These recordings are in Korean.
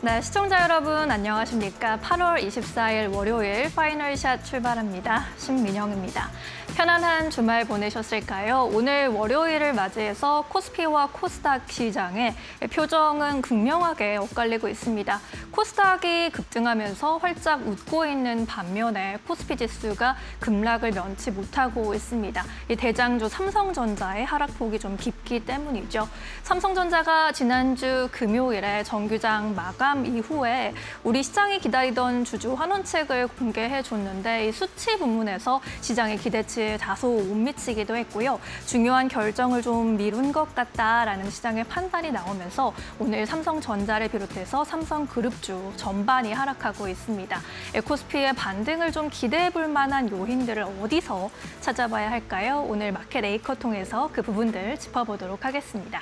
네, 시청자 여러분 안녕하십니까? 8월 24일 월요일 파이널샷 출발합니다. 신민영입니다. 편안한 주말 보내셨을까요? 오늘 월요일을 맞이해서 코스피와 코스닥 시장의 표정은 극명하게 엇갈리고 있습니다. 코스닥이 급등하면서 활짝 웃고 있는 반면에 코스피 지수가 급락을 면치 못하고 있습니다. 이 대장주 삼성전자의 하락폭이 좀 깊기 때문이죠. 삼성전자가 지난주 금요일에 정규장 마감 이후에 우리 시장이 기다리던 주주 환원책을 공개해줬는데 이 수치 부문에서 시장의 기대치에 다소 못 미치기도 했고요. 중요한 결정을 좀 미룬 것 같다라는 시장의 판단이 나오면서 오늘 삼성전자를 비롯해서 삼성그룹주 전반이 하락하고 있습니다. 코스피의 반등을 좀 기대해 볼 만한 요인들을 어디서 찾아봐야 할까요? 오늘 마켓 에이커 통해서 그 부분들 짚어보도록 하겠습니다.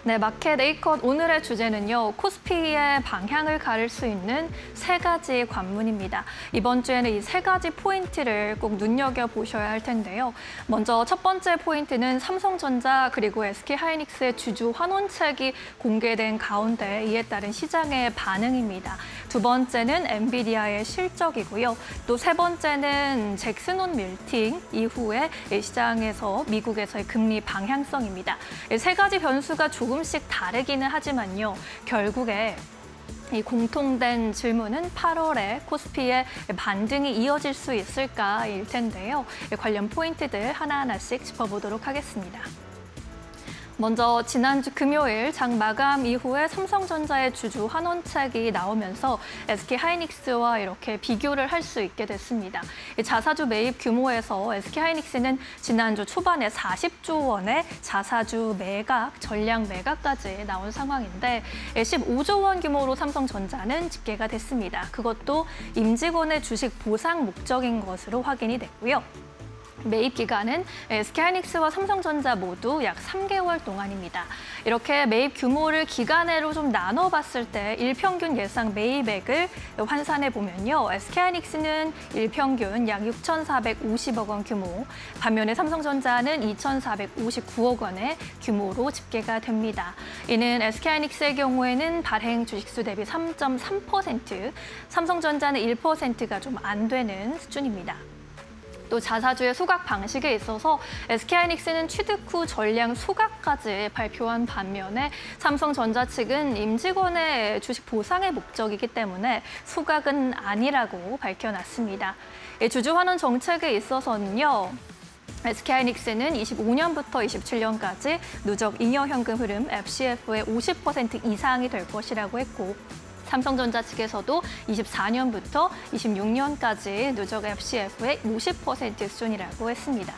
네, 마켓 에이컷 오늘의 주제는요. 코스피의 방향을 가릴 수 있는 세 가지 관문입니다. 이번 주에는 이 세 가지 포인트를 꼭 눈여겨보셔야 할 텐데요. 먼저 첫 번째 포인트는 삼성전자 그리고 SK하이닉스의 주주 환원책이 공개된 가운데 이에 따른 시장의 반응입니다. 두 번째는 엔비디아의 실적이고요. 또 세 번째는 잭슨홀 밀팅 이후에 시장에서 미국에서의 금리 방향성입니다. 세 가지 변수가 조금씩 다르기는 하지만요. 결국에 이 공통된 질문은 8월에 코스피의 반등이 이어질 수 있을까일 텐데요. 관련 포인트들 하나하나씩 짚어보도록 하겠습니다. 먼저 지난주 금요일 장 마감 이후에 삼성전자의 주주 환원책이 나오면서 SK하이닉스와 이렇게 비교를 할 수 있게 됐습니다. 자사주 매입 규모에서 SK하이닉스는 지난주 초반에 40조 원의 자사주 매각, 전량 매각까지 나온 상황인데 15조 원 규모로 삼성전자는 집계가 됐습니다. 그것도 임직원의 주식 보상 목적인 것으로 확인이 됐고요. 매입 기간은 SK하이닉스와 삼성전자 모두 약 3개월 동안입니다. 이렇게 매입 규모를 기간으로 좀 나눠봤을 때 일평균 예상 매입액을 환산해 보면요. SK하이닉스는 일평균 약 6,450억 원 규모, 반면에 삼성전자는 2,459억 원의 규모로 집계가 됩니다. 이는 SK하이닉스의 경우에는 발행 주식수 대비 3.3%, 삼성전자는 1%가 좀 안 되는 수준입니다. 또 자사주의 소각 방식에 있어서 SK하이닉스는 취득 후 전량 소각까지 발표한 반면에 삼성전자 측은 임직원의 주식 보상의 목적이기 때문에 소각은 아니라고 밝혀놨습니다. 주주 환원 정책에 있어서는요. SK하이닉스는 25년부터 27년까지 누적 잉여 현금 흐름 FCF의 50% 이상이 될 것이라고 했고 삼성전자 측에서도 24년부터 26년까지 누적 FCF의 50% 수준이라고 했습니다.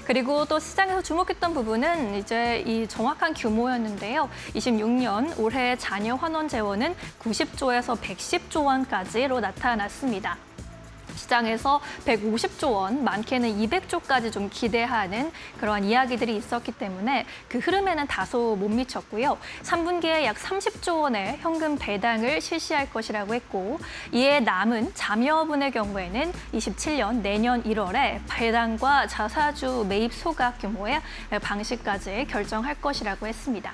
그리고 또 시장에서 주목했던 부분은 이제 이 정확한 규모였는데요. 26년 올해 잔여 환원 재원은 90조에서 110조 원까지로 나타났습니다. 시장에서 150조 원, 많게는 200조까지 좀 기대하는 그러한 이야기들이 있었기 때문에 그 흐름에는 다소 못 미쳤고요. 3분기에 약 30조 원의 현금 배당을 실시할 것이라고 했고 이에 남은 잠여분의 경우에는 27년 내년 1월에 배당과 자사주 매입 소각 규모의 방식까지 결정할 것이라고 했습니다.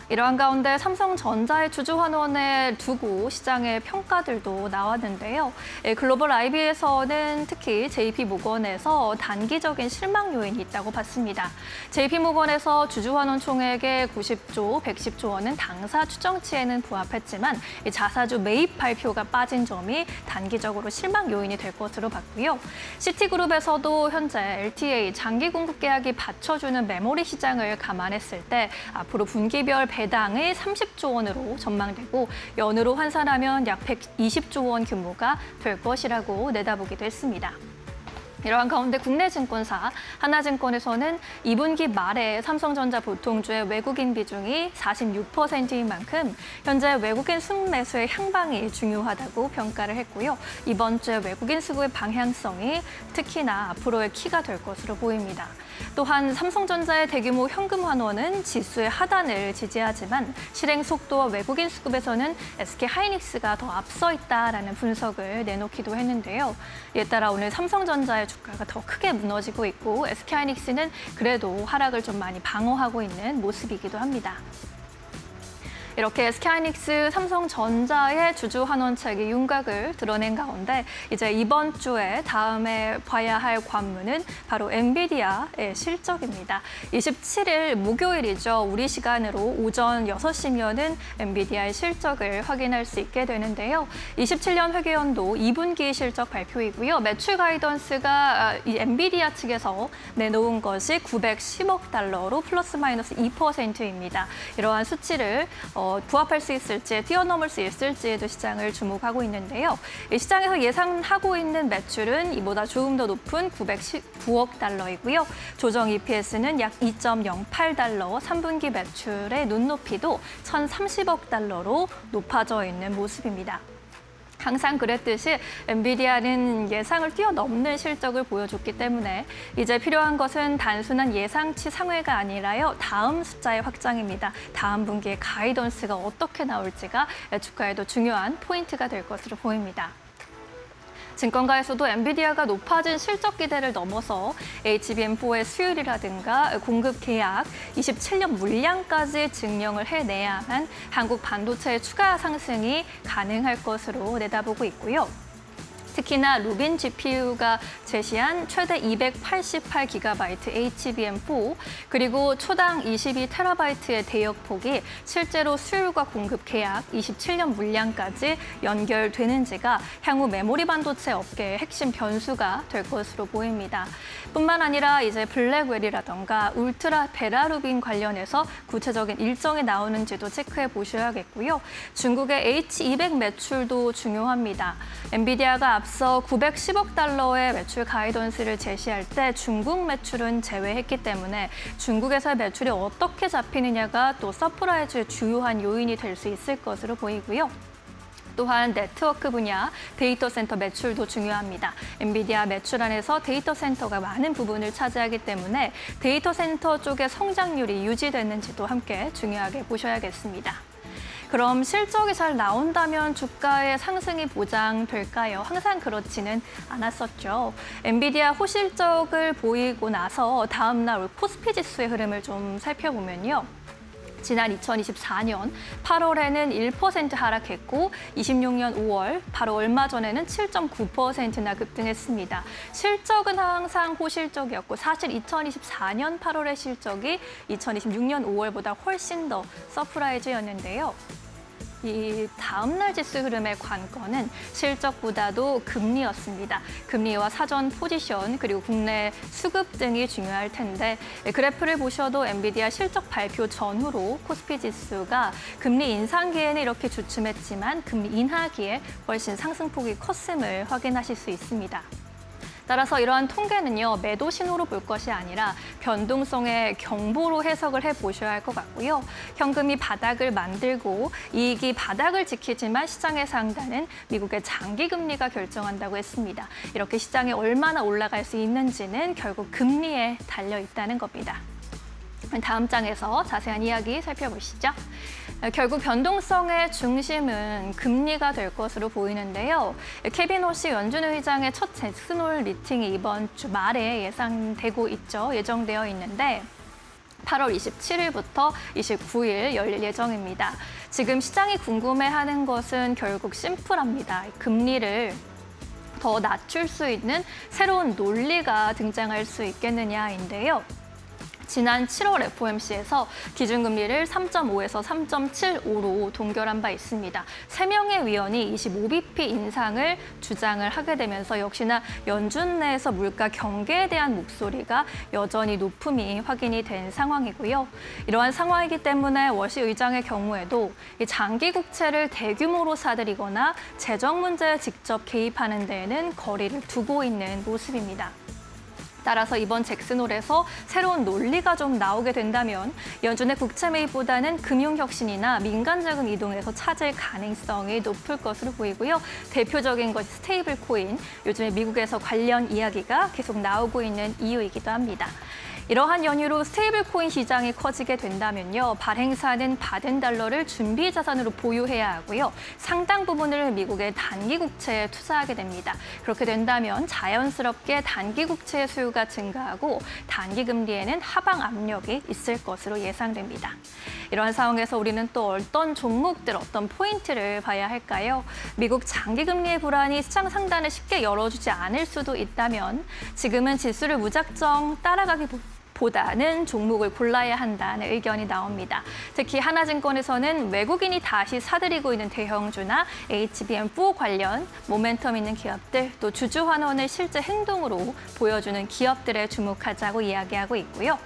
이러한 가운데 삼성전자의 주주 환원을 두고 시장의 평가들도 나왔는데요. 글로벌 IB에서는 특히 JP모건에서 단기적인 실망 요인이 있다고 봤습니다. JP모건에서 주주 환원 총액의 90조, 110조 원은 당사 추정치에는 부합했지만 자사주 매입 발표가 빠진 점이 단기적으로 실망 요인이 될 것으로 봤고요. 시티그룹에서도 현재 LTA 장기 공급 계약이 받쳐주는 메모리 시장을 감안했을 때 앞으로 분기별 배당의 30조 원으로 전망되고 연으로 환산하면 약 120조 원 규모가 될 것이라고 내다보기도 했습니다. 이러한 가운데 국내 증권사 하나증권에서는 2분기 말에 삼성전자 보통주의 외국인 비중이 46%인 만큼 현재 외국인 수급 매수의 향방이 중요하다고 평가를 했고요. 이번 주에 외국인 수급의 방향성이 특히나 앞으로의 키가 될 것으로 보입니다. 또한 삼성전자의 대규모 현금 환원은 지수의 하단을 지지하지만 실행 속도와 외국인 수급에서는 SK하이닉스가 더 앞서 있다라는 분석을 내놓기도 했는데요. 이에 따라 오늘 삼성전자의 주가가 더 크게 무너지고 있고 SK하이닉스는 그래도 하락을 좀 많이 방어하고 있는 모습이기도 합니다. 이렇게 SK 하이닉스, 삼성전자의 주주 환원책이 윤곽을 드러낸 가운데 이제 이번 주에 다음에 봐야 할 관문은 바로 엔비디아의 실적입니다. 27일 목요일이죠. 우리 시간으로 오전 6시면은 엔비디아의 실적을 확인할 수 있게 되는데요. 27년 회계연도 2분기 실적 발표이고요. 매출 가이던스가 이 엔비디아 측에서 내놓은 것이 910억 달러로 플러스 마이너스 2%입니다. 이러한 수치를 부합할 수 있을지, 뛰어넘을 수 있을지에도 시장을 주목하고 있는데요. 시장에서 예상하고 있는 매출은 이보다 조금 더 높은 919억 달러이고요. 조정 EPS는 약 2.08달러, 3분기 매출의 눈높이도 1,030억 달러로 높아져 있는 모습입니다. 항상 그랬듯이 엔비디아는 예상을 뛰어넘는 실적을 보여줬기 때문에 이제 필요한 것은 단순한 예상치 상회가 아니라요. 다음 숫자의 확장입니다. 다음 분기의 가이던스가 어떻게 나올지가 주가에도 중요한 포인트가 될 것으로 보입니다. 증권가에서도 엔비디아가 높아진 실적 기대를 넘어서 HBM4의 수율이라든가 공급 계약, 27년 물량까지 증명을 해내야만 한국 반도체의 추가 상승이 가능할 것으로 내다보고 있고요. 특히나 루빈 GPU가 제시한 최대 288GB HBM4 그리고 초당 22TB의 대역폭이 실제로 수율과 공급 계약 27년 물량까지 연결되는지가 향후 메모리 반도체 업계의 핵심 변수가 될 것으로 보입니다. 뿐만 아니라 이제 블랙웰이라던가 울트라 베라루빈 관련해서 구체적인 일정이 나오는지도 체크해 보셔야겠고요. 중국의 H200 매출도 중요합니다. 엔비디아가 앞서 910억 달러의 매출 가이던스를 제시할 때 중국 매출은 제외했기 때문에 중국에서의 매출이 어떻게 잡히느냐가 또 서프라이즈의 주요한 요인이 될 수 있을 것으로 보이고요. 또한 네트워크 분야, 데이터 센터 매출도 중요합니다. 엔비디아 매출 안에서 데이터 센터가 많은 부분을 차지하기 때문에 데이터 센터 쪽의 성장률이 유지되는지도 함께 중요하게 보셔야겠습니다. 그럼 실적이 잘 나온다면 주가의 상승이 보장될까요? 항상 그렇지는 않았었죠. 엔비디아 호실적을 보이고 나서 다음 날 코스피 지수의 흐름을 좀 살펴보면요. 지난 2024년 8월에는 1% 하락했고 26년 5월 바로 얼마 전에는 7.9%나 급등했습니다. 실적은 항상 호실적이었고 사실 2024년 8월의 실적이 2026년 5월보다 훨씬 더 서프라이즈였는데요. 이 다음 날 지수 흐름의 관건은 실적보다도 금리였습니다. 금리와 사전 포지션 그리고 국내 수급 등이 중요할 텐데 그래프를 보셔도 엔비디아 실적 발표 전후로 코스피 지수가 금리 인상기에는 이렇게 주춤했지만 금리 인하기에 훨씬 상승폭이 컸음을 확인하실 수 있습니다. 따라서 이러한 통계는요, 매도 신호로 볼 것이 아니라 변동성의 경보로 해석을 해보셔야 할 것 같고요. 현금이 바닥을 만들고 이익이 바닥을 지키지만 시장의 상단은 미국의 장기 금리가 결정한다고 했습니다. 이렇게 시장이 얼마나 올라갈 수 있는지는 결국 금리에 달려 있다는 겁니다. 다음 장에서 자세한 이야기 살펴보시죠. 결국 변동성의 중심은 금리가 될 것으로 보이는데요. 케빈 호시 연준 의장의 첫 잭슨홀 미팅이 이번 주 말에 예상되고 있죠. 예정되어 있는데 8월 27일부터 29일 열릴 예정입니다. 지금 시장이 궁금해하는 것은 결국 심플합니다. 금리를 더 낮출 수 있는 새로운 논리가 등장할 수 있겠느냐인데요. 지난 7월 FOMC에서 기준금리를 3.5에서 3.75로 동결한 바 있습니다. 3명의 위원이 25bp 인상을 주장을 하게 되면서 역시나 연준 내에서 물가 경계에 대한 목소리가 여전히 높음이 확인이 된 상황이고요. 이러한 상황이기 때문에 워시 의장의 경우에도 장기 국채를 대규모로 사들이거나 재정 문제에 직접 개입하는 데에는 거리를 두고 있는 모습입니다. 따라서 이번 잭슨홀에서 새로운 논리가 좀 나오게 된다면 연준의 국채 매입보다는 금융혁신이나 민간자금 이동에서 찾을 가능성이 높을 것으로 보이고요. 대표적인 것이 스테이블 코인, 요즘에 미국에서 관련 이야기가 계속 나오고 있는 이유이기도 합니다. 이러한 연유로 스테이블 코인 시장이 커지게 된다면요. 발행사는 받은 달러를 준비 자산으로 보유해야 하고요. 상당 부분을 미국의 단기 국채에 투자하게 됩니다. 그렇게 된다면 자연스럽게 단기 국채의 수요가 증가하고 단기 금리에는 하방 압력이 있을 것으로 예상됩니다. 이러한 상황에서 우리는 또 어떤 종목들, 어떤 포인트를 봐야 할까요? 미국 장기금리의 불안이 시장 상단을 쉽게 열어주지 않을 수도 있다면 지금은 지수를 무작정 따라가기보다는 종목을 골라야 한다는 의견이 나옵니다. 특히 하나증권에서는 외국인이 다시 사들이고 있는 대형주나 HBM4 관련 모멘텀 있는 기업들, 또 주주환원을 실제 행동으로 보여주는 기업들에 주목하자고 이야기하고 있고요.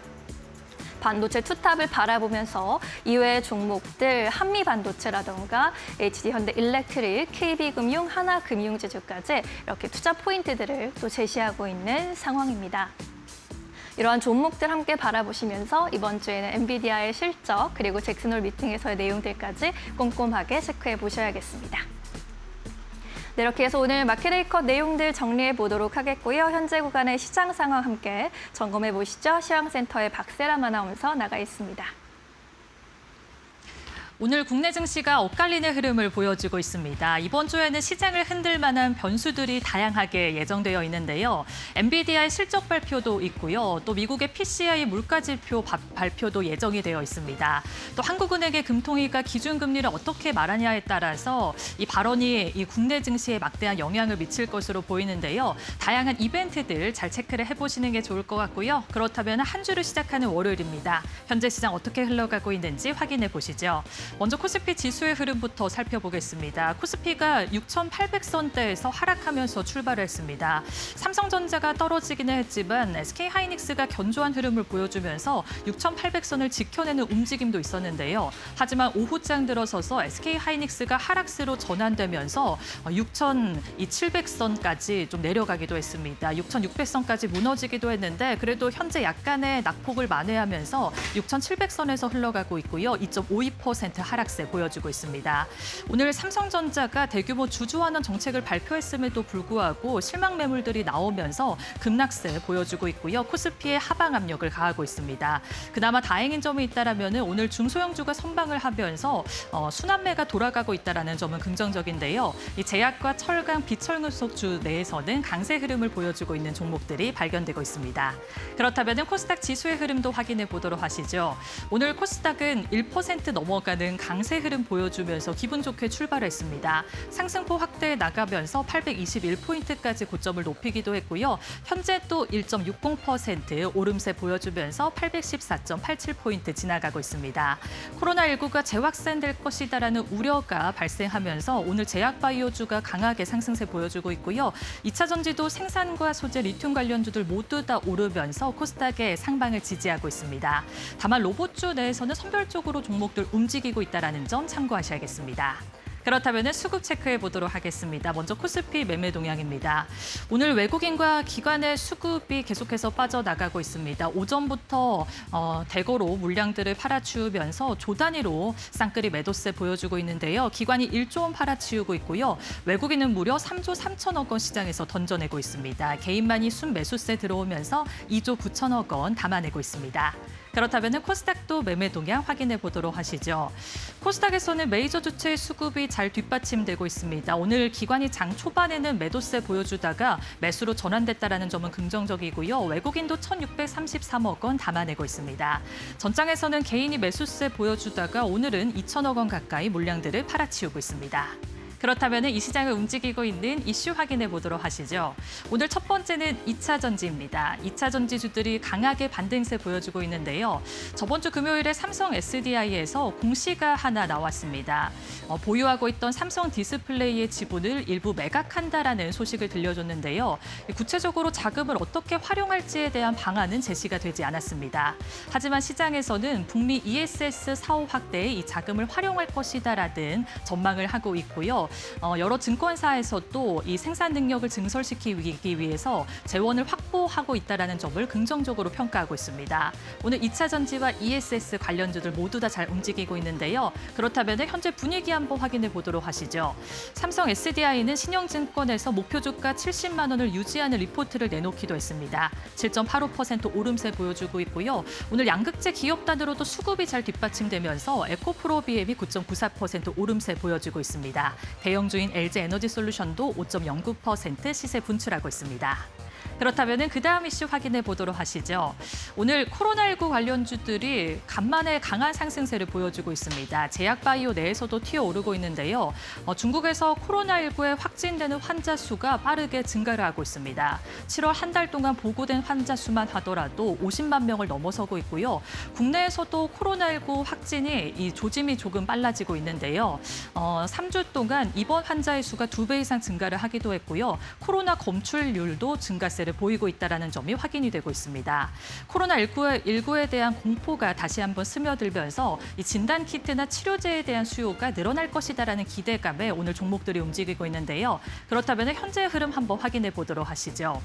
반도체 투탑을 바라보면서 이외의 종목들 한미반도체라던가 HD현대일렉트릭, KB금융, 하나금융지주까지 이렇게 투자 포인트들을 또 제시하고 있는 상황입니다. 이러한 종목들 함께 바라보시면서 이번 주에는 엔비디아의 실적 그리고 잭슨홀 미팅에서의 내용들까지 꼼꼼하게 체크해 보셔야겠습니다. 네, 이렇게 해서 오늘 마켓웨이컷 내용들 정리해 보도록 하겠고요. 현재 구간의 시장 상황 함께 점검해 보시죠. 시황센터의 박세람 아나운서 나가 있습니다. 오늘 국내 증시가 엇갈리는 흐름을 보여주고 있습니다. 이번 주에는 시장을 흔들 만한 변수들이 다양하게 예정되어 있는데요. 엔비디아의 실적 발표도 있고요. 또 미국의 PCI 물가지표 발표도 예정이 되어 있습니다. 또 한국은행의 금통위가 기준금리를 어떻게 말하냐에 따라서 이 발언이 이 국내 증시에 막대한 영향을 미칠 것으로 보이는데요. 다양한 이벤트들 잘 체크를 해보시는 게 좋을 것 같고요. 그렇다면 한 주를 시작하는 월요일입니다. 현재 시장 어떻게 흘러가고 있는지 확인해 보시죠. 먼저 코스피 지수의 흐름부터 살펴보겠습니다. 코스피가 6,800선대에서 하락하면서 출발을 했습니다. 삼성전자가 떨어지기는 했지만 SK하이닉스가 견조한 흐름을 보여주면서 6,800선을 지켜내는 움직임도 있었는데요. 하지만 오후장 들어서서 SK하이닉스가 하락세로 전환되면서 6,700선까지 좀 내려가기도 했습니다. 6,600선까지 무너지기도 했는데 그래도 현재 약간의 낙폭을 만회하면서 6,700선에서 흘러가고 있고요. 2.52% 하락세 보여주고 있습니다. 오늘 삼성전자가 대규모 주주환원 정책을 발표했음에도 불구하고 실망 매물들이 나오면서 급락세 보여주고 있고요. 코스피에 하방 압력을 가하고 있습니다. 그나마 다행인 점이 있다라면 오늘 중소형주가 선방을 하면서 순환매가 돌아가고 있다는 점은 긍정적인데요. 이 제약과 철강, 비철금속주 내에서는 강세 흐름을 보여주고 있는 종목들이 발견되고 있습니다. 그렇다면 코스닥 지수의 흐름도 확인해 보도록 하시죠. 오늘 코스닥은 1% 넘어가는 강세 흐름 보여주면서 기분 좋게 출발했습니다. 상승폭 확대해 나가면서 821포인트까지 고점을 높이기도 했고요. 현재 또 1.60% 오름세 보여주면서 814.87포인트 지나가고 있습니다. 코로나19가 재확산될 것이다라는 우려가 발생하면서 오늘 제약바이오주가 강하게 상승세 보여주고 있고요. 2차 전지도 생산과 소재, 리튬 관련주들 모두 다 오르면서 코스닥의 상방을 지지하고 있습니다. 다만 로봇주 내에서는 선별적으로 종목들 움직이고 있다는 점 참고하셔야겠습니다. 그렇다면 수급 체크해 보도록 하겠습니다. 먼저 코스피 매매 동향입니다. 오늘 외국인과 기관의 수급이 계속해서 빠져나가고 있습니다. 오전부터 대거로 물량들을 팔아치우면서 조 단위로 쌍끌이 매도세 보여주고 있는데요. 기관이 1조 원 팔아치우고 있고요. 외국인은 무려 3조 3천억 원 시장에서 던져내고 있습니다. 개인만이 순매수세 들어오면서 2조 9천억 원 담아내고 있습니다. 그렇다면 코스닥도 매매 동향 확인해 보도록 하시죠. 코스닥에서는 메이저 주체의 수급이 잘 뒷받침되고 있습니다. 오늘 기관이 장 초반에는 매도세 보여주다가 매수로 전환됐다는 점은 긍정적이고요. 외국인도 1,633억 원 담아내고 있습니다. 전장에서는 개인이 매수세 보여주다가 오늘은 2천억 원 가까이 물량들을 팔아치우고 있습니다. 그렇다면 이 시장을 움직이고 있는 이슈 확인해 보도록 하시죠. 오늘 첫 번째는 2차 전지입니다. 2차 전지주들이 강하게 반등세 보여주고 있는데요. 저번 주 금요일에 삼성 SDI에서 공시가 하나 나왔습니다. 보유하고 있던 삼성 디스플레이의 지분을 일부 매각한다라는 소식을 들려줬는데요. 구체적으로 자금을 어떻게 활용할지에 대한 방안은 제시가 되지 않았습니다. 하지만 시장에서는 북미 ESS 사업 확대에 이 자금을 활용할 것이다라는 전망을 하고 있고요. 여러 증권사에서도 이 생산 능력을 증설시키기 위해서 재원을 확보하고 있다는 점을 긍정적으로 평가하고 있습니다. 오늘 2차 전지와 ESS 관련주들 모두 다 잘 움직이고 있는데요. 그렇다면 현재 분위기 한번 확인해 보도록 하시죠. 삼성 SDI는 신영증권에서 목표 주가 70만 원을 유지하는 리포트를 내놓기도 했습니다. 7.85% 오름세 보여주고 있고요. 오늘 양극재 기업단으로도 수급이 잘 뒷받침되면서 에코프로비엠이 9.94% 오름세 보여주고 있습니다. 대형주인 LG에너지솔루션도 5.09% 시세 분출하고 있습니다. 그렇다면 그 다음 이슈 확인해 보도록 하시죠. 오늘 코로나19 관련주들이 간만에 강한 상승세를 보여주고 있습니다. 제약바이오 내에서도 튀어오르고 있는데요. 중국에서 코로나19에 확진되는 환자 수가 빠르게 증가를 하고 있습니다. 7월 한 달 동안 보고된 환자 수만 하더라도 50만 명을 넘어서고 있고요. 국내에서도 코로나19 확진이 이 조짐이 조금 빨라지고 있는데요. 3주 동안 입원 환자의 수가 2배 이상 증가를 하기도 했고요. 코로나 검출률도 증가세를 보이고 있다는 점이 확인이 되고 있습니다. 코로나19에 대한 공포가 다시 한번 스며들면서 이 진단키트나 치료제에 대한 수요가 늘어날 것이다라는 기대감에 오늘 종목들이 움직이고 있는데요. 그렇다면 현재의 흐름 한번 확인해 보도록 하시죠.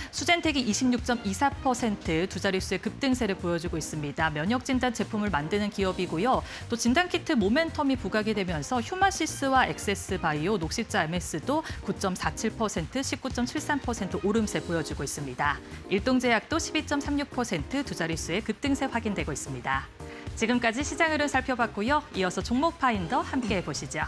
수젠텍이 26.24% 두 자릿수의 급등세를 보여주고 있습니다. 면역진단 제품을 만드는 기업이고요. 또 진단키트 모멘텀이 부각이 되면서 휴마시스와 엑세스바이오, 녹십자 MS도 9.47%, 19.73% 오름세 보여주고 있습니다. 일동제약도 12.36% 두 자릿수의 급등세 확인되고 있습니다. 지금까지 시장 흐름 살펴봤고요. 이어서 종목 파인더 함께 해보시죠.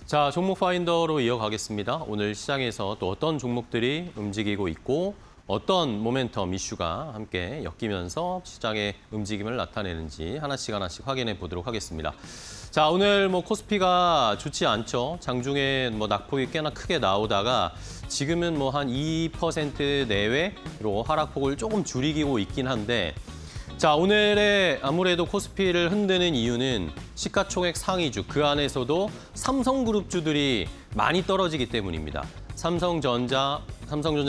자, 종목 파인더로 이어가겠습니다. 오늘 시장에서 또 어떤 종목들이 움직이고 있고 어떤 모멘텀 이슈가 함께 엮이면서 시장의 움직임을 나타내는지 하나씩 확인해 보도록 하겠습니다. 자, 오늘 코스피가 좋지 않죠. 장중에 낙폭이 꽤나 크게 나오다가 지금은 한 2% 내외로 하락폭을 조금 줄이고 있긴 한데 자, 오늘의 아무래도 코스피를 흔드는 이유는 시가총액 상위주, 그 안에서도 삼성그룹주들이 많이 떨어지기 때문입니다. 삼성전자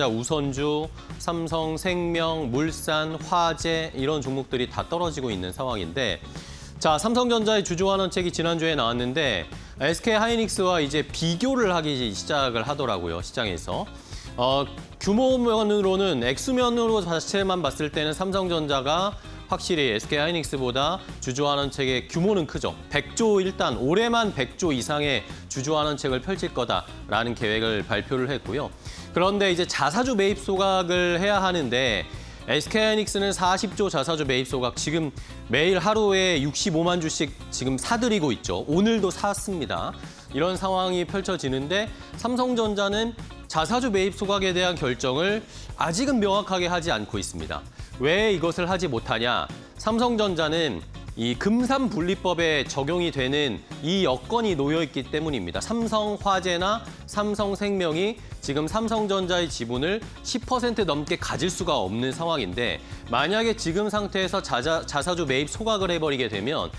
우선주, 삼성생명, 물산, 화재 이런 종목들이 다 떨어지고 있는 상황인데 자, 삼성전자의 주주환원책이 지난주에 나왔는데 SK하이닉스와 이제 비교를 하기 시작을 하더라고요, 시장에서. 규모면으로는 액수면으로 자체만 봤을 때는 삼성전자가 확실히 SK하이닉스보다 주주환원책의 규모는 크죠. 100조 일단 올해만 100조 이상의 주주환원책을 펼칠 거다라는 계획을 발표를 했고요. 그런데 이제 자사주 매입 소각을 해야 하는데 SK하이닉스는 40조 자사주 매입 소각 지금 매일 하루에 65만 주씩 지금 사들이고 있죠. 오늘도 샀습니다. 이런 상황이 펼쳐지는데 삼성전자는 자사주 매입 소각에 대한 결정을 아직은 명확하게 하지 않고 있습니다. 왜 이것을 하지 못하냐? 삼성전자는 이 금산분리법에 적용이 되는 이 여건이 놓여 있기 때문입니다. 삼성화재나 삼성생명이 지금 삼성전자의 지분을 10% 넘게 가질 수가 없는 상황인데 만약에 지금 상태에서 자사주 매입 소각을 해버리게 되면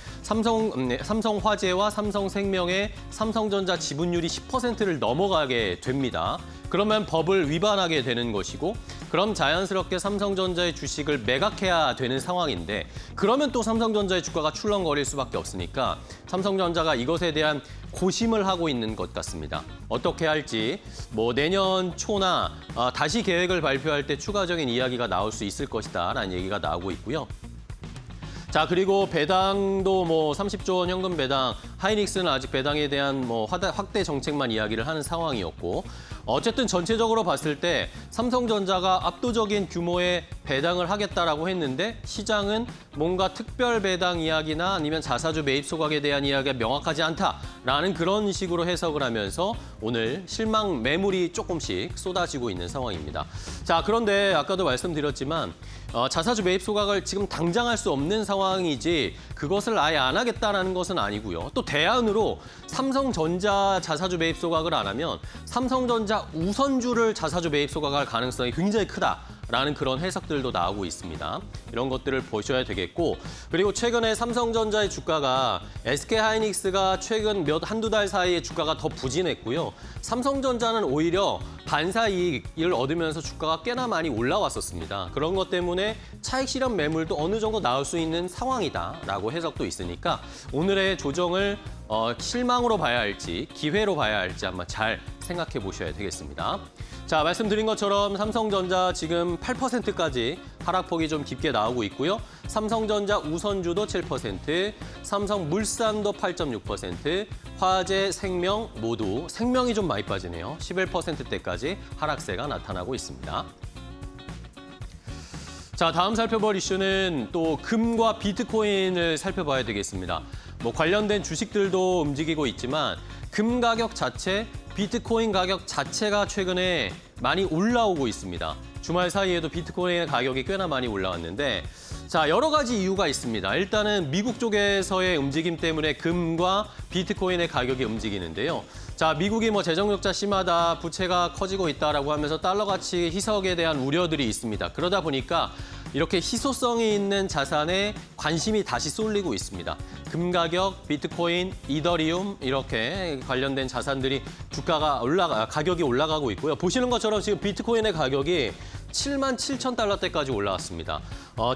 삼성화재와 삼성생명의 삼성전자 지분율이 10%를 넘어가게 됩니다. 그러면 법을 위반하게 되는 것이고 그럼 자연스럽게 삼성전자의 주식을 매각해야 되는 상황인데 그러면 또 삼성전자의 주가가 출렁거릴 수밖에 없으니까 삼성전자가 이것에 대한 고심을 하고 있는 것 같습니다. 어떻게 할지 내년 초나 다시 계획을 발표할 때 추가적인 이야기가 나올 수 있을 것이다라는 얘기가 나오고 있고요. 자, 그리고 배당도 30조 원 현금 배당, 하이닉스는 아직 배당에 대한 확대 정책만 이야기를 하는 상황이었고 어쨌든 전체적으로 봤을 때 삼성전자가 압도적인 규모의 배당을 하겠다라고 했는데 시장은 뭔가 특별 배당 이야기나 아니면 자사주 매입 소각에 대한 이야기가 명확하지 않다라는 그런 식으로 해석을 하면서 오늘 실망 매물이 조금씩 쏟아지고 있는 상황입니다. 자, 그런데 아까도 말씀드렸지만 자사주 매입 소각을 지금 당장 할 수 없는 상황이지 그것을 아예 안 하겠다라는 것은 아니고요. 또 대안으로 삼성전자 자사주 매입 소각을 안 하면 삼성전자 우선주를 자사주 매입 소각할 가능성이 굉장히 크다라는 그런 해석들도 나오고 있습니다. 이런 것들을 보셔야 되겠고 그리고 최근에 삼성전자의 주가가 SK하이닉스가 최근 한두 달 사이에 주가가 더 부진했고요. 삼성전자는 오히려 반사 이익을 얻으면서 주가가 꽤나 많이 올라왔었습니다. 그런 것 때문에 차익 실현 매물도 어느 정도 나올 수 있는 상황이다라고 해석도 있으니까 오늘의 조정을 실망으로 봐야 할지 기회로 봐야 할지 한번 잘 생각해 보셔야 되겠습니다. 자, 말씀드린 것처럼 삼성전자 지금 8%까지 하락폭이 좀 깊게 나오고 있고요. 삼성전자 우선주도 7%, 삼성물산도 8.6%, 화재, 생명 모두 생명이 좀 많이 빠지네요. 11%대까지 하락세가 나타나고 있습니다. 자, 다음 살펴볼 이슈는 또 금과 비트코인을 살펴봐야 되겠습니다. 관련된 주식들도 움직이고 있지만 금 가격 자체 비트코인 가격 자체가 최근에 많이 올라오고 있습니다. 주말 사이에도 비트코인의 가격이 꽤나 많이 올라왔는데 자, 여러 가지 이유가 있습니다. 일단은 미국 쪽에서의 움직임 때문에 금과 비트코인의 가격이 움직이는데요. 자, 미국이 뭐 재정 적자 심하다, 부채가 커지고 있다라고 하면서 달러 가치 희석에 대한 우려들이 있습니다. 그러다 보니까 이렇게 희소성이 있는 자산에 관심이 다시 쏠리고 있습니다. 금 가격, 비트코인, 이더리움 이렇게 관련된 자산들이 가격이 올라가고 있고요. 보시는 것처럼 지금 비트코인의 가격이 77,000달러대까지 올라왔습니다.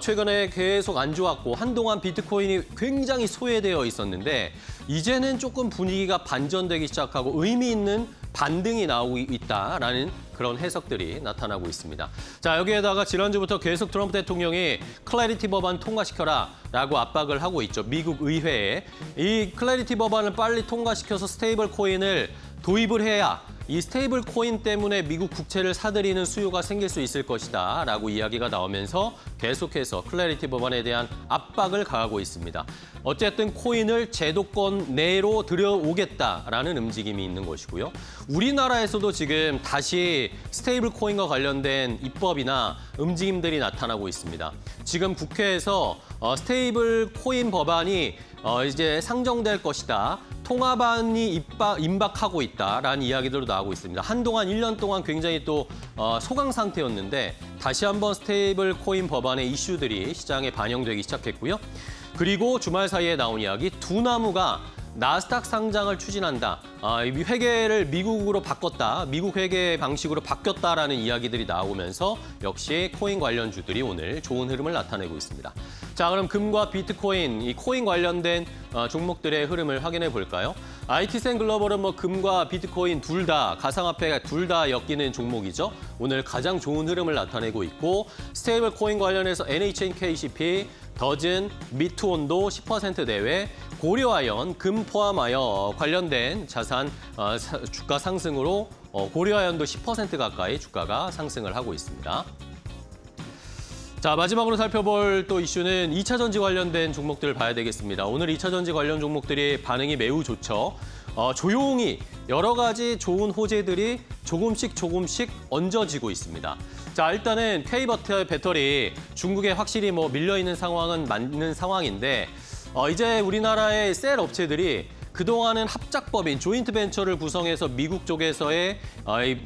최근에 계속 안 좋았고 한동안 비트코인이 굉장히 소외되어 있었는데 이제는 조금 분위기가 반전되기 시작하고 의미 있는 반등이 나오고 있다라는 그런 해석들이 나타나고 있습니다. 자, 여기에다가 지난주부터 계속 트럼프 대통령이 클래리티 법안 통과시켜라라고 압박을 하고 있죠. 미국 의회에. 이 클래리티 법안을 빨리 통과시켜서 스테이블 코인을 도입을 해야 이 스테이블 코인 때문에 미국 국채를 사들이는 수요가 생길 수 있을 것이다 라고 이야기가 나오면서 계속해서 클래리티 법안에 대한 압박을 가하고 있습니다. 어쨌든 코인을 제도권 내로 들여오겠다라는 움직임이 있는 것이고요. 우리나라에서도 지금 다시 스테이블 코인과 관련된 입법이나 움직임들이 나타나고 있습니다. 지금 국회에서 스테이블 코인 법안이 이제 상정될 것이다. 통합안이 임박하고 있다라는 이야기들도 나오고 있습니다. 한동안 1년 동안 굉장히 또 소강 상태였는데 다시 한번 스테이블 코인 법안의 이슈들이 시장에 반영되기 시작했고요. 그리고 주말 사이에 나온 이야기 두나무가 나스닥 상장을 추진한다. 회계를 미국으로 바꿨다. 미국 회계 방식으로 바뀌었다라는 이야기들이 나오면서 역시 코인 관련주들이 오늘 좋은 흐름을 나타내고 있습니다. 자, 그럼 금과 비트코인, 이 코인 관련된 종목들의 흐름을 확인해 볼까요? IT센 글로벌은 뭐 금과 비트코인 둘 다, 가상화폐가 둘 다 엮이는 종목이죠. 오늘 가장 좋은 흐름을 나타내고 있고 스테이블 코인 관련해서 NHN KCP, 더즌, 미투온도 10% 내외, 고려아연, 금 포함하여 관련된 자산 주가 상승으로 고려아연도 10% 가까이 주가가 상승을 하고 있습니다. 자, 마지막으로 살펴볼 또 이슈는 2차 전지 관련된 종목들을 봐야 되겠습니다. 오늘 2차 전지 관련 종목들이 반응이 매우 좋죠. 조용히 여러 가지 좋은 호재들이 조금씩 얹어지고 있습니다. 자, 일단은 K버터 배터리 중국에 확실히 뭐 밀려 있는 상황은 맞는 상황인데 이제 우리나라의 셀 업체들이 그동안은 합작법인 조인트 벤처를 구성해서 미국 쪽에서의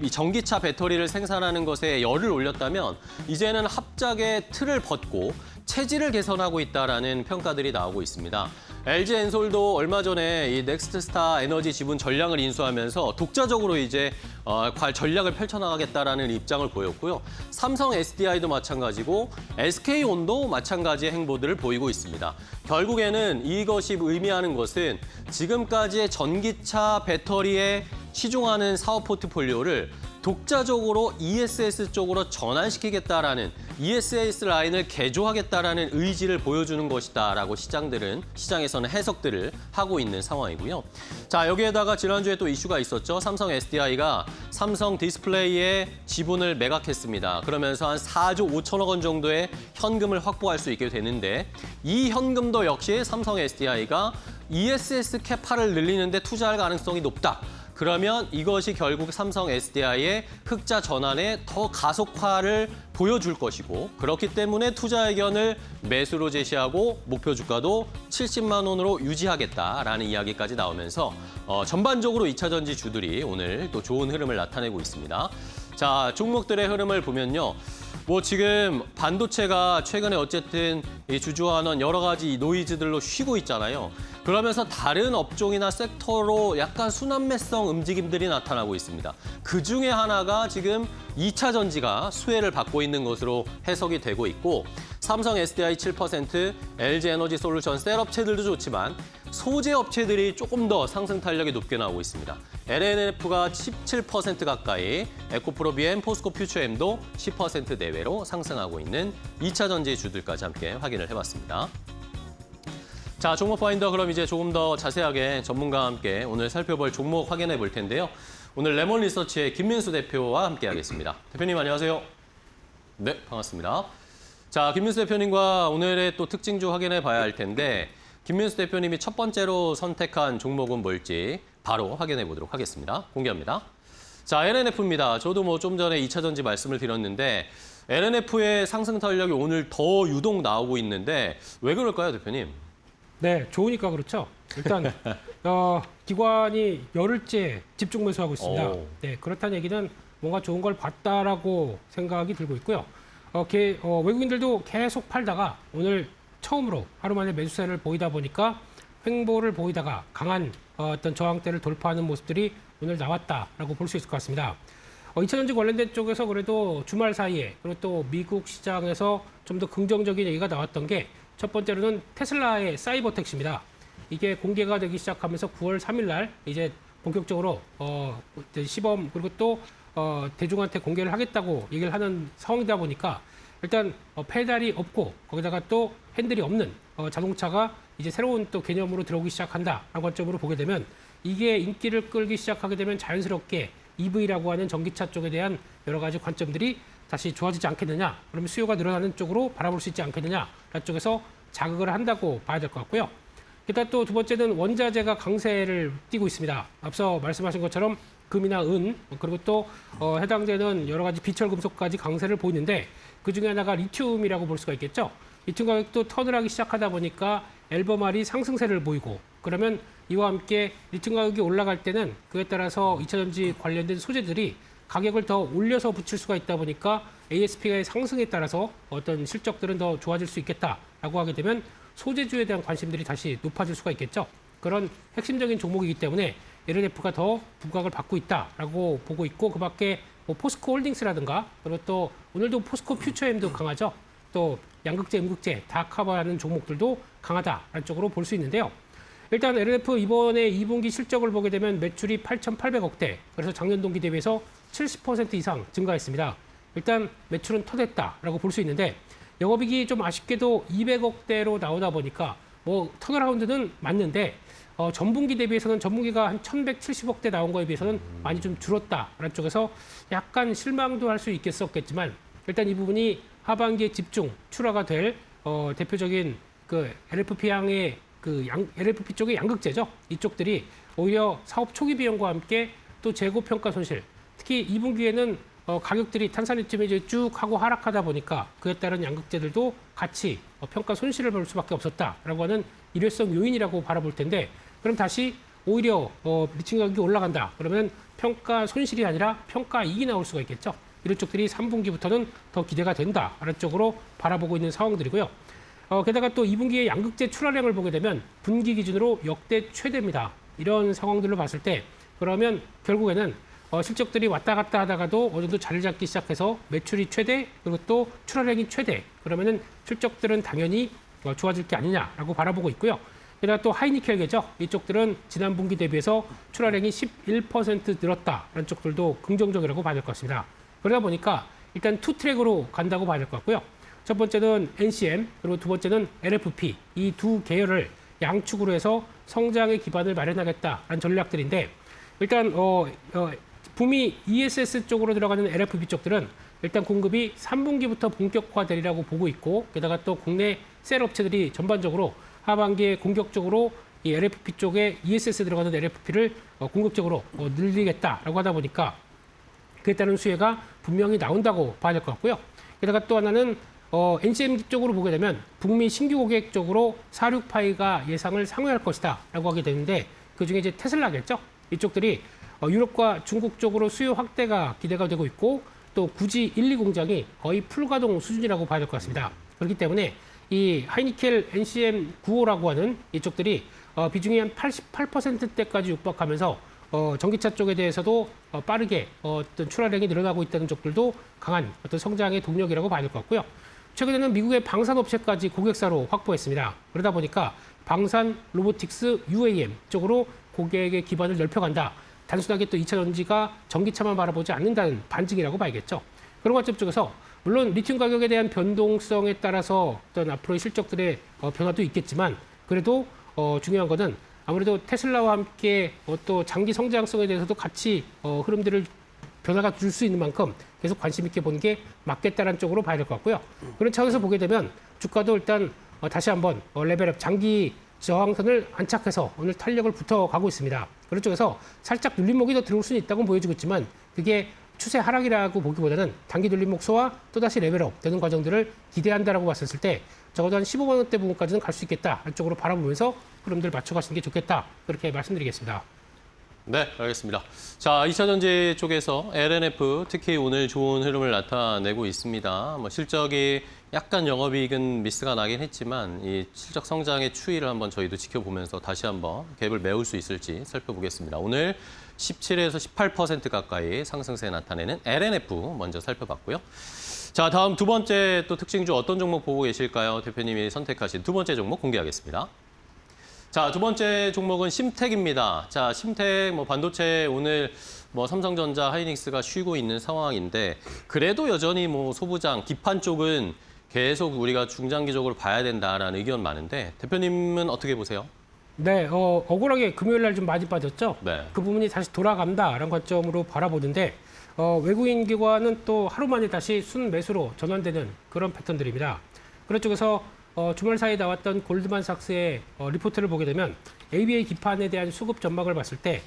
이 전기차 배터리를 생산하는 것에 열을 올렸다면 이제는 합작의 틀을 벗고 체질을 개선하고 있다라는 평가들이 나오고 있습니다. LG엔솔도 얼마 전에 이 넥스트스타 에너지 지분 전량을 인수하면서 독자적으로 이제 전략을 펼쳐나가겠다라는 입장을 보였고요. 삼성 SDI도 마찬가지고 SK온도 마찬가지의 행보들을 보이고 있습니다. 결국에는 이것이 의미하는 것은 지금까지의 전기차 배터리에 치중하는 사업 포트폴리오를 독자적으로 ESS 쪽으로 전환시키겠다라는 ESS 라인을 개조하겠다라는 의지를 보여주는 것이다라고 시장에서는 해석들을 하고 있는 상황이고요. 자, 여기에다가 지난주에 또 이슈가 있었죠. 삼성 SDI가 삼성 디스플레이의 지분을 매각했습니다. 그러면서 한 4조 5천억 원 정도의 현금을 확보할 수 있게 되는데 이 현금도 역시 삼성 SDI가 ESS 캐파를 늘리는데 투자할 가능성이 높다. 그러면 이것이 결국 삼성 SDI의 흑자 전환에 더 가속화를 보여줄 것이고 그렇기 때문에 투자 의견을 매수로 제시하고 목표 주가도 70만 원으로 유지하겠다라는 이야기까지 나오면서 전반적으로 2차 전지 주들이 오늘 또 좋은 흐름을 나타내고 있습니다. 자, 종목들의 흐름을 보면요. 뭐 지금 반도체가 최근에 어쨌든 주주하는 여러 가지 노이즈들로 쉬고 있잖아요. 그러면서 다른 업종이나 섹터로 약간 순환매성 움직임들이 나타나고 있습니다. 그중에 하나가 지금 2차 전지가 수혜를 받고 있는 것으로 해석이 되고 있고 삼성 SDI 7%, LG에너지솔루션 셀 업체들도 좋지만 소재 업체들이 조금 더 상승 탄력이 높게 나오고 있습니다. LNF가 17% 가까이, 에코프로비엠, 포스코퓨처엠도 10% 내외로 상승하고 있는 2차 전지 주들까지 함께 확인을 해봤습니다. 자, 종목 파인더 그럼 이제 조금 더 자세하게 전문가와 함께 오늘 살펴볼 종목 확인해 볼 텐데요. 오늘 레몬 리서치의 김민수 대표와 함께 하겠습니다. 대표님 안녕하세요. 네, 반갑습니다. 자, 김민수 대표님과 오늘의 또 특징주 확인해 봐야 할 텐데 김민수 대표님이 첫 번째로 선택한 종목은 뭘지 바로 확인해 보도록 하겠습니다. 공개합니다. 자, LNF입니다. 저도 뭐 좀 전에 2차 전지 말씀을 드렸는데 LNF의 상승 탄력이 오늘 더 유독 나오고 있는데 왜 그럴까요, 대표님? 네, 좋으니까 그렇죠. 일단 기관이 열흘째 집중 매수하고 있습니다. 오. 네, 그렇다는 얘기는 뭔가 좋은 걸 봤다라고 생각이 들고 있고요. 외국인들도 계속 팔다가 오늘 처음으로 하루 만에 매수세를 보이다 보니까 횡보를 보이다가 강한 어떤 저항대를 돌파하는 모습들이 오늘 나왔다라고 볼 수 있을 것 같습니다. 2차전지 관련된 쪽에서 그래도 주말 사이에 그리고 또 미국 시장에서 좀 더 긍정적인 얘기가 나왔던 게 첫 번째로는 테슬라의 사이버 택시입니다. 이게 공개가 되기 시작하면서 9월 3일 날 이제 본격적으로 시범 그리고 또 대중한테 공개를 하겠다고 얘기를 하는 상황이다 보니까 일단 페달이 없고 거기다가 또 핸들이 없는 자동차가 이제 새로운 또 개념으로 들어오기 시작한다라는 관점으로 보게 되면 이게 인기를 끌기 시작하게 되면 자연스럽게 EV라고 하는 전기차 쪽에 대한 여러 가지 관점들이 다시 좋아지지 않겠느냐, 그러면 수요가 늘어나는 쪽으로 바라볼 수 있지 않겠느냐라는 쪽에서 자극을 한다고 봐야 될 것 같고요. 일단 또 두 번째는 원자재가 강세를 띠고 있습니다. 앞서 말씀하신 것처럼 금이나 은 그리고 또 해당되는 여러 가지 비철 금속까지 강세를 보이는데 그 중에 하나가 리튬이라고 볼 수가 있겠죠. 리튬 가격도 턴을 하기 시작하다 보니까 앨범알이 상승세를 보이고 그러면 이와 함께 리튬 가격이 올라갈 때는 그에 따라서 2차전지 관련된 소재들이 가격을 더 올려서 붙일 수가 있다 보니까 ASP의 상승에 따라서 어떤 실적들은 더 좋아질 수 있겠다라고 하게 되면 소재주에 대한 관심들이 다시 높아질 수가 있겠죠. 그런 핵심적인 종목이기 때문에 LNF가 더 부각을 받고 있다라고 보고 있고 그 밖에 뭐 포스코 홀딩스라든가 그리고 또 오늘도 포스코 퓨처엠도 강하죠. 또 양극재, 음극재 다 커버하는 종목들도 강하다라는 쪽으로 볼 수 있는데요. 일단 LNF 이번에 2분기 실적을 보게 되면 매출이 8,800억대, 그래서 작년 동기 대비해서 70% 이상 증가했습니다. 일단 매출은 터졌다라고 볼 수 있는데 영업이익이 좀 아쉽게도 200억대로 나오다 보니까 뭐 턴어라운드는 맞는데 전분기 대비해서는 전분기가 한 1,170억대 나온 거에 비해서는 많이 좀 줄었다라는 쪽에서 약간 실망도 할 수 있겠었겠지만 일단 이 부분이 하반기에 집중 출하가 될 대표적인 그 LFP 향의 LFP 쪽의 양극재죠. 이쪽들이 오히려 사업 초기 비용과 함께 또 재고 평가 손실, 특히 2분기에는 가격들이 탄산리튬이 이제 쭉 하고 하락하다 보니까 그에 따른 양극재들도 같이 평가 손실을 볼 수밖에 없었다라고 하는 일회성 요인이라고 바라볼 텐데 그럼 다시 오히려 리튬 가격이 올라간다. 그러면 평가 손실이 아니라 평가 이익이 나올 수가 있겠죠. 이런 쪽들이 3분기부터는 더 기대가 된다라는 쪽으로 바라보고 있는 상황들이고요. 게다가 또 2분기의 양극재 출하량을 보게 되면 분기 기준으로 역대 최대입니다. 이런 상황들로 봤을 때 그러면 결국에는 실적들이 왔다 갔다 하다가도 어느 정도 자리를 잡기 시작해서 매출이 최대 그리고 또 출하량이 최대 그러면은 실적들은 당연히 좋아질 게 아니냐라고 바라보고 있고요. 게다가 또 하이니켈계죠. 이쪽들은 지난 분기 대비해서 출하량이 11% 늘었다라는 쪽들도 긍정적이라고 봐야 될 것 같습니다. 그러다 보니까 일단 투 트랙으로 간다고 봐야 될 것 같고요. 첫 번째는 NCM 그리고 두 번째는 LFP 이 두 계열을 양축으로 해서 성장의 기반을 마련하겠다라는 전략들인데 일단 북미 ESS 쪽으로 들어가는 LFP 쪽들은 일단 공급이 3분기부터 본격화되리라고 보고 있고 게다가 또 국내 셀 업체들이 전반적으로 하반기에 공격적으로 이 LFP 쪽에 ESS 들어가는 LFP를 공격적으로 늘리겠다라고 하다 보니까 그에 따른 수혜가 분명히 나온다고 봐야 될 것 같고요. 게다가 또 하나는 NCM 쪽으로 보게 되면 북미 신규 고객 쪽으로 46파이가 예상을 상회할 것이다 라고 하게 되는데 그중에 이제 테슬라겠죠. 이쪽들이 유럽과 중국 쪽으로 수요 확대가 기대가 되고 있고 또 굳이 1, 2 공장이 거의 풀가동 수준이라고 봐야 될 것 같습니다. 그렇기 때문에 이 하이니켈 NCM 95라고 하는 이쪽들이 비중이 한 88%대까지 육박하면서 전기차 쪽에 대해서도 빠르게 어떤 출하량이 늘어나고 있다는 쪽들도 강한 어떤 성장의 동력이라고 봐야 될 것 같고요. 최근에는 미국의 방산업체까지 고객사로 확보했습니다. 그러다 보니까 방산, 로보틱스, UAM 쪽으로 고객의 기반을 넓혀간다. 단순하게 또 2차 전지가 전기차만 바라보지 않는다는 반증이라고 봐야겠죠. 그런 관점 쪽에서 물론 리튬 가격에 대한 변동성에 따라서 어떤 앞으로의 실적들의 변화도 있겠지만 그래도 중요한 것은 아무래도 테슬라와 함께 또 장기 성장성에 대해서도 같이 흐름들을 변화가 줄 수 있는 만큼 계속 관심 있게 보는 게 맞겠다는 쪽으로 봐야 될 것 같고요. 그런 차원에서 보게 되면 주가도 일단 다시 한번 레벨업 장기 저항선을 안착해서 오늘 탄력을 붙어가고 있습니다. 그런 쪽에서 살짝 눌림목이 더 들어올 수는 있다고 보여지고 있지만 그게 추세 하락이라고 보기보다는 단기 눌림목 소화 또다시 레벨업 되는 과정들을 기대한다라고 봤을 때 적어도 한 15만 원대 부분까지는 갈 수 있겠다. 안쪽으로 바라보면서 흐름들 맞춰가시는 게 좋겠다. 그렇게 말씀드리겠습니다. 네, 알겠습니다. 자, 2차전지 쪽에서 LNF 특히 오늘 좋은 흐름을 나타내고 있습니다. 뭐 실적이 약간 영업이익은 미스가 나긴 했지만 이 실적 성장의 추이를 한번 저희도 지켜보면서 다시 한번 갭을 메울 수 있을지 살펴보겠습니다. 오늘 17에서 18% 가까이 상승세 나타내는 LNF 먼저 살펴봤고요. 자, 다음 두 번째 또 특징주 어떤 종목 보고 계실까요? 대표님이 선택하신 두 번째 종목 공개하겠습니다. 자, 두 번째 종목은 심텍입니다. 자, 심텍 뭐 반도체 오늘 뭐 삼성전자, 하이닉스가 쉬고 있는 상황인데 그래도 여전히 뭐 소부장, 기판 쪽은 계속 우리가 중장기적으로 봐야 된다라는 의견 많은데 대표님은 어떻게 보세요? 네, 억울하게 금요일 날 좀 많이 빠졌죠. 네. 그 부분이 다시 돌아간다라는 관점으로 바라보는데 외국인 기관은 또 하루 만에 다시 순매수로 전환되는 그런 패턴들입니다. 그런 쪽에서 주말 사이에 나왔던 골드만삭스의 리포트를 보게 되면 ABA 기판에 대한 수급 전망을 봤을 때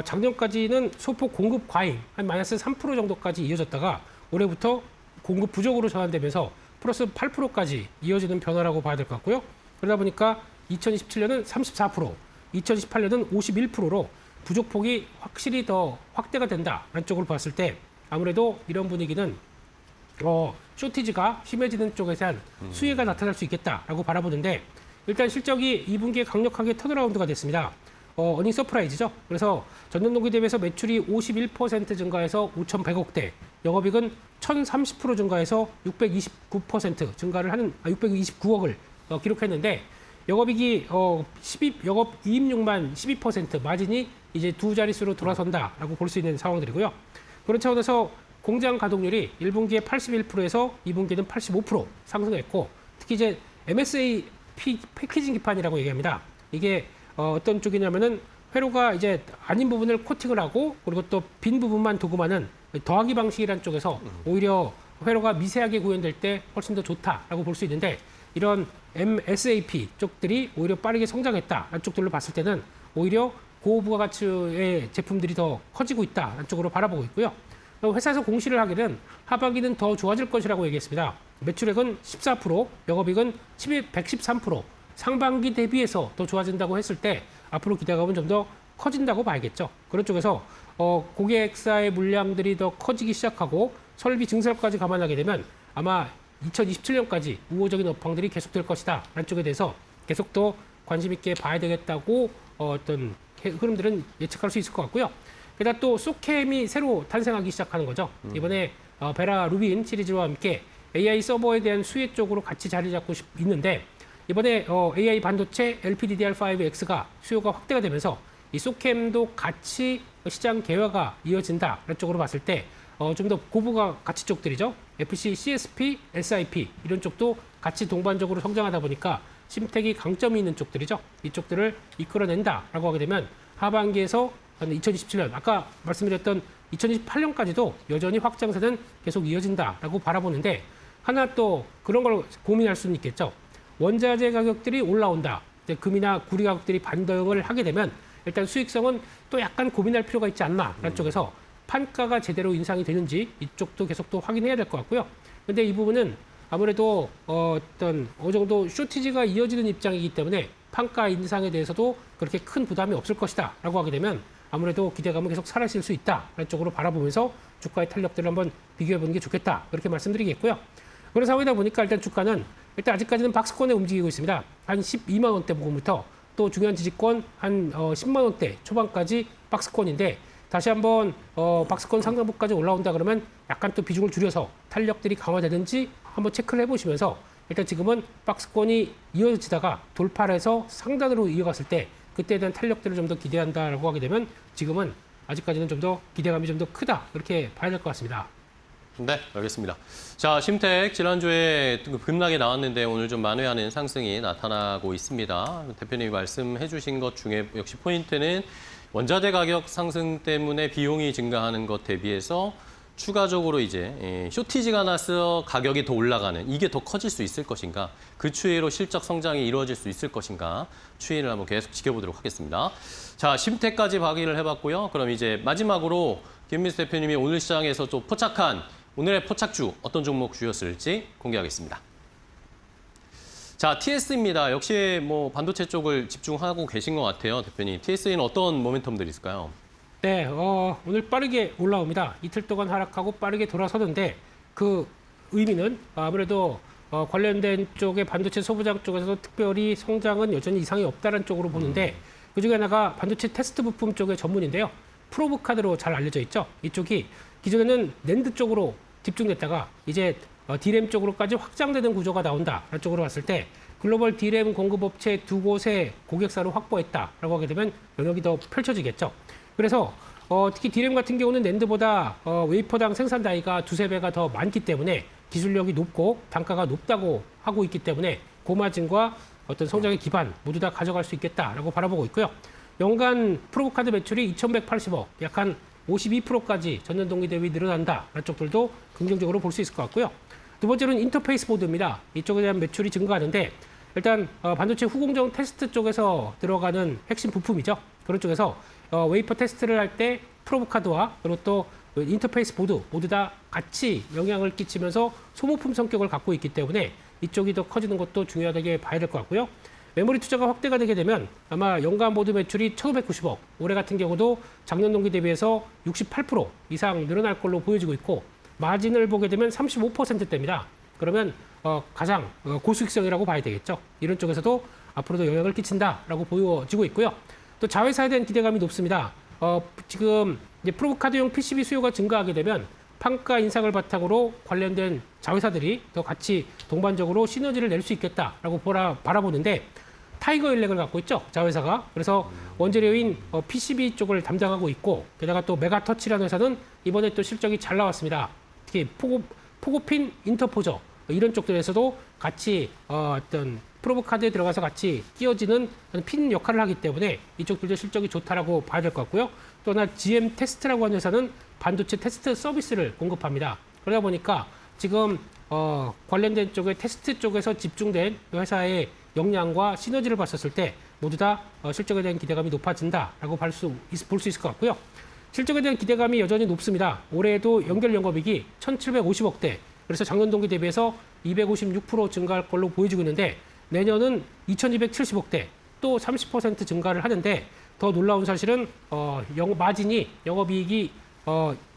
작년까지는 소폭 공급 과잉, 한 마이너스 3% 정도까지 이어졌다가 올해부터 공급 부족으로 전환되면서 플러스 8%까지 이어지는 변화라고 봐야 될 것 같고요. 그러다 보니까 2027년은 34%, 2018년은 51%로 부족폭이 확실히 더 확대가 된다라는 쪽으로 봤을 때 아무래도 이런 분위기는 쇼티지가 심해지는 쪽에 대한 수혜가 나타날 수 있겠다라고 바라보는데 일단 실적이 2분기에 강력하게 턴어라운드가 됐습니다. 어닝 서프라이즈죠. 그래서 전년 동기 대비해서 매출이 51% 증가해서 5,100억대, 영업이익은 1,030% 증가해서 629% 증가를 하는 629억을 기록했는데 영업이익이 영업이익률만 12%, 마진이 이제 두 자릿수로 돌아선다라고 볼 수 있는 상황들이고요. 그런 차원에서 공장 가동률이 1분기에 81%에서 2분기에는 85% 상승했고 특히 이제 MSA 패키징 기판이라고 얘기합니다. 이게 어떤 쪽이냐면은 회로가 이제 아닌 부분을 코팅을 하고 그리고 또 빈 부분만 도금하는 더하기 방식이라는 쪽에서 오히려 회로가 미세하게 구현될 때 훨씬 더 좋다라고 볼 수 있는데 이런 MSAP 쪽들이 오히려 빠르게 성장했다라는 쪽들로 봤을 때는 오히려 고부가가치의 제품들이 더 커지고 있다라는 쪽으로 바라보고 있고요. 회사에서 공시를 하기는 하반기는 더 좋아질 것이라고 얘기했습니다. 매출액은 14%, 영업이익은 113%, 상반기 대비해서 더 좋아진다고 했을 때 앞으로 기대감은 좀 더 커진다고 봐야겠죠. 그런 쪽에서 고객사의 물량들이 더 커지기 시작하고 설비 증설까지 감안하게 되면 아마 2027년까지 우호적인 업황들이 계속될 것이다. 라는 쪽에 대해서 계속 더 관심 있게 봐야 되겠다고 어떤 흐름들은 예측할 수 있을 것 같고요. 게다가 또 소캠이 새로 탄생하기 시작하는 거죠. 이번에 베라 루빈 시리즈와 함께 AI 서버에 대한 수혜 쪽으로 같이 자리 잡고 있는데 이번에 AI 반도체 LPDDR5X가 수요가 확대가 되면서 이 소캠도 같이 시장 개화가 이어진다라는 쪽으로 봤을 때 좀 더 고부가 가치 쪽들이죠. FC, CSP, SIP 이런 쪽도 같이 동반적으로 성장하다 보니까 심텍이 강점이 있는 쪽들이죠. 이쪽들을 이끌어낸다라고 하게 되면 하반기에서 2027년 아까 말씀드렸던 2028년까지도 여전히 확장세는 계속 이어진다라고 바라보는데 하나 또 그런 걸 고민할 수는 있겠죠. 원자재 가격들이 올라온다. 이제 금이나 구리 가격들이 반등을 하게 되면 일단 수익성은 또 약간 고민할 필요가 있지 않나라는 쪽에서 판가가 제대로 인상이 되는지 이쪽도 계속 또 확인해야 될 것 같고요. 근데 이 부분은 아무래도 어느 정도 쇼티지가 이어지는 입장이기 때문에 판가 인상에 대해서도 그렇게 큰 부담이 없을 것이다 라고 하게 되면 아무래도 기대감은 계속 사라질 수 있다라는 쪽으로 바라보면서 주가의 탄력들을 한번 비교해 보는 게 좋겠다 그렇게 말씀드리겠고요. 그런 상황이다 보니까 일단 주가는 일단 아직까지는 박스권에 움직이고 있습니다. 한 12만 원대 부분부터 또 중요한 지지권 한 10만 원대 초반까지 박스권인데 다시 한번 박스권 상단부까지 올라온다 그러면 약간 또 비중을 줄여서 탄력들이 강화되는지 한번 체크를 해보시면서 일단 지금은 박스권이 이어지다가 돌파를 해서 상단으로 이어갔을 때 그때에 대한 탄력들을 좀 더 기대한다라고 하게 되면 지금은 아직까지는 좀 더 기대감이 좀 더 크다 그렇게 봐야 될 것 같습니다. 네, 알겠습니다. 자, 심텍 지난주에 급락이 나왔는데 오늘 좀 만회하는 상승이 나타나고 있습니다. 대표님이 말씀해 주신 것 중에 역시 포인트는 원자재 가격 상승 때문에 비용이 증가하는 것 대비해서 추가적으로 이제 쇼티지가 나서 가격이 더 올라가는 이게 더 커질 수 있을 것인가, 그 추이로 실적 성장이 이루어질 수 있을 것인가 추이를 한번 계속 지켜보도록 하겠습니다. 자, 심택까지 확인을 해봤고요. 그럼 이제 마지막으로 김민수 대표님이 오늘 시장에서 또 포착한 오늘의 포착주 어떤 종목 주셨을지 공개하겠습니다. 자, TS입니다. 역시 뭐 반도체 쪽을 집중하고 계신 것 같아요, 대표님. TS에는 어떤 모멘텀들이 있을까요? 네, 오늘 빠르게 올라옵니다. 이틀 동안 하락하고 빠르게 돌아서는데 그 의미는 아무래도 관련된 쪽의 반도체 소부장 쪽에서도 특별히 성장은 여전히 이상이 없다는 쪽으로 보는데 그중에 하나가 반도체 테스트 부품 쪽의 전문인데요. 프로브 카드로 잘 알려져 있죠. 이쪽이 기존에는 낸드 쪽으로 집중됐다가 이제 D램 쪽으로까지 확장되는 구조가 나온다라는 쪽으로 봤을 때 글로벌 D램 공급업체 두 곳의 고객사를 확보했다라고 하게 되면 영역이 더 펼쳐지겠죠. 그래서 특히 D램 같은 경우는 낸드보다 웨이퍼당 생산 단위가 두세 배가 더 많기 때문에 기술력이 높고 단가가 높다고 하고 있기 때문에 고마진과 어떤 성장의 기반 모두 다 가져갈 수 있겠다라고 바라보고 있고요. 연간 프로브카드 매출이 2,180억, 약 한 52%까지 전년 동기 대비 늘어난다라는 쪽들도 긍정적으로 볼 수 있을 것 같고요. 두 번째로는 인터페이스 보드입니다. 이쪽에 대한 매출이 증가하는데 일단 반도체 후공정 테스트 쪽에서 들어가는 핵심 부품이죠. 그런 쪽에서 웨이퍼 테스트를 할 때 프로브 카드와 그리고 또 인터페이스 보드 모두 다 같이 영향을 끼치면서 소모품 성격을 갖고 있기 때문에 이쪽이 더 커지는 것도 중요하다게 봐야 될 것 같고요. 메모리 투자가 확대가 되게 되면 아마 연간 보드 매출이 1,590억, 올해 같은 경우도 작년 동기 대비해서 68% 이상 늘어날 걸로 보여지고 있고 마진을 보게 되면 35%대입니다. 그러면 가장 고수익성이라고 봐야 되겠죠. 이런 쪽에서도 앞으로도 영향을 끼친다라고 보여지고 있고요. 또 자회사에 대한 기대감이 높습니다. 지금 이제 프로브 카드용 PCB 수요가 증가하게 되면 판가 인상을 바탕으로 관련된 자회사들이 더 같이 동반적으로 시너지를 낼 수 있겠다라고 바라보는데 타이거 일렉을 갖고 있죠, 자회사가. 그래서 원재료인 PCB 쪽을 담당하고 있고 게다가 또 메가터치라는 회사는 이번에 또 실적이 잘 나왔습니다. 특히 포고핀 인터포저 이런 쪽들에서도 같이 어떤 프로브 카드에 들어가서 같이 끼워지는 핀 역할을 하기 때문에 이쪽들도 실적이 좋다라고 봐야 될 것 같고요. 또 하나 GM 테스트라고 하는 회사는 반도체 테스트 서비스를 공급합니다. 그러다 보니까 지금 관련된 쪽의 테스트 쪽에서 집중된 회사의 역량과 시너지를 봤었을 때 모두 다 실적에 대한 기대감이 높아진다라고 볼 수 있을 것 같고요. 실적에 대한 기대감이 여전히 높습니다. 올해에도 연결 영업이익이 1,750억대, 그래서 작년 동기 대비해서 256% 증가할 걸로 보여지고 있는데 내년은 2,270억대, 또 30% 증가를 하는데 더 놀라운 사실은 마진이 영업이익이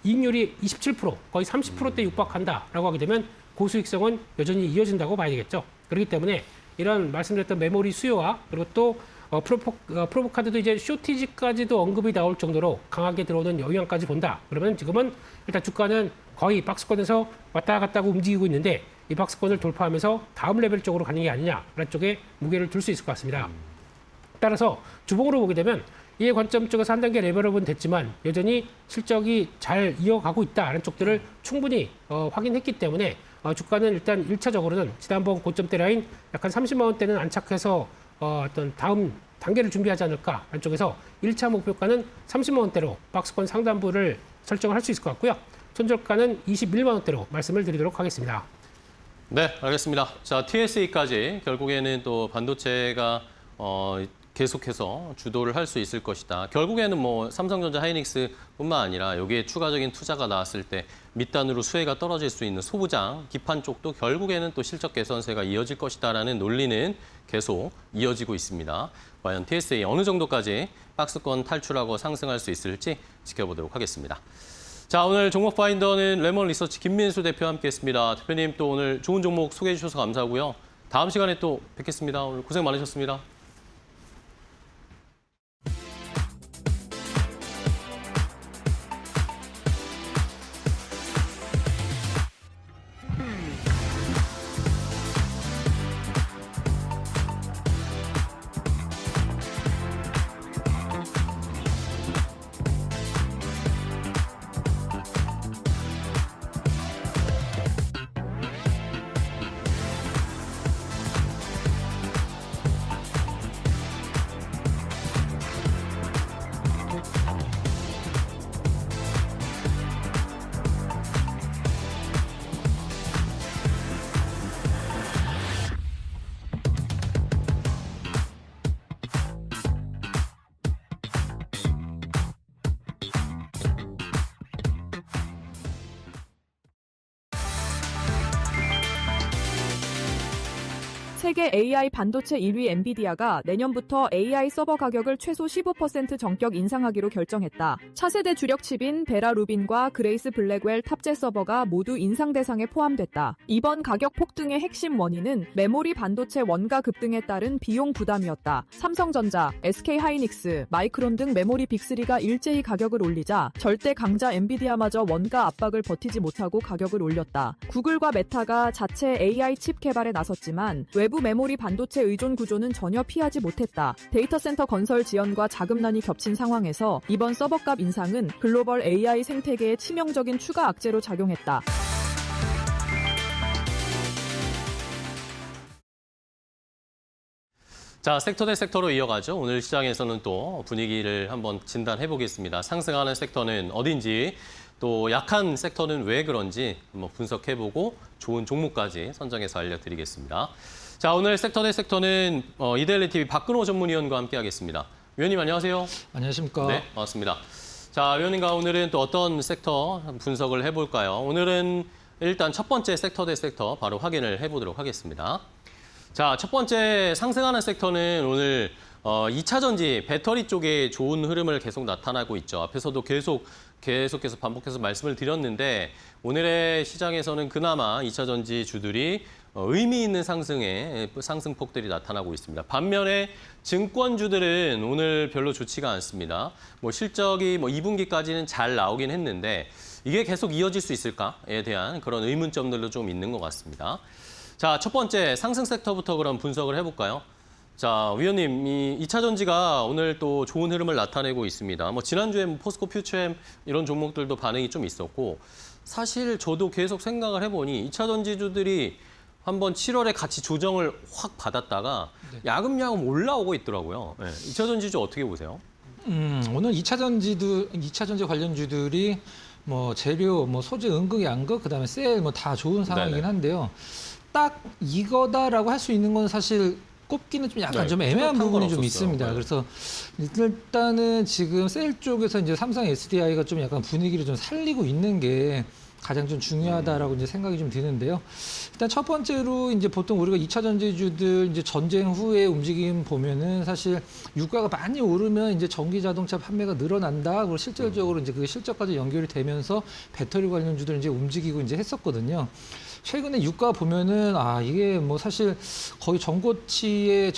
이익률이 27%, 거의 30%대 육박한다라고 하게 되면 고수익성은 여전히 이어진다고 봐야 되겠죠. 그렇기 때문에 이런 말씀드렸던 메모리 수요와 그리고 또 프로브 카드도 이제 쇼티지까지도 언급이 나올 정도로 강하게 들어오는 영향까지 본다. 그러면 지금은 일단 주가는 거의 박스권에서 왔다 갔다 하고 움직이고 있는데 이 박스권을 돌파하면서 다음 레벨 쪽으로 가는 게 아니냐라는 쪽에 무게를 둘 수 있을 것 같습니다. 따라서 주봉으로 보게 되면 이해 관점 쪽에서 한 단계 레벨업은 됐지만 여전히 실적이 잘 이어가고 있다는 쪽들을 충분히 확인했기 때문에 주가는 일단 1차적으로는 지난번 고점대 라인 약간 30만 원대는 안착해서 어떤 다음 단계를 준비하지 않을까 하는 쪽에서 1차 목표가는 30만 원대로 박스권 상단부를 설정을 할 수 있을 것 같고요. 손절가는 21만 원대로 말씀을 드리도록 하겠습니다. 네, 알겠습니다. 자, TSE까지 결국에는 또 반도체가 계속해서 주도를 할 수 있을 것이다. 결국에는 뭐 삼성전자, 하이닉스뿐만 아니라 여기에 추가적인 투자가 나왔을 때 밑단으로 수혜가 떨어질 수 있는 소부장, 기판 쪽도 결국에는 또 실적 개선세가 이어질 것이다라는 논리는 계속 이어지고 있습니다. 과연 TSE 어느 정도까지 박스권 탈출하고 상승할 수 있을지 지켜보도록 하겠습니다. 자, 오늘 종목 파인더는 레몬 리서치 김민수 대표와 함께했습니다. 대표님 또 오늘 좋은 종목 소개해 주셔서 감사하고요. 다음 시간에 또 뵙겠습니다. 오늘 고생 많으셨습니다. 세계 AI 반도체 1위 엔비디아가 내년부터 AI 서버 가격을 최소 15% 전격 인상하기로 결정했다. 차세대 주력 칩인 베라 루빈과 그레이스 블랙웰 탑재 서버가 모두 인상 대상에 포함됐다. 이번 가격 폭등의 핵심 원인은 메모리 반도체 원가 급등에 따른 비용 부담이었다. 삼성전자, SK하이닉스, 마이크론 등 메모리 빅3가 일제히 가격을 올리자 절대 강자 엔비디아마저 원가 압박을 버티지 못하고 가격을 올렸다. 구글과 메타가 자체 AI 칩 개발에 나섰지만 외부 메모리 반도체 의존 구조는 전혀 피하지 못했다. 데이터 센터 건설 지연과 자금난이 겹친 상황에서 이번 서버값 인상은 글로벌 AI 생태계에 치명적인 추가 악재로 작용했다. 자, 섹터 대 섹터로 이어가죠. 오늘 시장에서는 또 분위기를 한번 진단해 보겠습니다. 상승하는 섹터는 어딘지, 또 약한 섹터는 왜 그런지 한번 분석해보고 좋은 종목까지 선정해서 알려드리겠습니다. 자, 오늘 섹터 대 섹터는 이데일리 TV 박근호 전문위원과 함께하겠습니다. 위원님 안녕하세요. 안녕하십니까. 네, 반갑습니다. 자, 위원님과 오늘은 또 어떤 섹터 분석을 해볼까요? 오늘은 일단 첫 번째 섹터 대 섹터 바로 확인을 해보도록 하겠습니다. 자, 첫 번째 상승하는 섹터는 오늘 2차 전지 배터리 쪽에 좋은 흐름을 계속 나타나고 있죠. 앞에서도 계속해서 반복해서 말씀을 드렸는데 오늘의 시장에서는 그나마 2차 전지 주들이 의미 있는 상승폭들이 나타나고 있습니다. 반면에 증권주들은 오늘 별로 좋지가 않습니다. 실적이 2분기까지는 잘 나오긴 했는데 이게 계속 이어질 수 있을까에 대한 그런 의문점들도 좀 있는 것 같습니다. 자, 첫 번째 상승 섹터부터 그럼 분석을 해볼까요? 자, 위원님, 이 2차 전지가 오늘 또 좋은 흐름을 나타내고 있습니다. 지난주에 포스코 퓨처엠 이런 종목들도 반응이 좀 있었고, 사실 저도 계속 생각을 해보니 2차 전지주들이 한번 7월에 같이 조정을 확 받았다가 야금야금 올라오고 있더라고요. 네, 2차 전지주 어떻게 보세요? 오늘 2차 전지 관련주들이 재료, 소재, 응급, 양극, 그다음에 셀 다 좋은 상황이긴 한데요. 딱 이거다라고 할 수 있는 건 사실 꼽기는 좀 약간 좀 애매한 부분이 좀 있습니다. 그래서 일단은 지금 셀 쪽에서 이제 삼성 SDI가 좀 약간 분위기를 좀 살리고 있는 게 가장 좀 중요하다라고 이제 생각이 좀 드는데요. 일단 첫 번째로 이제 보통 우리가 2차 전지주들 이제 전쟁 후에 움직임 보면은 사실 유가가 많이 오르면 이제 전기 자동차 판매가 늘어난다. 그리고 실질적으로 이제 그게 실적까지 연결이 되면서 배터리 관련주들 이제 움직이고 이제 했었거든요. 최근에 유가 보면은 이게 사실 거의 전고치의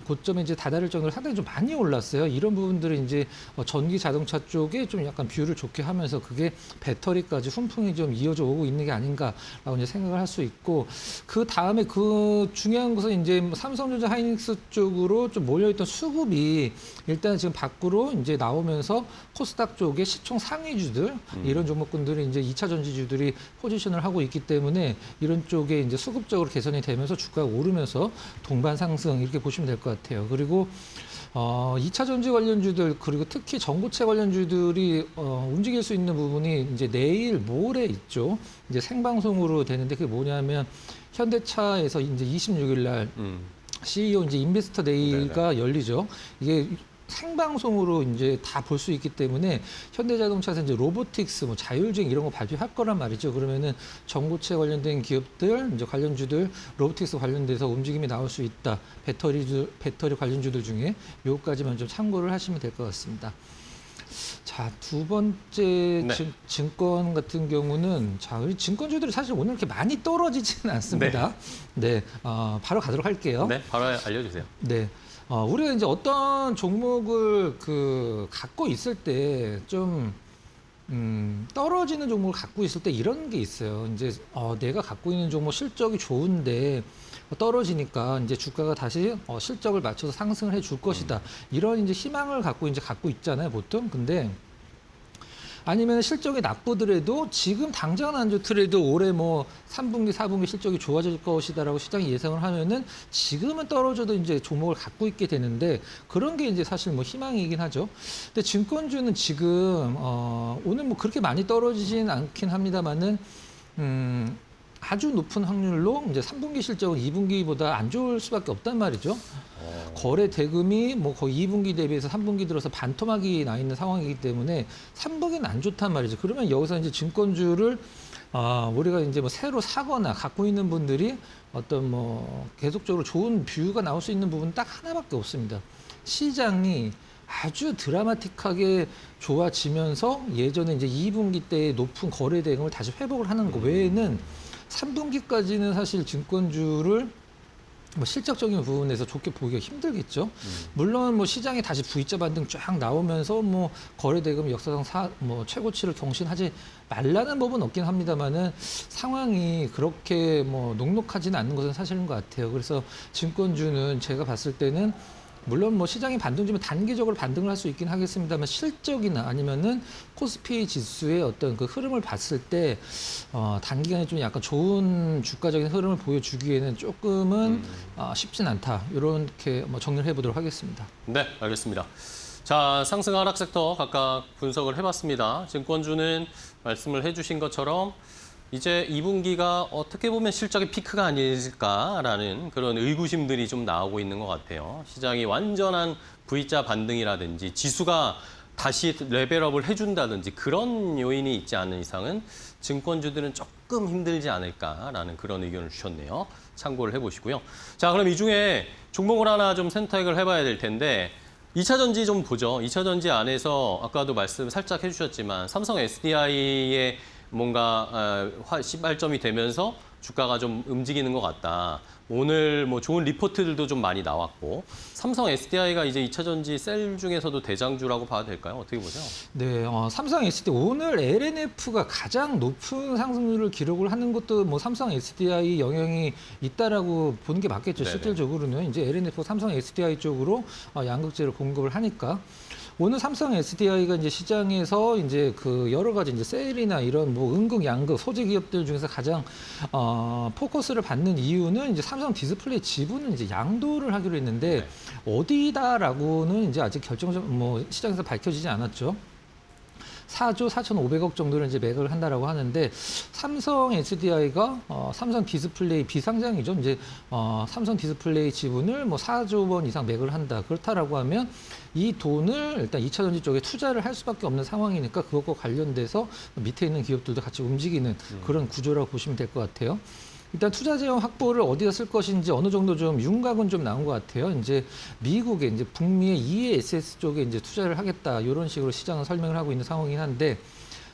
고점에 이제 다다를 정도로 상당히 좀 많이 올랐어요. 이런 부분들이 이제 전기 자동차 쪽에 좀 약간 뷰를 좋게 하면서 그게 배터리까지 훈풍이 좀 이어져 오고 있는 게 아닌가라고 이제 생각을 할 수 있고, 그 다음에 그 중요한 것은 이제 삼성전자 하이닉스 쪽으로 좀 몰려있던 수급이 일단 지금 밖으로 이제 나오면서 코스닥 쪽에 시총 상위주들 이런 종목군들이 이제 2차 전지주들이 포지션을 하고 있기 때문에 이런 쪽에 이제 수급적으로 개선이 되면서 주가가 오르면서 동반 상승 이렇게 보시면 될 것 같아요. 그리고 2차 전지 관련주들 그리고 특히 전고체 관련주들이 움직일 수 있는 부분이 이제 내일 모레 있죠. 이제 생방송으로 되는데 그게 뭐냐면 현대차에서 이제 26일 날 CEO 이제 인베스터 데이가 열리죠. 이게 생방송으로 이제 다 볼 수 있기 때문에 현대자동차에서 이제 로보틱스, 자율주행 이런 거 발표할 거란 말이죠. 그러면은 전고체 관련된 기업들, 이제 관련주들, 로보틱스 관련돼서 움직임이 나올 수 있다. 배터리 관련주들 중에 요거까지만 좀 참고를 하시면 될 것 같습니다. 자, 두 번째 증권 같은 경우는 우리 증권주들이 사실 오늘 이렇게 많이 떨어지지는 않습니다. 네, 바로 가도록 할게요. 네, 바로 알려주세요. 네. 우리가 이제 어떤 종목을 갖고 있을 때 좀 떨어지는 종목을 갖고 있을 때 이런 게 있어요. 이제 내가 갖고 있는 종목 실적이 좋은데 떨어지니까 이제 주가가 다시 실적을 맞춰서 상승을 해줄 것이다. 이런 이제 희망을 갖고 있잖아요, 보통. 근데 아니면 실적이 나쁘더라도 지금 당장은 안 좋더라도 올해 3분기, 4분기 실적이 좋아질 것이다라고 시장이 예상을 하면은 지금은 떨어져도 이제 종목을 갖고 있게 되는데 그런 게 이제 사실 희망이긴 하죠. 근데 증권주는 지금 오늘 그렇게 많이 떨어지진 않긴 합니다만은 아주 높은 확률로 이제 3분기 실적은 2분기보다 안 좋을 수밖에 없단 말이죠. 거래 대금이 거의 2분기 대비해서 3분기 들어서 반토막이 나 있는 상황이기 때문에 3분기는 안 좋단 말이죠. 그러면 여기서 이제 증권주를 우리가 이제 뭐 새로 사거나 갖고 있는 분들이 어떤 뭐 계속적으로 좋은 뷰가 나올 수 있는 부분 딱 하나밖에 없습니다. 시장이 아주 드라마틱하게 좋아지면서 예전에 이제 2분기 때의 높은 거래 대금을 다시 회복을 하는 거 외에는 3분기까지는 사실 증권주를 뭐 실적적인 부분에서 좋게 보기가 힘들겠죠. 물론 뭐 시장에 다시 V자 반등 쫙 나오면서 뭐 거래 대금 역사상 뭐 최고치를 경신하지 말라는 법은 없긴 합니다만은 상황이 그렇게 뭐 녹록하지는 않는 것은 사실인 것 같아요. 그래서 증권주는 제가 봤을 때는 물론 뭐 시장이 반등 주면 단기적으로 반등을 할 수 있긴 하겠습니다만 실적이나 아니면은 코스피 지수의 어떤 그 흐름을 봤을 때 단기간에 좀 약간 좋은 주가적인 흐름을 보여주기에는 조금은 쉽진 않다. 이렇게 뭐 정리를 해보도록 하겠습니다. 네, 알겠습니다. 자, 상승 하락 섹터 각각 분석을 해봤습니다. 증권주는 말씀을 해주신 것처럼 이제 2분기가 어떻게 보면 실적의 피크가 아닐까라는 그런 의구심들이 좀 나오고 있는 것 같아요. 시장이 완전한 V자 반등이라든지 지수가 다시 레벨업을 해준다든지 그런 요인이 있지 않은 이상은 증권주들은 조금 힘들지 않을까라는 그런 의견을 주셨네요. 참고를 해보시고요. 자, 그럼 이 중에 종목을 하나 좀 선택을 해봐야 될 텐데 2차 전지 좀 보죠. 2차 전지 안에서 아까도 말씀 살짝 해주셨지만 삼성 SDI의 뭔가 시발점이 되면서 주가가 좀 움직이는 것 같다. 오늘 뭐 좋은 리포트들도 좀 많이 나왔고 삼성 SDI가 이제 2차 전지 셀 중에서도 대장주라고 봐도 될까요? 어떻게 보세요? 네, 삼성 SDI 오늘 LNF가 가장 높은 상승률을 기록을 하는 것도 뭐 삼성 SDI 영향이 있다라고 보는 게 맞겠죠. 네네. 실질적으로는 이제 LNF 삼성 SDI 쪽으로 양극재를 공급을 하니까. 오늘 삼성 SDI가 이제 시장에서 이제 그 여러 가지 이제 셀이나 이런 뭐 음극, 양극 소재 기업들 중에서 가장 포커스를 받는 이유는 이제 삼성 디스플레이 지분은 이제 양도를 하기로 했는데 어디다라고는 이제 아직 결정적 뭐 시장에서 밝혀지지 않았죠. 4조 4,500억 정도를 이제 매각을 한다라고 하는데 삼성 SDI가 삼성 디스플레이 비상장이죠. 이제 삼성 디스플레이 지분을 뭐 4조 원 이상 매각을 한다. 그렇다라고 하면 이 돈을 일단 2차 전지 쪽에 투자를 할 수밖에 없는 상황이니까 그것과 관련돼서 밑에 있는 기업들도 같이 움직이는 그런 구조라고 보시면 될 것 같아요. 일단 투자 재원 확보를 어디다 쓸 것인지 어느 정도 좀 윤곽은 좀 나온 것 같아요. 이제 미국의 이제 북미의 EASS 쪽에 이제 투자를 하겠다 이런 식으로 시장은 설명을 하고 있는 상황이긴 한데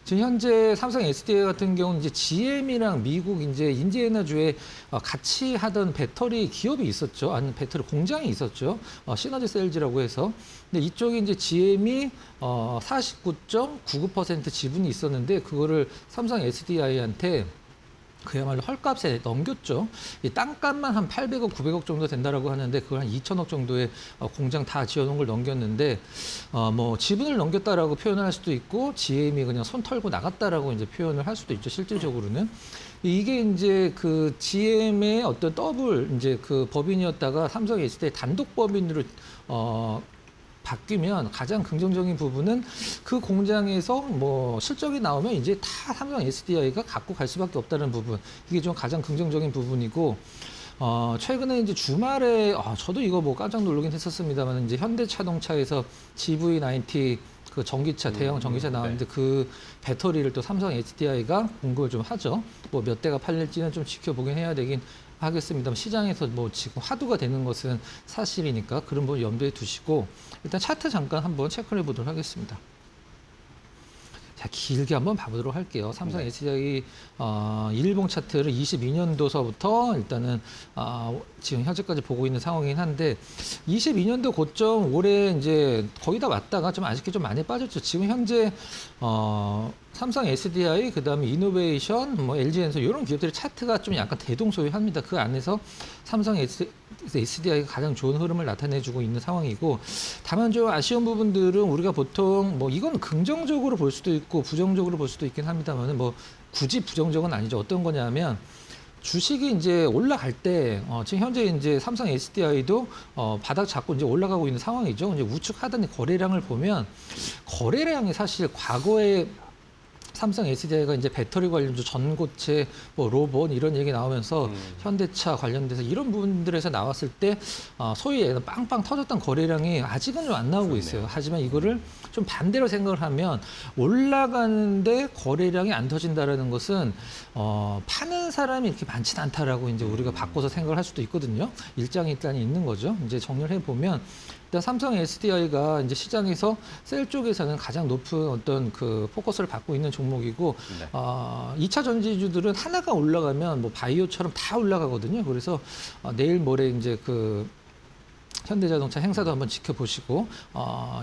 지금 현재 삼성 SDI 같은 경우는 이제 GM이랑 미국 이제 인디애나주에 같이 하던 배터리 기업이 있었죠. 아니 배터리 공장이 있었죠. 시너지 셀즈라고 해서. 근데 이쪽에 이제 GM이 49.99% 지분이 있었는데 그거를 삼성 SDI한테 그야말로 헐값에 넘겼죠. 이 땅값만 한 800억, 900억 정도 된다라고 하는데 그걸 한 2천억 정도의 공장 다 지어놓은 걸 넘겼는데 뭐 지분을 넘겼다라고 표현을 할 수도 있고 GM이 그냥 손 털고 나갔다라고 이제 표현을 할 수도 있죠. 실질적으로는 이게 이제 그 GM의 어떤 더블 이제 그 법인이었다가 삼성 SDI 단독 법인으로 바뀌면 가장 긍정적인 부분은 그 공장에서 뭐 실적이 나오면 이제 다 삼성 SDI가 갖고 갈 수밖에 없다는 부분. 이게 좀 가장 긍정적인 부분이고, 최근에 이제 주말에, 저도 이거 뭐 깜짝 놀라긴 했었습니다만, 이제 현대자동차에서 GV90 그 전기차, 대형 전기차 나왔는데 그 배터리를 또 삼성 SDI가 공급을 좀 하죠. 뭐 몇 대가 팔릴지는 좀 지켜보긴 해야 되긴 하겠습니다만 시장에서 뭐 지금 화두가 되는 것은 사실이니까 그런 부분 염두에 두시고 일단 차트 잠깐 한번 체크를 해보도록 하겠습니다. 자, 길게 한번 봐보도록 할게요. 삼성 SDI 일봉 차트를 22년도서부터 일단은 지금 현재까지 보고 있는 상황이긴 한데 22년도 고점 올해 이제 거의 다 왔다가 좀 아쉽게 좀 많이 빠졌죠. 지금 현재 삼성 SDI 그다음에 이노베이션 뭐 LG엔솔 이런 기업들의 차트가 좀 약간 대동소이합니다. 그 안에서 삼성 SDI가 가장 좋은 흐름을 나타내주고 있는 상황이고 다만 좀 아쉬운 부분들은 우리가 보통 뭐 이건 긍정적으로 볼 수도 있고 부정적으로 볼 수도 있긴 합니다만 뭐 굳이 부정적은 아니죠. 어떤 거냐면 주식이 이제 올라갈 때 지금 현재 이제 삼성 SDI도 바닥 잡고 이제 올라가고 있는 상황이죠. 이제 우측 하단의 거래량을 보면 거래량이 사실 과거에 삼성 SDI가 이제 배터리 관련주 전고체, 뭐 로봇 이런 얘기 나오면서 현대차 관련돼서 이런 부분들에서 나왔을 때 소위 빵빵 터졌던 거래량이 아직은 좀 안 나오고 있어요. 하지만 이거를 좀 반대로 생각을 하면 올라가는데 거래량이 안 터진다라는 것은 파는 사람이 이렇게 많지는 않다라고 이제 우리가 바꿔서 생각을 할 수도 있거든요. 일장일단이 있는 거죠. 이제 정리를 해보면 일단 삼성 SDI가 이제 시장에서 셀 쪽에서는 가장 높은 어떤 그 포커스를 받고 있는 종목이고, 네. 2차 전지주들은 하나가 올라가면 뭐 바이오처럼 다 올라가거든요. 그래서 내일 모레 이제 그 현대자동차 행사도 한번 지켜보시고,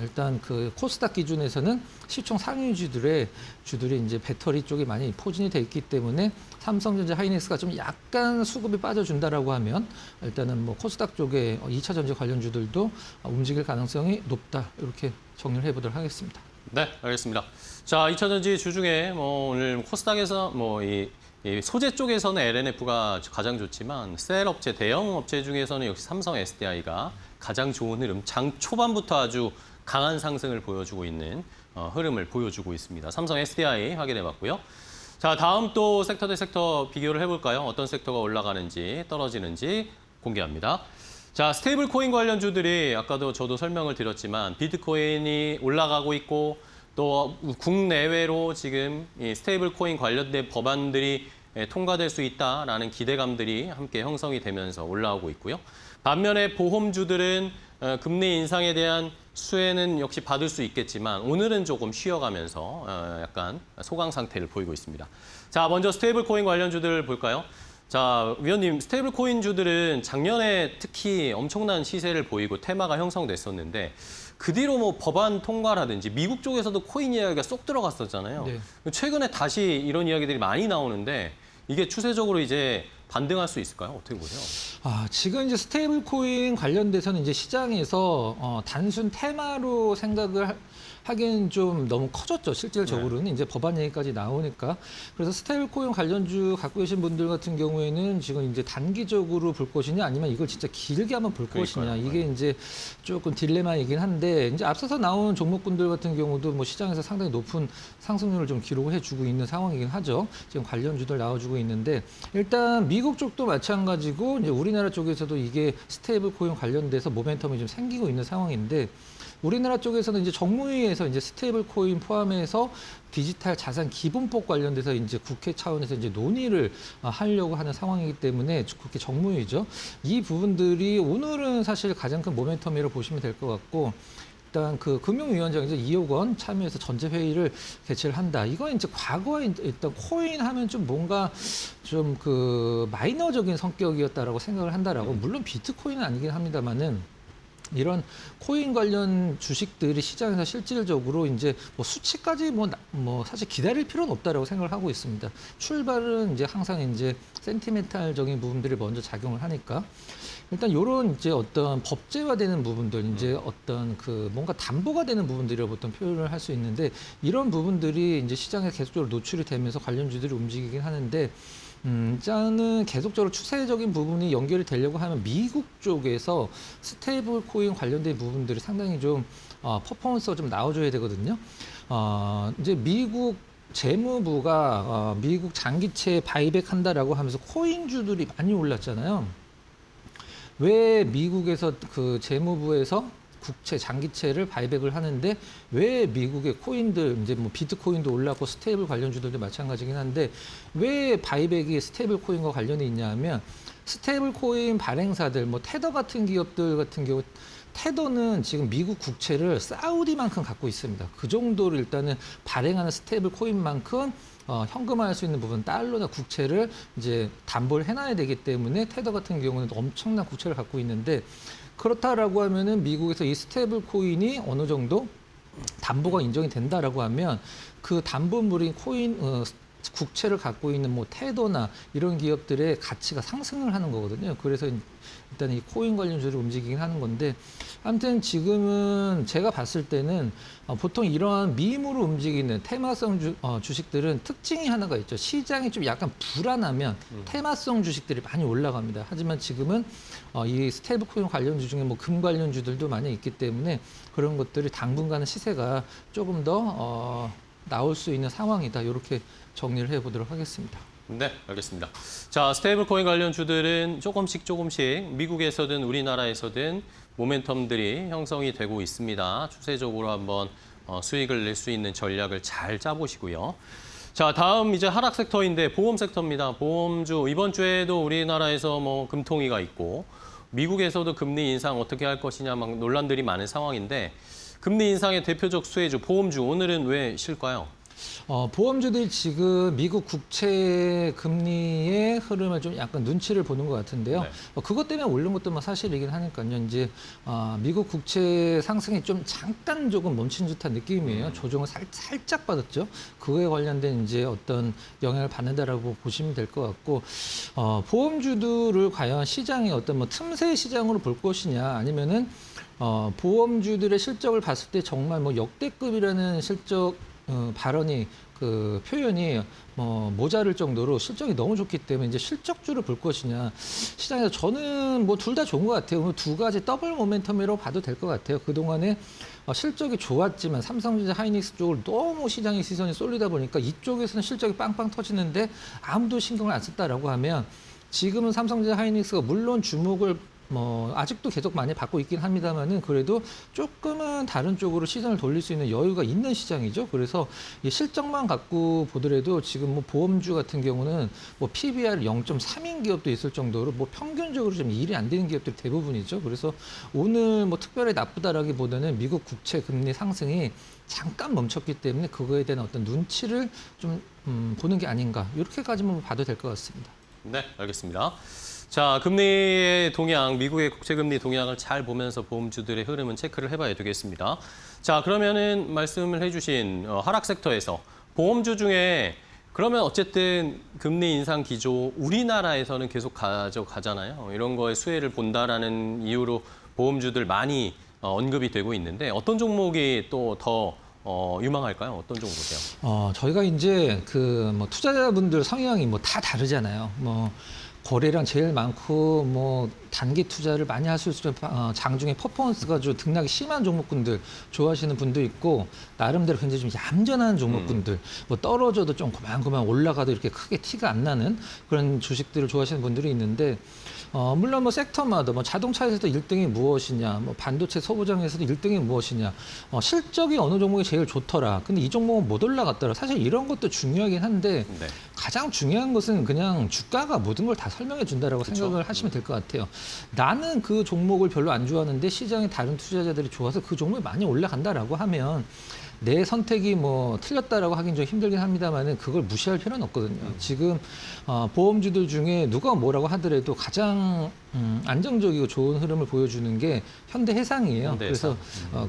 일단 그 코스닥 기준에서는 시총 상위주들이 이제 배터리 쪽에 많이 포진이 돼 있기 때문에 삼성전자 하이닉스가 좀 약간 수급이 빠져준다라고 하면 일단은 뭐 코스닥 쪽에 2차 전지 관련주들도 움직일 가능성이 높다. 이렇게 정리를 해보도록 하겠습니다. 네, 알겠습니다. 자, 2차 전지 주 중에 뭐 오늘 코스닥에서 이 소재 쪽에서는 LNF가 가장 좋지만 셀 업체, 대형 업체 중에서는 역시 삼성 SDI가 가장 좋은 흐름, 장 초반부터 아주 강한 상승을 보여주고 있는 흐름을 보여주고 있습니다. 삼성 SDI 확인해봤고요. 자, 다음 또 섹터 대 섹터 비교를 해볼까요? 어떤 섹터가 올라가는지 떨어지는지 공개합니다. 자, 스테이블 코인 관련주들이 아까도 저도 설명을 드렸지만 비트코인이 올라가고 있고 또 국내외로 지금 이 스테이블 코인 관련된 법안들이 통과될 수 있다라는 기대감들이 함께 형성이 되면서 올라오고 있고요. 반면에 보험주들은 금리 인상에 대한 수혜는 역시 받을 수 있겠지만 오늘은 조금 쉬어가면서 약간 소강 상태를 보이고 있습니다. 자, 먼저 스테이블 코인 관련주들 볼까요? 자, 위원님, 스테이블 코인주들은 작년에 특히 엄청난 시세를 보이고 테마가 형성됐었는데 그 뒤로 뭐 법안 통과라든지 미국 쪽에서도 코인 이야기가 쏙 들어갔었잖아요. 네. 최근에 다시 이런 이야기들이 많이 나오는데 이게 추세적으로 이제 반등할 수 있을까요? 어떻게 보세요? 지금 이제 스테이블 코인 관련돼서는 이제 시장에서 단순 테마로 생각을 하기엔 좀 너무 커졌죠. 실질적으로는 이제 법안 얘기까지 나오니까. 그래서 스테이블 코인 관련주 갖고 계신 분들 같은 경우에는 지금 이제 단기적으로 볼 것이냐 아니면 이걸 진짜 길게 한번 볼 것이냐. 이게 이제 조금 딜레마이긴 한데 이제 앞서서 나온 종목군들 같은 경우도 뭐 시장에서 상당히 높은 상승률을 좀 기록을 해주고 있는 상황이긴 하죠. 지금 관련주들 나와주고 있는데 일단 미국 쪽도 마찬가지고 이제 우리나라 쪽에서도 이게 스테이블 코인 관련돼서 모멘텀이 좀 생기고 있는 상황인데 우리나라 쪽에서는 이제 정무위에서 이제 스테이블 코인 포함해서 디지털 자산 기본법 관련돼서 이제 국회 차원에서 이제 논의를 하려고 하는 상황이기 때문에 국회 정무위죠. 이 부분들이 오늘은 사실 가장 큰 모멘텀이라고 보시면 될 것 같고 일단 그 금융위원장 이제 2억 원 참여해서 전체 회의를 개최를 한다. 이건 이제 과거에 일단 코인 하면 좀 뭔가 좀 그 마이너적인 성격이었다라고 생각을 한다라고 물론 비트코인은 아니긴 합니다만은. 이런 코인 관련 주식들이 시장에서 실질적으로 이제 뭐 수치까지 뭐 사실 기다릴 필요는 없다라고 생각을 하고 있습니다. 출발은 이제 항상 이제 센티멘탈적인 부분들이 먼저 작용을 하니까 일단 이런 이제 어떤 법제화되는 부분들 이제 어떤 그 뭔가 담보가 되는 부분들이라고 보통 표현을 할 수 있는데 이런 부분들이 이제 시장에 계속적으로 노출이 되면서 관련주들이 움직이긴 하는데. 일단은 계속적으로 추세적인 부분이 연결이 되려고 하면 미국 쪽에서 스테이블 코인 관련된 부분들이 상당히 좀 퍼포먼스가 좀 나와줘야 되거든요. 이제 미국 재무부가 미국 장기채 바이백 한다라고 하면서 코인주들이 많이 올랐잖아요. 왜 미국에서 그 재무부에서 국채, 장기채를 바이백을 하는데 왜 미국의 코인들, 이제 뭐 비트코인도 올랐고 스테이블 관련주들도 마찬가지긴 한데 왜 바이백이 스테이블 코인과 관련이 있냐 하면 스테이블 코인 발행사들, 뭐 테더 같은 기업들 같은 경우 테더는 지금 미국 국채를 사우디만큼 갖고 있습니다. 그 정도로 일단은 발행하는 스테이블 코인만큼 현금화할 수 있는 부분 달러나 국채를 이제 담보를 해놔야 되기 때문에 테더 같은 경우는 엄청난 국채를 갖고 있는데 그렇다라고 하면은 미국에서 이 스테이블 코인이 어느 정도 담보가 인정이 된다라고 하면 그 담보물인 코인 국채를 갖고 있는 뭐 테더나 이런 기업들의 가치가 상승을 하는 거거든요. 그래서 일단 이 코인 관련주를 움직이긴 하는 건데 아무튼 지금은 제가 봤을 때는 보통 이러한 밈으로 움직이는 테마성 주식들은 특징이 하나가 있죠. 시장이 좀 약간 불안하면 테마성 주식들이 많이 올라갑니다. 하지만 지금은 이 스테이블 코인 관련주 중에 뭐 금 관련주들도 많이 있기 때문에 그런 것들이 당분간은 시세가 조금 더 나올 수 있는 상황이다. 이렇게 정리를 해보도록 하겠습니다. 네, 알겠습니다. 자, 스테이블 코인 관련 주들은 조금씩 미국에서든 우리나라에서든 모멘텀들이 형성이 되고 있습니다. 추세적으로 한번 수익을 낼 수 있는 전략을 잘 짜보시고요. 자, 다음 이제 하락 섹터인데 보험 섹터입니다. 보험주, 이번 주에도 우리나라에서 뭐 금통위가 있고 미국에서도 금리 인상 어떻게 할 것이냐 막 논란들이 많은 상황인데 금리 인상의 대표적 수혜주, 보험주, 오늘은 왜 실까요? 보험주들이 지금 미국 국채 금리의 흐름을 좀 약간 눈치를 보는 것 같은데요. 네. 그것 때문에 오른 것도 사실이긴 하니까요. 이제 미국 국채 상승이 좀 잠깐 조금 멈춘 듯한 느낌이에요. 조정을 살짝 받았죠. 그거에 관련된 이제 어떤 영향을 받는다라고 보시면 될 것 같고, 보험주들을 과연 시장이 어떤 뭐 틈새 시장으로 볼 것이냐, 아니면은 보험주들의 실적을 봤을 때 정말 뭐 역대급이라는 실적 발언이 그 표현이 모자랄 정도로 실적이 너무 좋기 때문에 이제 실적주를 볼 것이냐, 시장에서 저는 뭐 둘 다 좋은 것 같아요. 두 가지 더블 모멘텀이라고 봐도 될 것 같아요. 그동안에 실적이 좋았지만 삼성전자, 하이닉스 쪽을 너무 시장의 시선이 쏠리다 보니까 이쪽에서는 실적이 빵빵 터지는데 아무도 신경을 안 썼다라고 하면, 지금은 삼성전자, 하이닉스가 물론 주목을 아직도 계속 많이 받고 있긴 합니다만은 그래도 조금은 다른 쪽으로 시선을 돌릴 수 있는 여유가 있는 시장이죠. 그래서 이 실적만 갖고 보더라도 지금 뭐 보험주 같은 경우는 뭐 PBR 0.3인 기업도 있을 정도로 뭐 평균적으로 좀 일이 안 되는 기업들이 대부분이죠. 그래서 오늘 뭐 특별히 나쁘다라기보다는 미국 국채 금리 상승이 잠깐 멈췄기 때문에 그거에 대한 어떤 눈치를 좀 보는 게 아닌가, 이렇게까지만 봐도 될 것 같습니다. 네, 알겠습니다. 자, 금리의 동향, 미국의 국채금리 동향을 잘 보면서 보험주들의 흐름은 체크를 해봐야 되겠습니다. 자, 그러면은 말씀을 해주신 하락 섹터에서 보험주 중에 그러면 어쨌든 금리 인상 기조 우리나라에서는 계속 가져가잖아요. 이런 거에 수혜를 본다라는 이유로 보험주들 많이 언급이 되고 있는데 어떤 종목이 또 더 유망할까요? 어떤 종목 보세요? 저희가 이제 뭐 투자자분들 성향이 뭐 다 다르잖아요. 거래량 제일 많고 뭐 단기 투자를 많이 하실수록 장중에 퍼포먼스가 좀 등락이 심한 종목군들 좋아하시는 분도 있고, 나름대로 굉장히 좀 얌전한 종목군들, 뭐 떨어져도 좀 그만 올라가도 이렇게 크게 티가 안 나는 그런 주식들을 좋아하시는 분들이 있는데, 물론 뭐 섹터마다 뭐 자동차에서도 1등이 무엇이냐, 뭐 반도체 소부장에서도 1등이 무엇이냐, 실적이 어느 종목이 제일 좋더라, 근데 이 종목은 못 올라갔더라, 사실 이런 것도 중요하긴 한데 네. 가장 중요한 것은 그냥 주가가 모든 걸 다 설명해 준다라고 생각을 하시면 될 것 같아요. 나는 그 종목을 별로 안 좋아하는데 시장의 다른 투자자들이 좋아서 그 종목이 많이 올라간다라고 하면 내 선택이 뭐 틀렸다라고 하긴 좀 힘들긴 합니다만은 그걸 무시할 필요는 없거든요. 지금 보험주들 중에 누가 뭐라고 하더라도 가장 안정적이고 좋은 흐름을 보여주는 게 현대해상이에요. 현대해상.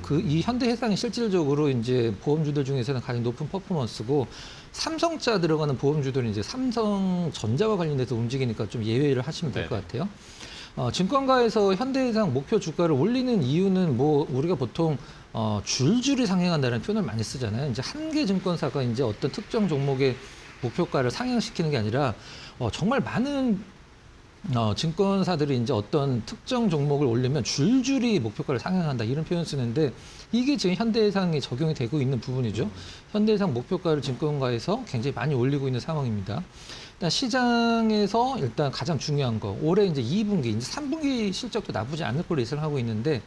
그래서 이 현대해상이 실질적으로 이제 보험주들 중에서는 가장 높은 퍼포먼스고, 삼성자 들어가는 보험주들은 이제 삼성전자와 관련돼서 움직이니까 좀 예외를 하시면 될 것 같아요. 증권가에서 현대해상 목표 주가를 올리는 이유는 뭐 우리가 보통 줄줄이 상향한다는 표현을 많이 쓰잖아요. 이제 한 개 증권사가 이제 어떤 특정 종목의 목표가를 상향시키는 게 아니라 정말 많은 증권사들이 이제 어떤 특정 종목을 올리면 줄줄이 목표가를 상향한다, 이런 표현 쓰는데 이게 지금 현대해상에 적용이 되고 있는 부분이죠. 현대해상 목표가를 증권가에서 굉장히 많이 올리고 있는 상황입니다. 일단 시장에서 일단 가장 중요한 거, 올해 이제 2분기, 이제 3분기 실적도 나쁘지 않을 걸로 예상하고 있는데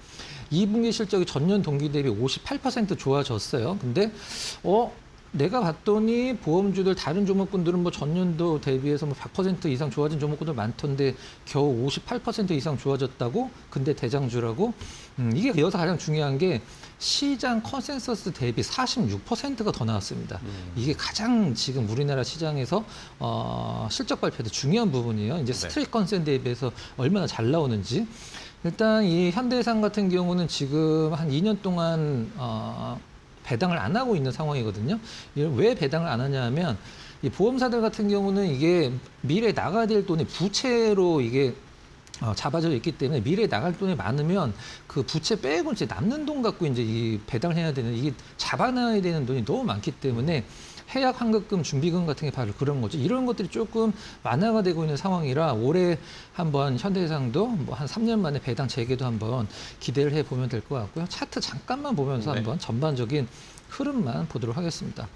2분기 실적이 전년 동기 대비 58% 좋아졌어요. 근데 내가 봤더니 보험주들 다른 종목군들은 뭐 전년도 대비해서 뭐 100% 이상 좋아진 종목군들 많던데 겨우 58% 이상 좋아졌다고? 근데 대장주라고? 이게 여기서 가장 중요한 게 시장 컨센서스 대비 46%가 더 나왔습니다. 이게 가장 지금 우리나라 시장에서 실적 발표 때 중요한 부분이에요. 이제 스트릿 컨센 대비해서 얼마나 잘 나오는지. 일단 이 현대해상 같은 경우는 지금 한 2년 동안 배당을 안 하고 있는 상황이거든요. 왜 배당을 안 하냐 하면 이 보험사들 같은 경우는 이게 미래에 나가야 될 돈이 부채로 이게 잡아져 있기 때문에 미래에 나갈 돈이 많으면 그 부채 빼고 이제 남는 돈 갖고 이제 이 배당을 해야 되는, 이게 잡아놔야 되는 돈이 너무 많기 때문에 해약 환급금, 준비금 같은 게 바로 그런 거죠. 이런 것들이 조금 완화가 되고 있는 상황이라 올해 한번 현대해상도 뭐 한 3년 만에 배당 재개도 한번 기대를 해보면 될 것 같고요. 차트 잠깐만 보면서 네. 한번 전반적인 흐름만 보도록 하겠습니다.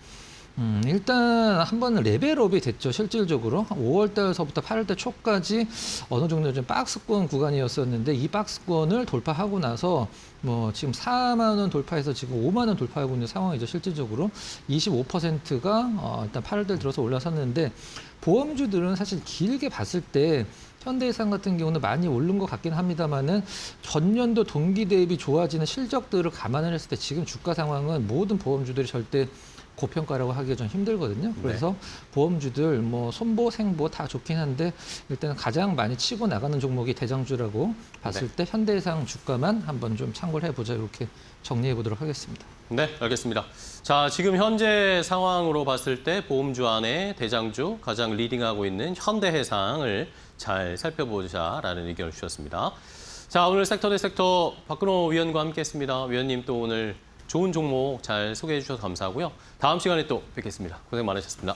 일단 한번 레벨업이 됐죠. 실질적으로 5월 달서부터 8월 달 초까지 어느 정도 좀 박스권 구간이었었는데 이 박스권을 돌파하고 나서 뭐 지금 4만 원 돌파해서 지금 5만 원 돌파하고 있는 상황이죠. 실질적으로 25%가 일단 8월 달 들어서 올라섰는데 보험주들은 사실 길게 봤을 때 현대해상 같은 경우는 많이 오른 것 같긴 합니다만은 전년도 동기 대비 좋아지는 실적들을 감안을 했을 때 지금 주가 상황은 모든 보험주들이 절대 고평가라고 하기가 좀 힘들거든요. 그래서 보험주들 뭐 손보, 생보 다 좋긴 한데 일단 가장 많이 치고 나가는 종목이 대장주라고 봤을 때 현대해상 주가만 한번 좀 참고를 해보자 이렇게 정리해 보도록 하겠습니다. 네, 알겠습니다. 자, 지금 현재 상황으로 봤을 때 보험주 안에 대장주 가장 리딩하고 있는 현대해상을 잘 살펴보자라는 의견을 주셨습니다. 자, 오늘 섹터 대 섹터 박근호 위원과 함께했습니다. 위원님 또 오늘 좋은 종목 잘 소개해 주셔서 감사하고요. 다음 시간에 또 뵙겠습니다. 고생 많으셨습니다.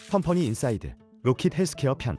컴퍼니 인사이드 로킷 헬스케어 편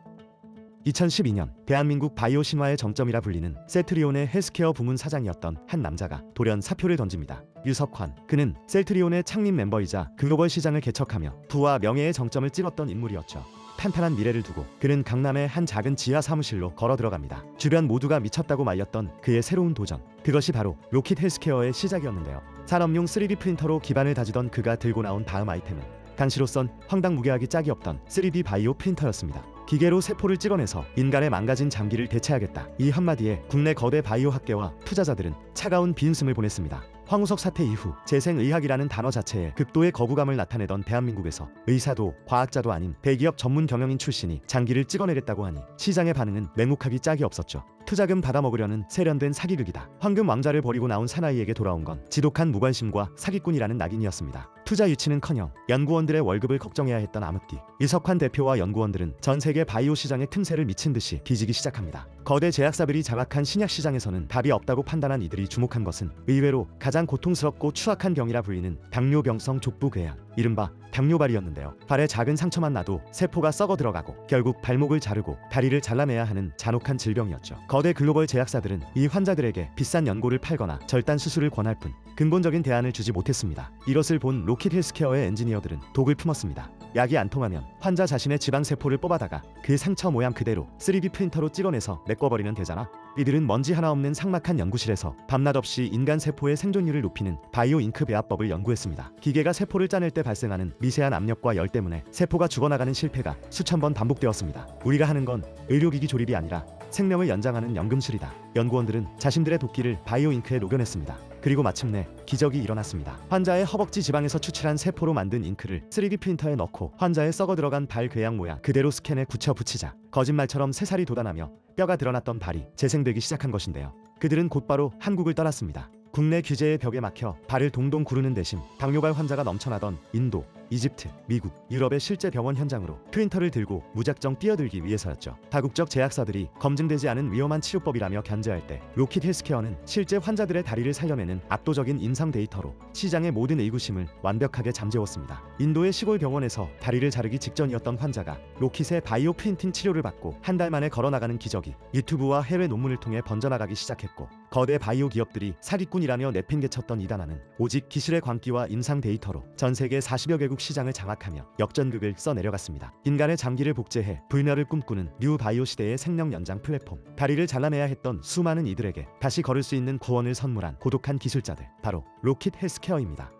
2012년 대한민국 바이오 신화의 정점이라 불리는 셀트리온의 헬스케어 부문 사장이었던 한 남자가 돌연 사표를 던집니다. 유석환, 그는 셀트리온의 창립 멤버이자 글로벌 시장을 개척하며 부와 명예의 정점을 찍었던 인물이었죠. 탄탄한 미래를 두고 그는 강남의 한 작은 지하 사무실로 걸어 들어갑니다. 주변 모두가 미쳤다고 말렸던 그의 새로운 도전, 그것이 바로 로킷 헬스케어의 시작이었는데요. 산업용 3D 프린터로 기반을 다지던 그가 들고 나온 다음 아이템은 당시로선 황당무계하기 짝이 없던 3D 바이오 프린터였습니다. 기계로 세포를 찍어내서 인간의 망가진 장기를 대체하겠다. 이 한마디에 국내 거대 바이오 학계와 투자자들은 차가운 비웃음을 보냈습니다. 황우석 사태 이후 재생의학이라는 단어 자체에 극도의 거부감을 나타내던 대한민국에서 의사도 과학자도 아닌 대기업 전문 경영인 출신이 장기를 찍어내겠다고 하니 시장의 반응은 맹목하기 짝이 없었죠. 투자금 받아먹으려는 세련된 사기극이다. 황금 왕자를 버리고 나온 사나이에게 돌아온 건 지독한 무관심과 사기꾼이라는 낙인이었습니다. 투자 유치는커녕 연구원들의 월급을 걱정해야 했던 암흑기. 이석환 대표와 연구원들은 전 세계 바이오 시장의 틈새를 미친 듯이 뒤지기 시작합니다. 거대 제약사들이 장악한 신약 시장에서는 답이 없다고 판단한 이들이 주목한 것은 의외로 가장 고통스럽고 추악한 병이라 불리는 당뇨병성 족부궤양, 이른바 당뇨발이었는데요. 발에 작은 상처만 나도 세포가 썩어 들어가고 결국 발목을 자르고 다리를 잘라내야 하는 잔혹한 질병이었죠. 거대 글로벌 제약사들은 이 환자들에게 비싼 연고를 팔거나 절단 수술을 권할 뿐 근본적인 대안을 주지 못했습니다. 이것을 본 로킷 헬스케어의 엔지니어들은 독을 품었습니다. 약이 안 통하면 환자 자신의 지방세포를 뽑아다가 그 상처 모양 그대로 3D 프린터로 찍어내서 메꿔버리면 되잖아. 이들은 먼지 하나 없는 삭막한 연구실에서 밤낮 없이 인간 세포의 생존율을 높이는 바이오 잉크 배합법을 연구했습니다. 기계가 세포를 짜낼 때 발생하는 미세한 압력과 열 때문에 세포가 죽어나가는 실패가 수천 번 반복되었습니다. 우리가 하는 건 의료기기 조립이 아니라 생명을 연장하는 연금술이다. 연구원들은 자신들의 도끼를 바이오 잉크에 녹여냈습니다. 그리고 마침내 기적이 일어났습니다. 환자의 허벅지 지방에서 추출한 세포로 만든 잉크를 3D 프린터에 넣고 환자의 썩어 들어간 발 궤양 모양 그대로 스캔에 굳혀 붙이자 거짓말처럼 새살이 돋아나며 뼈가 드러났던 발이 재생되기 시작한 것인데요. 그들은 곧바로 한국을 떠났습니다. 국내 규제의 벽에 막혀 발을 동동 구르는 대신 당뇨발 환자가 넘쳐나던 인도, 이집트, 미국, 유럽의 실제 병원 현장으로 프린터를 들고 무작정 뛰어들기 위해서였죠. 다국적 제약사들이 검증되지 않은 위험한 치료법이라며 견제할 때 로킷 헬스케어는 실제 환자들의 다리를 살려내는 압도적인 임상 데이터로 시장의 모든 의구심을 완벽하게 잠재웠습니다. 인도의 시골 병원에서 다리를 자르기 직전이었던 환자가 로킷의 바이오 프린팅 치료를 받고 한 달 만에 걸어나가는 기적이 유튜브와 해외 논문을 통해 번져나가기 시작했고 거대 바이오 기업들이 사기꾼이라며 내팽개쳤던 이 단어는 오직 기술의 광기와 임상 데이터로 전 세계 40여 개국 시장을 장악하며 역전극을 써내려갔습니다. 인간의 장기를 복제해 불멸을 꿈꾸는 뉴 바이오 시대의 생명 연장 플랫폼. 다리를 잘라내야 했던 수많은 이들에게 다시 걸을 수 있는 구원을 선물한 고독한 기술자들, 바로 로킷 헬스케어입니다.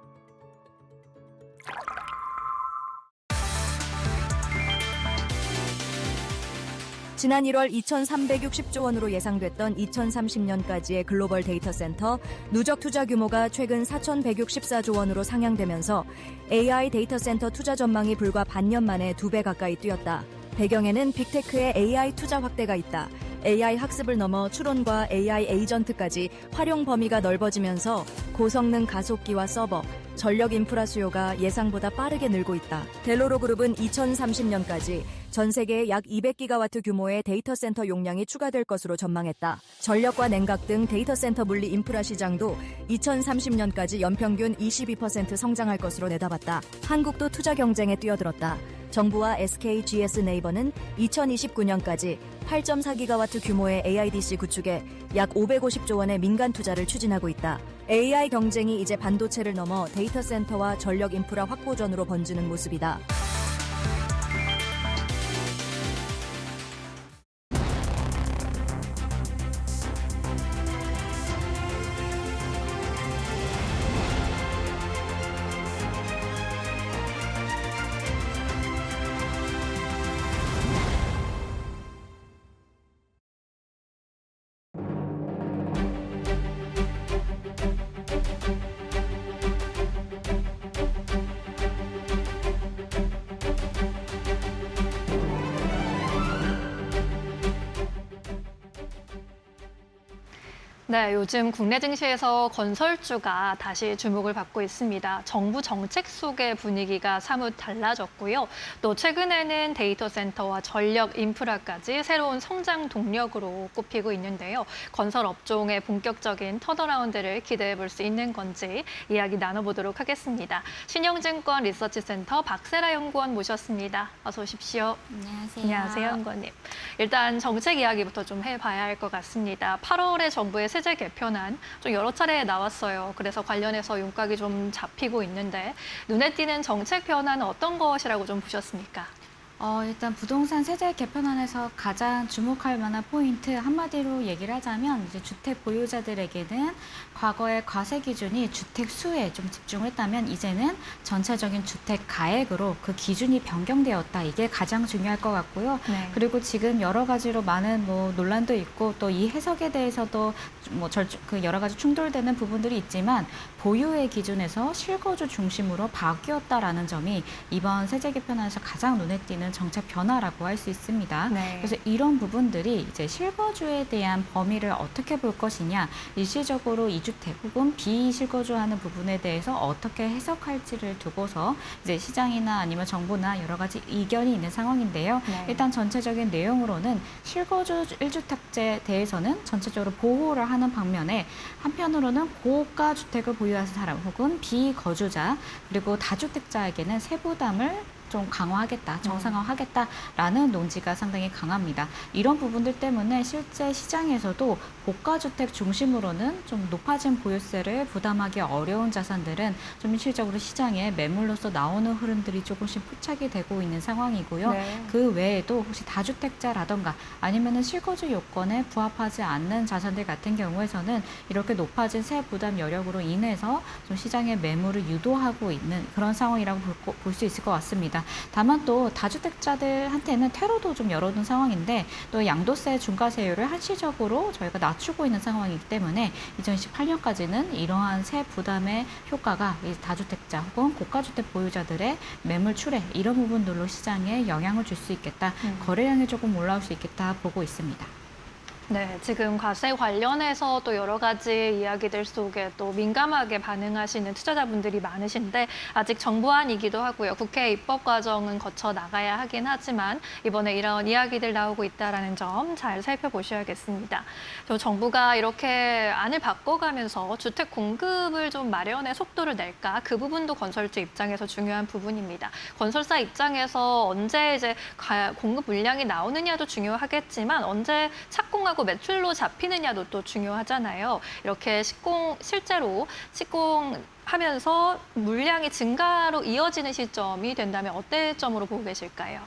지난 1월 2,360조 원으로 예상됐던 2030년까지의 글로벌 데이터 센터 누적 투자 규모가 최근 4,164조 원으로 상향되면서 AI 데이터 센터 투자 전망이 불과 반년 만에 2배 가까이 뛰었다. 배경에는 빅테크의 AI 투자 확대가 있다. AI 학습을 넘어 추론과 AI 에이전트까지 활용 범위가 넓어지면서 고성능 가속기와 서버, 전력 인프라 수요가 예상보다 빠르게 늘고 있다. 델로로 그룹은 2030년까지 전 세계 약 200기가와트 규모의 데이터 센터 용량이 추가될 것으로 전망했다. 전력과 냉각 등 데이터 센터 물리 인프라 시장도 2030년까지 연평균 22% 성장할 것으로 내다봤다. 한국도 투자 경쟁에 뛰어들었다. 정부와 SK, GS 네이버는 2029년까지 8.4기가와트 규모의 AIDC 구축에 약 550조 원의 민간 투자를 추진하고 있다. AI 경쟁이 이제 반도체를 넘어 데이터 센터와 전력 인프라 확보전으로 번지는 모습이다. 네, 요즘 국내 증시에서 건설주가 다시 주목을 받고 있습니다. 정부 정책 속의 분위기가 사뭇 달라졌고요. 또 최근에는 데이터 센터와 전력 인프라까지 새로운 성장 동력으로 꼽히고 있는데요. 건설 업종의 본격적인 턴어라운드를 기대해 볼 수 있는 건지 이야기 나눠보도록 하겠습니다. 신영증권 리서치센터 박세라 연구원 모셨습니다. 어서 오십시오. 안녕하세요. 안녕하세요, 연구원님. 일단 정책 이야기부터 좀 해봐야 할 것 같습니다. 8월에 정부의 세제 개편안 좀 여러 차례 나왔어요. 그래서 관련해서 윤곽이 좀 잡히고 있는데 눈에 띄는 정책 변화는 어떤 것이라고 좀 보셨습니까? 일단 부동산 세제 개편안에서 가장 주목할 만한 포인트 한마디로 얘기를 하자면 이제 주택 보유자들에게는 과거의 과세 기준이 주택 수에 좀 집중을 했다면 이제는 전체적인 주택 가액으로 그 기준이 변경되었다. 이게 가장 중요할 것 같고요. 네. 그리고 지금 여러 가지로 많은 논란도 있고 또 이 해석에 대해서도 그 여러 가지 충돌되는 부분들이 있지만 보유의 기준에서 실거주 중심으로 바뀌었다라는 점이 이번 세제 개편안에서 가장 눈에 띄는 정책 변화라고 할 수 있습니다. 네. 그래서 이런 부분들이 이제 실거주에 대한 범위를 어떻게 볼 것이냐, 일시적으로 2주택 혹은 비실거주하는 부분에 대해서 어떻게 해석할지를 두고서 이제 시장이나 아니면 정부나 여러 가지 이견이 있는 상황인데요. 네. 일단 전체적인 내용으로는 실거주 1주택자에 대해서는 전체적으로 보호를 하는 반면에 한편으로는 고가 주택을 보유하는 사람 혹은 비거주자 그리고 다주택자에게는 세부담을 좀 강화하겠다, 정상화하겠다라는 논지가 상당히 강합니다. 이런 부분들 때문에 실제 시장에서도 고가주택 중심으로는 좀 높아진 보유세를 부담하기 어려운 자산들은 좀 실질적으로 시장에 매물로서 나오는 흐름들이 조금씩 포착이 되고 있는 상황이고요. 네. 그 외에도 혹시 다주택자라던가 아니면은 실거주 요건에 부합하지 않는 자산들 같은 경우에서는 이렇게 높아진 세 부담 여력으로 인해서 좀 시장의 매물을 유도하고 있는 그런 상황이라고 볼 수 있을 것 같습니다. 다만 또 다주택자들한테는 퇴로도 좀 열어둔 상황인데 또 양도세 중과세율을 한시적으로 저희가 낮추고 있는 상황이기 때문에 2028년까지는 이러한 세 부담의 효과가 이 다주택자 혹은 고가주택 보유자들의 매물 출회 이런 부분들로 시장에 영향을 줄 수 있겠다. 거래량이 조금 올라올 수 있겠다 보고 있습니다. 네, 지금 과세 관련해서 또 여러 가지 이야기들 속에 또 민감하게 반응하시는 투자자분들이 많으신데 아직 정부안이기도 하고요. 국회 입법 과정은 거쳐 나가야 하긴 하지만 이번에 이런 이야기들 나오고 있다는 점 잘 살펴보셔야겠습니다. 또 정부가 이렇게 안을 바꿔가면서 주택 공급을 좀 마련의 속도를 낼까? 그 부분도 건설주 입장에서 중요한 부분입니다. 건설사 입장에서 언제 이제 공급 물량이 나오느냐도 중요하겠지만 언제 착공하고 매출로 잡히느냐도 또 중요하잖아요. 이렇게 실제로 시공하면서 물량이 증가로 이어지는 시점이 된다면 어떤 점으로 보고 계실까요?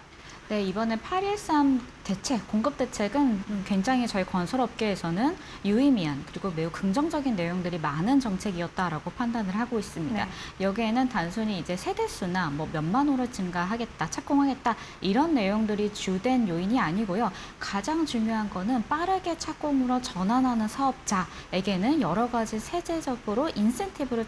네, 이번에 8.13 대책, 공급 대책은 굉장히 저희 건설업계에서는 유의미한 그리고 매우 긍정적인 내용들이 많은 정책이었다라고 판단을 하고 있습니다. 네. 여기에는 단순히 이제 세대수나 뭐 몇만 호를 증가하겠다, 착공하겠다 이런 내용들이 주된 요인이 아니고요. 가장 중요한 거는 빠르게 착공으로 전환하는 사업자에게는 여러 가지 세제적으로 인센티브를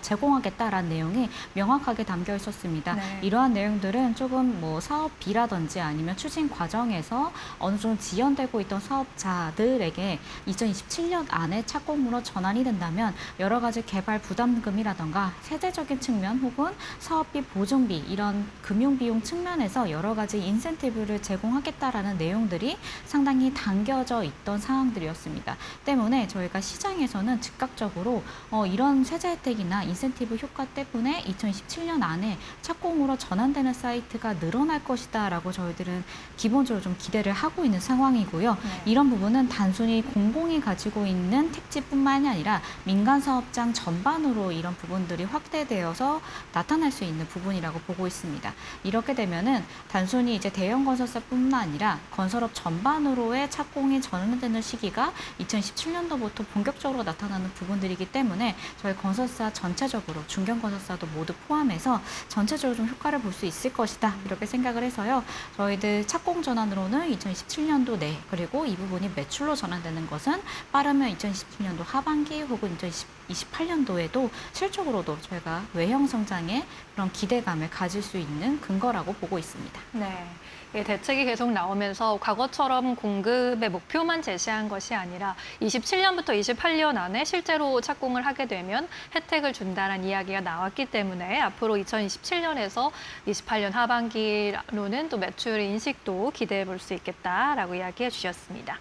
제공하겠다라는 내용이 명확하게 담겨 있었습니다. 네. 이러한 내용들은 조금 뭐 사업비라든지 아니면 추진 과정에서 어느 정도 지연되고 있던 사업자들에게 2027년 안에 착공으로 전환이 된다면 여러 가지 개발 부담금이라던가 세대적인 측면 혹은 사업비 보증비 이런 금융비용 측면에서 여러 가지 인센티브를 제공하겠다라는 내용들이 상당히 담겨져 있던 상황들이었습니다. 때문에 저희가 시장에서는 즉각적으로 이런 세제 혜택이나 인센티브 효과 때문에 2027년 안에 착공으로 전환되는 사이트가 늘어날 것이다라고 저희들은 기본적으로 좀 기대를 하고 있는 상황이고요. 네. 이런 부분은 단순히 공공이 가지고 있는 택지뿐만이 아니라 민간 사업장 전반으로 이런 부분들이 확대되어서 나타날 수 있는 부분이라고 보고 있습니다. 이렇게 되면은 단순히 이제 대형 건설사뿐만 아니라 건설업 전반으로의 착공이 전환되는 시기가 2017년도부터 본격적으로 나타나는 부분들이기 때문에 저희 건설사 전체적으로 중견 건설사도 모두 포함해서 전체적으로 좀 효과를 볼 수 있을 것이다 이렇게 생각을 해서요. 저희들 착공 전환으로는 2017년도 내 그리고 이 부분이 매출로 전환되는 것은 빠르면 2017년도 하반기 혹은 2028년도에도 실적으로도 저희가 외형 성장에 그런 기대감을 가질 수 있는 근거라고 보고 있습니다. 네. 이 대책이 계속 나오면서 과거처럼 공급의 목표만 제시한 것이 아니라 27년부터 28년 안에 실제로 착공을 하게 되면 혜택을 준다는 이야기가 나왔기 때문에 앞으로 2027년에서 28년 하반기로는 또 매출 인식도 기대해 볼 수 있겠다라고 이야기해 주셨습니다.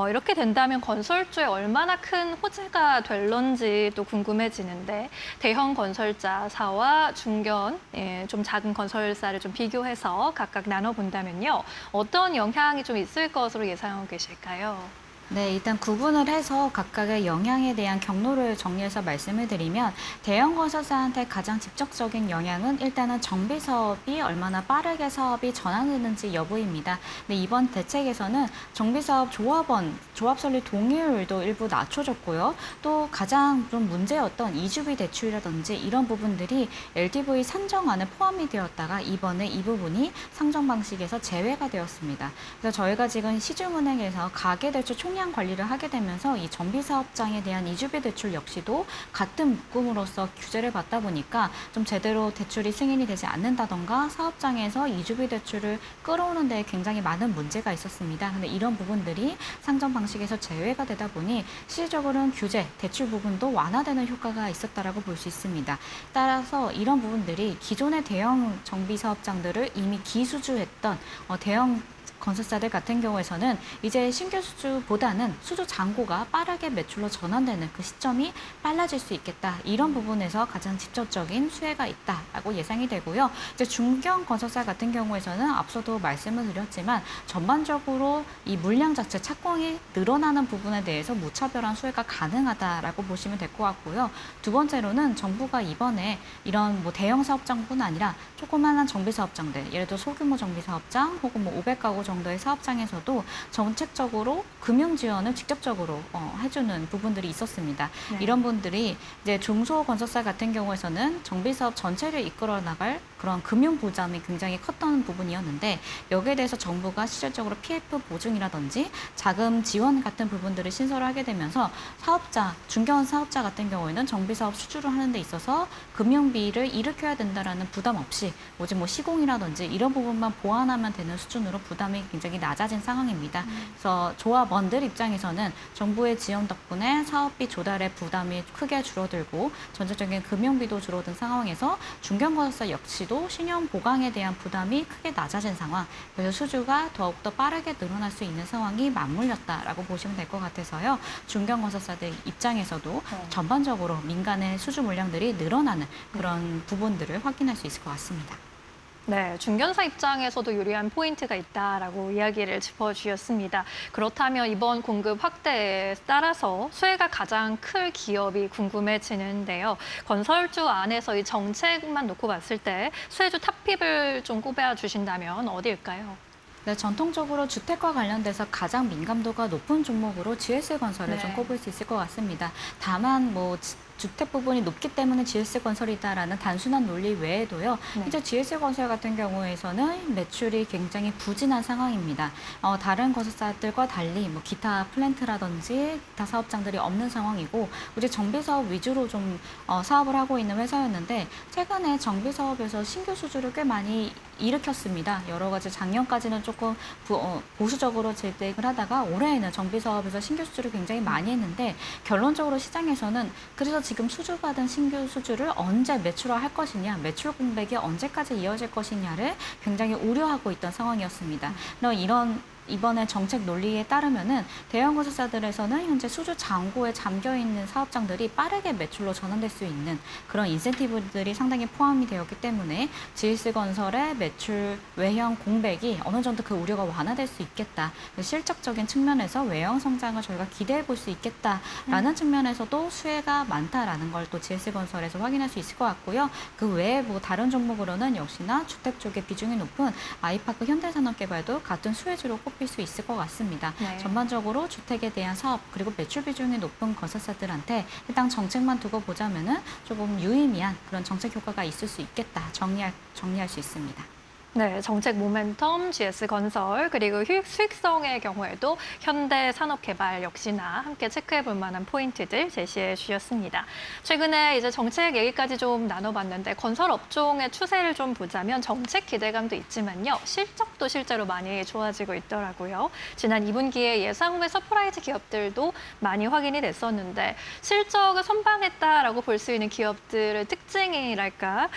이렇게 된다면 건설주에 얼마나 큰 호재가 될런지 또 궁금해지는데 대형 건설사와 중견, 좀 작은 건설사를 좀 비교해서 각각 나눠본다면요. 어떤 영향이 좀 있을 것으로 예상하고 계실까요? 네, 일단 구분을 해서 각각의 영향에 대한 경로를 정리해서 말씀을 드리면 대형 건설사한테 가장 직접적인 영향은 일단은 정비 사업이 얼마나 빠르게 사업이 전환되는지 여부입니다. 근데 이번 대책에서는 정비 사업 조합 설립 동의율도 일부 낮춰줬고요. 또 가장 좀 문제였던 이주비 대출이라든지 이런 부분들이 LTV 산정안에 포함이 되었다가 이번에 이 부분이 상정 방식에서 제외가 되었습니다. 그래서 저희가 지금 시중은행에서 가계대출 총량 관리를 하게 되면서 이 정비사업장에 대한 이주비 대출 역시도 같은 묶음으로써 규제를 받다 보니까 좀 제대로 대출이 승인이 되지 않는다던가 사업장에서 이주비 대출을 끌어오는 데 굉장히 많은 문제가 있었습니다. 근데 이런 부분들이 상정 방식에서 제외가 되다 보니 실질적으로는 규제, 대출 부분도 완화되는 효과가 있었다라고 볼 수 있습니다. 따라서 이런 부분들이 기존의 대형 정비사업장들을 이미 기수주했던 대형 건설사들 같은 경우에서는 이제 신규 수주보다는 수주 잔고가 빠르게 매출로 전환되는 그 시점이 빨라질 수 있겠다. 이런 부분에서 가장 직접적인 수혜가 있다라고 예상이 되고요. 이제 중견 건설사 같은 경우에서는 앞서도 말씀을 드렸지만 전반적으로 이 물량 자체 착공이 늘어나는 부분에 대해서 무차별한 수혜가 가능하다라고 보시면 될 것 같고요. 두 번째로는 정부가 이번에 이런 뭐 대형 사업장뿐 아니라 조그마한 정비 사업장들, 예를 들어 소규모 정비 사업장 혹은 뭐 500가구 정도의 사업장에서도 정책적으로 금융 지원을 직접적으로 해주는 부분들이 있었습니다. 네. 이런 분들이 이제 중소건설사 같은 경우에서는 정비사업 전체를 이끌어 나갈 그런 금융 부담이 굉장히 컸던 부분이었는데 여기에 대해서 정부가 실질적으로 PF 보증이라든지 자금 지원 같은 부분들을 신설을 하게 되면서 사업자, 중견 사업자 같은 경우에는 정비사업 수주를 하는 데 있어서 금융비를 일으켜야 된다라는 부담 없이 오직 뭐 시공이라든지 이런 부분만 보완하면 되는 수준으로 부담이 굉장히 낮아진 상황입니다. 그래서 조합원들 입장에서는 정부의 지원 덕분에 사업비 조달의 부담이 크게 줄어들고 전체적인 금융비도 줄어든 상황에서 중견건설사 역시도 신용 보강에 대한 부담이 크게 낮아진 상황. 그래서 수주가 더욱더 빠르게 늘어날 수 있는 상황이 맞물렸다라고 보시면 될 것 같아서요. 중견건설사들 입장에서도 전반적으로 민간의 수주 물량들이 늘어나는 그런 부분들을 확인할 수 있을 것 같습니다. 네, 중견사 입장에서도 유리한 포인트가 있다라고 이야기를 짚어주셨습니다. 그렇다면 이번 공급 확대에 따라서 수혜가 가장 클 기업이 궁금해지는데요. 건설주 안에서 이 정책만 놓고 봤을 때 수혜주 탑픽을 좀 꼽아 주신다면 어디일까요? 네, 전통적으로 주택과 관련돼서 가장 민감도가 높은 종목으로 GS건설을 네. 좀 꼽을 수 있을 것 같습니다. 다만 주택 부분이 높기 때문에 GS건설이다라는 단순한 논리 외에도요. 네. 이제 GS건설 같은 경우에서는 매출이 굉장히 부진한 상황입니다. 다른 건설사들과 달리 기타 플랜트라든지 기타 사업장들이 없는 상황이고 오직 정비 사업 위주로 좀 사업을 하고 있는 회사였는데 최근에 정비 사업에서 신규 수주를 꽤 많이 일으켰습니다. 여러 가지 작년까지는 조금 보수적으로 재대응을 하다가 올해에는 정비 사업에서 신규 수주를 굉장히 많이 했는데 결론적으로 시장에서는 그래서 지금 수주받은 신규 수주를 언제 매출화할 것이냐, 매출 공백이 언제까지 이어질 것이냐를 굉장히 우려하고 있던 상황이었습니다. 이번에 정책 논리에 따르면은 대형 건설사들에서는 현재 수주 잔고에 잠겨 있는 사업장들이 빠르게 매출로 전환될 수 있는 그런 인센티브들이 상당히 포함이 되었기 때문에 GS건설의 매출 외형 공백이 어느 정도 그 우려가 완화될 수 있겠다. 실적적인 측면에서 외형 성장을 저희가 기대해 볼 수 있겠다라는 측면에서도 수혜가 많다라는 걸 또 GS건설에서 확인할 수 있을 것 같고요. 그 외에 다른 종목으로는 역시나 주택 쪽에 비중이 높은 아이파크 현대산업개발도 같은 수혜주로 꼽힐 수 있을 것 같습니다. 네. 전반적으로 주택에 대한 사업 그리고 매출 비중이 높은 건설사들한테 일단 정책만 두고 보자면은 조금 유의미한 그런 정책 효과가 있을 수 있겠다 정리할 수 있습니다. 네, 정책 모멘텀, GS건설, 그리고 수익성의 경우에도 현대산업개발 역시나 함께 체크해 볼 만한 포인트들 제시해 주셨습니다. 최근에 이제 정책 얘기까지 좀 나눠봤는데 건설 업종의 추세를 좀 보자면 정책 기대감도 있지만요. 실적도 실제로 많이 좋아지고 있더라고요. 지난 2분기에 예상 외 서프라이즈 기업들도 많이 확인이 됐었는데 실적을 선방했다라고 볼 수 있는 기업들의 특징이랄까,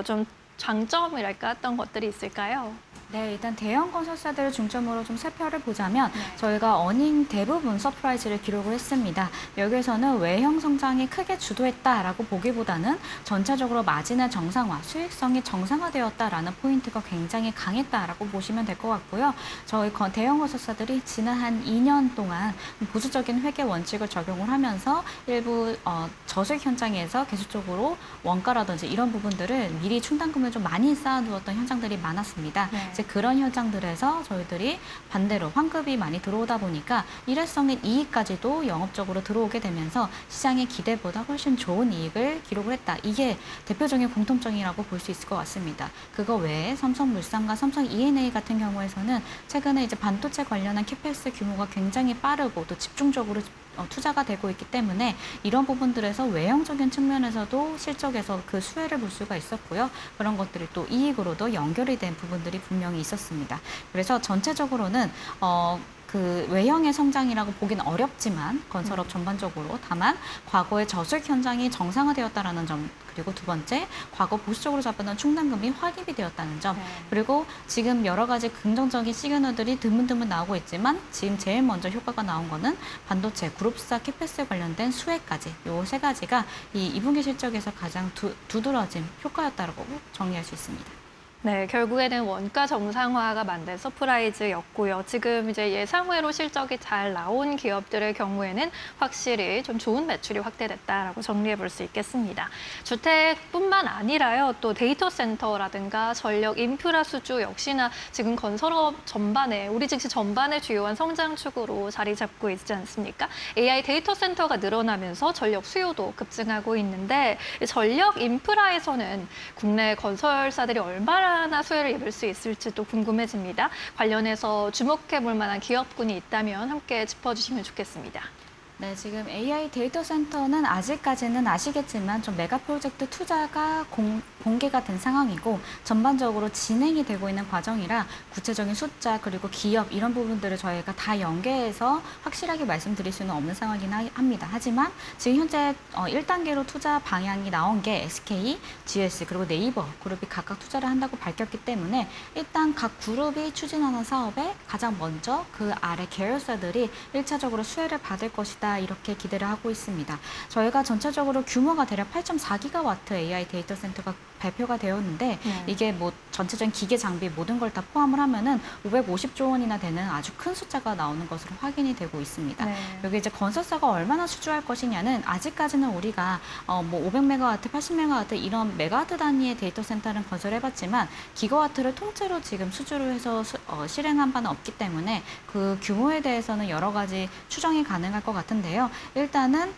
좀 장점이랄까 어떤 것들이 있을까요? 네, 일단 대형 건설사들을 중점으로 좀 살펴를 보자면 네. 저희가 어닝 대부분 서프라이즈를 기록을 했습니다. 여기에서는 외형 성장이 크게 주도했다라고 보기보다는 전체적으로 마진의 정상화, 수익성이 정상화되었다라는 포인트가 굉장히 강했다라고 보시면 될 것 같고요. 저희 대형 건설사들이 지난 한 2년 동안 보수적인 회계 원칙을 적용을 하면서 일부 저수익 현장에서 계속적으로 원가라든지 이런 부분들을 미리 충당금을 좀 많이 쌓아두었던 현장들이 많았습니다. 네. 이제 그런 현장들에서 저희들이 반대로 환급이 많이 들어오다 보니까 일회성인 이익까지도 영업적으로 들어오게 되면서 시장의 기대보다 훨씬 좋은 이익을 기록을 했다. 이게 대표적인 공통점이라고 볼 수 있을 것 같습니다. 그거 외에 삼성물산과 삼성 E&A 같은 경우에서는 최근에 이제 반도체 관련한 캐펙스 규모가 굉장히 빠르고 또 집중적으로 투자가 되고 있기 때문에 이런 부분들에서 외형적인 측면에서도 실적에서 그 수혜를 볼 수가 있었고요. 그런 것들이 또 이익으로도 연결이 된 부분들이 분명히 있었습니다. 그래서 전체적으로는 그 외형의 성장이라고 보기는 어렵지만 건설업 전반적으로 다만 과거의 저수익 현장이 정상화되었다라는 점 그리고 두 번째 과거 보수적으로 잡았던 충당금이 확입이 되었다는 점 그리고 지금 여러 가지 긍정적인 시그널들이 드문드문 나오고 있지만 지금 제일 먼저 효과가 나온 거는 반도체 그룹사 캐펙스에 관련된 수혜까지 요 세 가지가 이 2분기 실적에서 가장 두드러진 효과였다고 정리할 수 있습니다. 네, 결국에는 원가 정상화가 만든 서프라이즈였고요. 지금 이제 예상외로 실적이 잘 나온 기업들의 경우에는 확실히 좀 좋은 매출이 확대됐다라고 정리해 볼 수 있겠습니다. 주택뿐만 아니라요, 또 데이터 센터라든가 전력 인프라 수주 역시나 지금 건설업 전반에 우리 즉시 전반의 주요한 성장축으로 자리 잡고 있지 않습니까? AI 데이터 센터가 늘어나면서 전력 수요도 급증하고 있는데 전력 인프라에서는 국내 건설사들이 얼마나 수혜를 입을 수 있을지도 궁금해집니다. 관련해서 주목해 볼 만한 기업군이 있다면 함께 짚어주시면 좋겠습니다. 네, 지금 AI 데이터 센터는 아직까지는 아시겠지만 좀 메가 프로젝트 투자가 공개가 된 상황이고 전반적으로 진행이 되고 있는 과정이라 구체적인 숫자 그리고 기업 이런 부분들을 저희가 다 연계해서 확실하게 말씀드릴 수는 없는 상황이긴 합니다. 하지만 지금 현재 1단계로 투자 방향이 나온 게 SK, GS 그리고 네이버 그룹이 각각 투자를 한다고 밝혔기 때문에 일단 각 그룹이 추진하는 사업에 가장 먼저 그 아래 계열사들이 1차적으로 수혜를 받을 것이다. 이렇게 기대를 하고 있습니다. 저희가 전체적으로 규모가 대략 8.4기가와트 AI 데이터 센터가 발표가 되었는데 네. 이게 뭐 전체적인 기계 장비 모든 걸 다 포함을 하면은 550조 원이나 되는 아주 큰 숫자가 나오는 것으로 확인이 되고 있습니다. 네. 여기 이제 건설사가 얼마나 수주할 것이냐는 아직까지는 우리가 뭐 500메가와트, 80메가와트 이런 메가와트 단위의 데이터 센터를 건설해봤지만 기가와트를 통째로 지금 수주를 해서 실행한 바는 없기 때문에 그 규모에 대해서는 여러 가지 추정이 가능할 것 같은데요. 일단은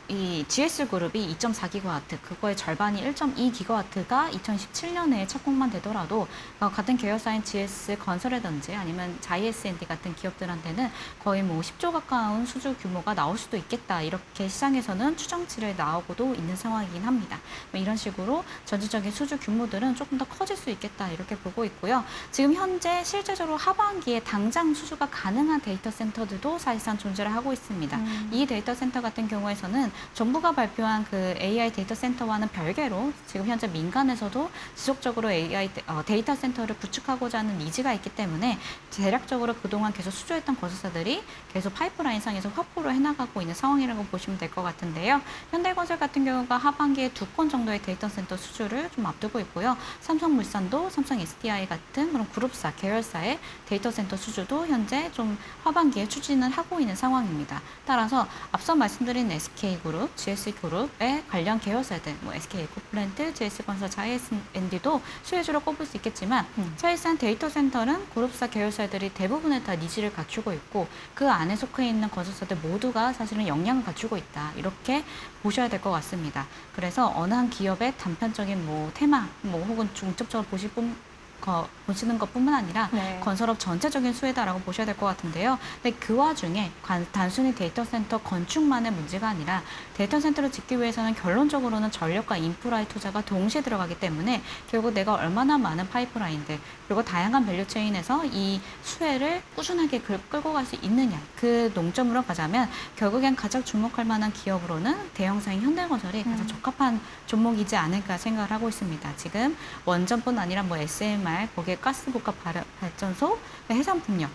이 GS그룹이 2.4기가와트, 그거의 절반이 1.2기가와트가 2017년에 착공만 되더라도 같은 계열사인 GS건설이라든지 아니면 JSND 같은 기업들한테는 거의 뭐 10조 가까운 수주 규모가 나올 수도 있겠다. 이렇게 시장에서는 추정치를 나오고도 있는 상황이긴 합니다. 뭐 이런 식으로 전체적인 수주 규모들은 조금 더 커질 수 있겠다. 이렇게 보고 있고요. 지금 현재 실제적으로 하반기에 당장 수주가 가능한 데이터 센터들도 사실상 존재를 하고 있습니다. 이 데이터 센터 같은 경우에서는 정부가 발표한 그 AI 데이터 센터와는 별개로 지금 현재 민간에서도 지속적으로 AI 데이터 센터를 구축하고자 하는 니즈가 있기 때문에 대략적으로 그동안 계속 수주했던 건설사들이 계속 파이프라인상에서 확보를 해나가고 있는 상황이라고 보시면 될 것 같은데요. 현대건설 같은 경우가 하반기에 2건 정도의 데이터 센터 수주를 좀 앞두고 있고요. 삼성물산도 삼성 SDI 같은 그런 그룹사, 계열사의 데이터 센터 수주도 현재 좀 하반기에 추진을 하고 있는 상황입니다. 따라서 앞서 말씀드린 SK그룹, GS그룹의 관련 계열사들, 뭐 SK에코플랜트, GS건설, JSND도 수혜주로 꼽을 수 있겠지만 사실상 데이터 센터는 그룹사 계열사들이 대부분의 다 니즈를 갖추고 있고 그 안에 속해 있는 건설사들 모두가 사실은 역량을 갖추고 있다. 이렇게 보셔야 될 것 같습니다. 그래서 어느 한 기업의 단편적인 뭐 테마, 뭐 혹은 중첩적으로 보시는 것뿐만 아니라 네. 건설업 전체적인 수혜다라고 보셔야 될 것 같은데요. 근데 그 와중에 단순히 데이터 센터 건축만의 문제가 아니라 데이터 센터를 짓기 위해서는 결론적으로는 전력과 인프라의 투자가 동시에 들어가기 때문에 결국 내가 얼마나 많은 파이프라인들 그리고 다양한 밸류체인에서 이 수혜를 꾸준하게 끌고 갈 수 있느냐 그 농점으로 가자면 결국엔 가장 주목할 만한 기업으로는 대형사인 현대건설이 가장 적합한 종목이지 않을까 생각을 하고 있습니다. 지금 원전뿐 아니라 뭐 SMR 거기에 가스복합 발전소, 해상풍력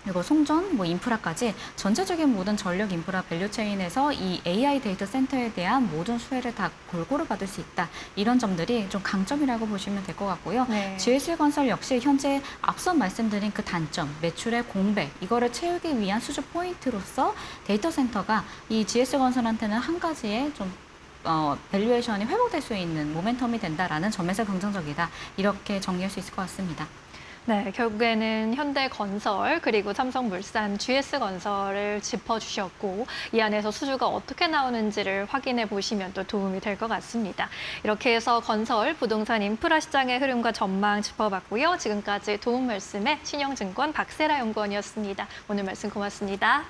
그리고 송전, 뭐 인프라까지 전체적인 모든 전력 인프라 밸류체인에서 이 AI 데이터 센터에 대한 모든 수혜를 다 골고루 받을 수 있다. 이런 점들이 좀 강점이라고 보시면 될 것 같고요. 네. GS건설 역시 현재 앞서 말씀드린 그 단점, 매출의 공백, 이거를 채우기 위한 수주 포인트로서 데이터 센터가 이 GS건설한테는 한 가지의 좀 밸류에이션이 회복될 수 있는 모멘텀이 된다라는 점에서 긍정적이다. 이렇게 정리할 수 있을 것 같습니다. 네, 결국에는 현대건설 그리고 삼성물산, GS건설을 짚어주셨고 이 안에서 수주가 어떻게 나오는지를 확인해 보시면 또 도움이 될 것 같습니다. 이렇게 해서 건설, 부동산, 인프라 시장의 흐름과 전망 짚어봤고요. 지금까지 도움 말씀의 신영증권 박세라 연구원이었습니다. 오늘 말씀 고맙습니다.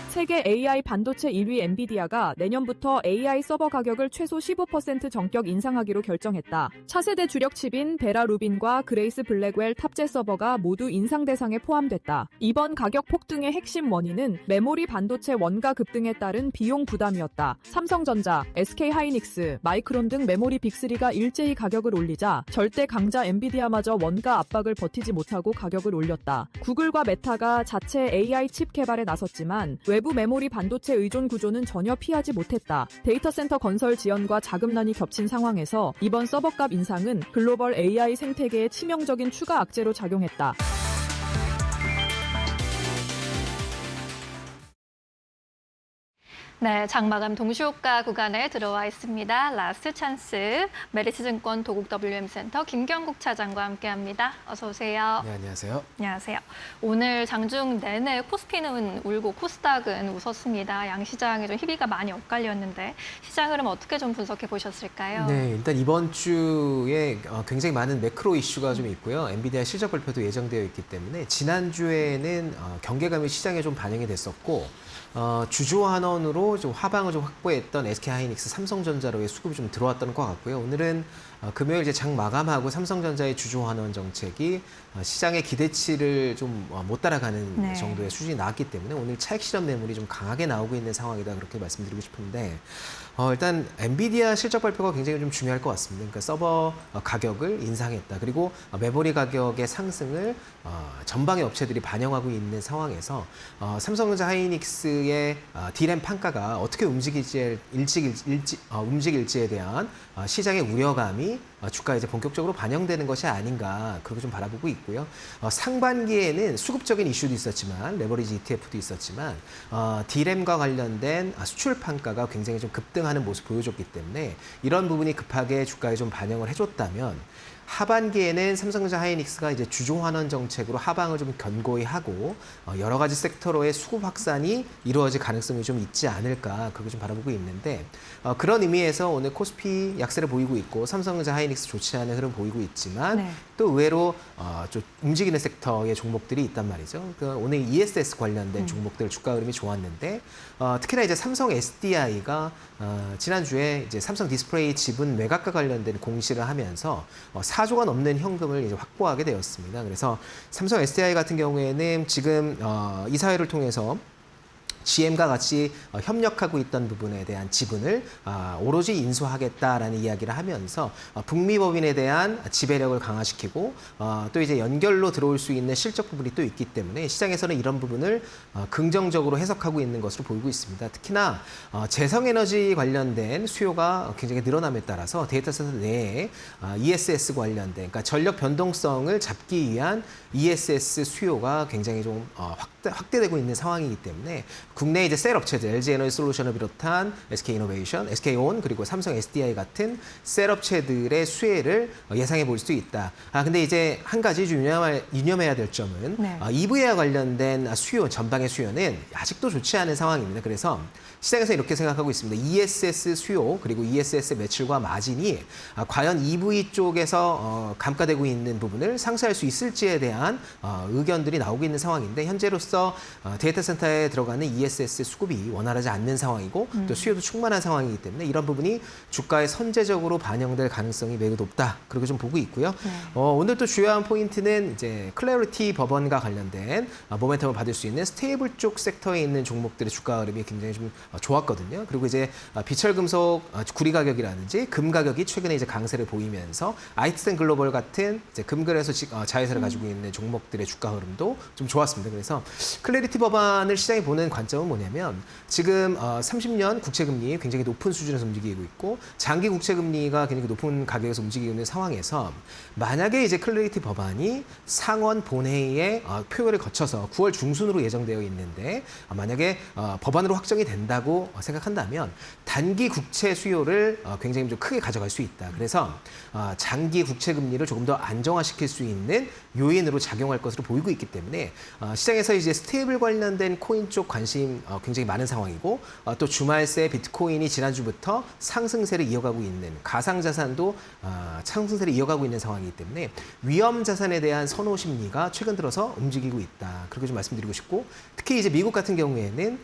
세계 AI 반도체 1위 엔비디아가 내년부터 AI 서버 가격을 최소 15% 전격 인상하기로 결정했다. 차세대 주력 칩인 베라 루빈과 그레이스 블랙웰 탑재 서버가 모두 인상 대상에 포함됐다. 이번 가격 폭등의 핵심 원인은 메모리 반도체 원가 급등에 따른 비용 부담이었다. 삼성전자, SK하이닉스, 마이크론 등 메모리 빅3가 일제히 가격을 올리자 절대 강자 엔비디아마저 원가 압박을 버티지 못하고 가격을 올렸다. 구글과 메타가 자체 AI 칩 개발에 나섰지만 외부 메모리 반도체 의존 구조는 전혀 피하지 못했다. 데이터 센터 건설 지연과 자금난이 겹친 상황에서 이번 서버값 인상은 글로벌 AI 생태계에 치명적인 추가 악재로 작용했다. 네, 장마감 동시호가 구간에 들어와 있습니다. 라스트 찬스 메리츠증권 도국 WM센터 김경국 차장과 함께합니다. 어서 오세요. 네, 안녕하세요. 안녕하세요. 오늘 장중 내내 코스피는 울고 코스닥은 웃었습니다. 양시장에 좀 희비가 많이 엇갈렸는데 시장 흐름 어떻게 좀 분석해 보셨을까요? 네, 일단 이번 주에 굉장히 많은 매크로 이슈가 좀 있고요. 엔비디아 실적 발표도 예정되어 있기 때문에 지난주에는 경계감이 시장에 좀 반영이 됐었고 주주 환원으로 좀 하방을 좀 확보했던 SK하이닉스, 삼성전자로의 수급이 좀 들어왔던 것 같고요. 오늘은 금요일 이제 장 마감하고 삼성전자의 주주 환원 정책이 시장의 기대치를 좀 못 따라가는 네. 정도의 수준이 나왔기 때문에 오늘 차익 실현 매물이 좀 강하게 나오고 있는 상황이다 그렇게 말씀드리고 싶은데 일단 엔비디아 실적 발표가 굉장히 좀 중요할 것 같습니다. 그러니까 서버 가격을 인상했다. 그리고 메모리 가격의 상승을 전방의 업체들이 반영하고 있는 상황에서 삼성전자 하이닉스의 D램 판가가 어떻게 움직일지에 대한 시장의 우려감이 주가에 이제 본격적으로 반영되는 것이 아닌가 그렇게 좀 바라보고 있고요. 상반기에는 수급적인 이슈도 있었지만 레버리지 ETF도 있었지만 D램과 관련된 수출 판가가 굉장히 좀 급등하는 모습 보여줬기 때문에 이런 부분이 급하게 주가에 좀 반영을 해줬다면 하반기에는 삼성전자 하이닉스가 이제 주주 환원 정책으로 하방을 좀 견고히 하고 여러 가지 섹터로의 수급 확산이 이루어질 가능성이 좀 있지 않을까 그렇게 좀 바라보고 있는데 그런 의미에서 오늘 코스피 약세를 보이고 있고 삼성전자 하이닉스 좋지 않은 흐름 보이고 있지만 네. 또 의외로 좀 움직이는 섹터의 종목들이 있단 말이죠. 그러니까 오늘 ESS 관련된 종목들 주가 흐름이 좋았는데 특히나 이제 삼성 SDI가 지난주에 이제 삼성 디스플레이 지분 매각과 관련된 공시를 하면서 4조가 넘는 현금을 이제 확보하게 되었습니다. 그래서 삼성 SDI 같은 경우에는 지금 이사회를 통해서 GM과 같이 협력하고 있던 부분에 대한 지분을 오로지 인수하겠다라는 이야기를 하면서 북미 법인에 대한 지배력을 강화시키고 또 이제 연결로 들어올 수 있는 실적 부분이 또 있기 때문에 시장에서는 이런 부분을 긍정적으로 해석하고 있는 것으로 보이고 있습니다. 특히나 재생에너지 관련된 수요가 굉장히 늘어남에 따라서 데이터 센터 내에 ESS 관련된 그러니까 전력 변동성을 잡기 위한 ESS 수요가 굉장히 좀 확대되고 있는 상황이기 때문에 국내 이제 셀 업체들 LG 에너지 솔루션을 비롯한 SK 이노베이션, SK 온 그리고 삼성 SDI 같은 셀 업체들의 수혜를 예상해 볼 수 있다. 근데 이제 한 가지 좀 유념해야 될 점은 네. EV와 관련된 수요 전방의 수요는 아직도 좋지 않은 상황입니다. 그래서 시장에서 이렇게 생각하고 있습니다. ESS 수요 그리고 ESS 매출과 마진이 과연 EV 쪽에서 감가되고 있는 부분을 상쇄할 수 있을지에 대한 의견들이 나오고 있는 상황인데 현재로서 데이터 센터에 들어가는 ESS 수급이 원활하지 않는 상황이고 또 수요도 충만한 상황이기 때문에 이런 부분이 주가에 선제적으로 반영될 가능성이 매우 높다. 그렇게 좀 보고 있고요. 네. 오늘 또 주요한 포인트는 이제 클래리티 법원과 관련된 모멘텀을 받을 수 있는 스테이블 쪽 섹터에 있는 종목들의 주가 흐름이 굉장히 좀 좋았거든요. 그리고 이제 비철금속 구리 가격이라든지 금 가격이 최근에 이제 강세를 보이면서 아이트센 글로벌 같은 이제 금거래소 자회사를 가지고 있는 종목들의 주가 흐름도 좀 좋았습니다. 그래서 클래리티 법안을 시장이 보는 관점은 뭐냐면 지금 30년 국채금리 굉장히 높은 수준에서 움직이고 있고 장기 국채금리가 굉장히 높은 가격에서 움직이고 있는 상황에서 만약에 이제 클래리티 법안이 상원 본회의의 표결을 거쳐서 9월 중순으로 예정되어 있는데 만약에 법안으로 확정이 된다고 생각한다면 단기 국채 수요를 굉장히 좀 크게 가져갈 수 있다. 그래서 장기 국채 금리를 조금 더 안정화시킬 수 있는 요인으로 작용할 것으로 보이고 있기 때문에 시장에서 이제 스테이블 관련된 코인 쪽 관심 굉장히 많은 상황이고 또 주말새 비트코인이 지난주부터 상승세를 이어가고 있는 가상자산도 상승세를 이어가고 있는 상황이기 때문에 위험 자산에 대한 선호 심리가 최근 들어서 움직이고 있다. 그렇게 좀 말씀드리고 싶고 특히 이제 미국 같은 경우에는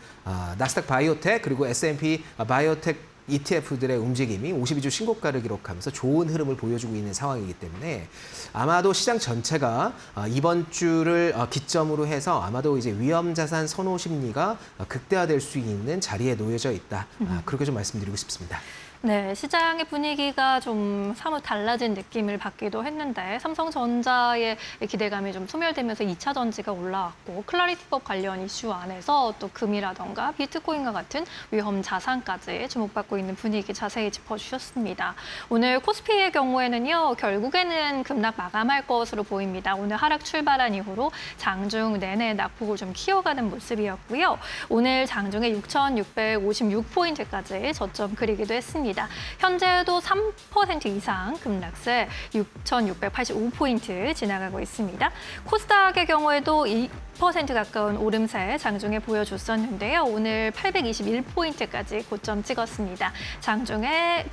나스닥 바이오텍 그리고 S&P 바이오텍 ETF들의 움직임이 52주 신고가를 기록하면서 좋은 흐름을 보여주고 있는 상황이기 때문에 아마도 시장 전체가 이번 주를 기점으로 해서 아마도 이제 위험자산 선호 심리가 극대화될 수 있는 자리에 놓여져 있다. 그렇게 좀 말씀드리고 싶습니다. 네, 시장의 분위기가 좀 사뭇 달라진 느낌을 받기도 했는데 삼성전자의 기대감이 좀 소멸되면서 2차 전지가 올라왔고 클라리티법 관련 이슈 안에서 또 금이라던가 비트코인과 같은 위험 자산까지 주목받고 있는 분위기 자세히 짚어주셨습니다. 오늘 코스피의 경우에는요, 결국에는 급락 마감할 것으로 보입니다. 오늘 하락 출발한 이후로 장중 내내 낙폭을 좀 키워가는 모습이었고요. 오늘 장중에 6,656포인트까지 저점 그리기도 했습니다. 현재도 3% 이상 급락세 6,685포인트 지나가고 있습니다. 코스닥의 경우에도 2% 가까운 오름세 장중에 보여줬었는데요. 오늘 821포인트까지 고점 찍었습니다. 장중에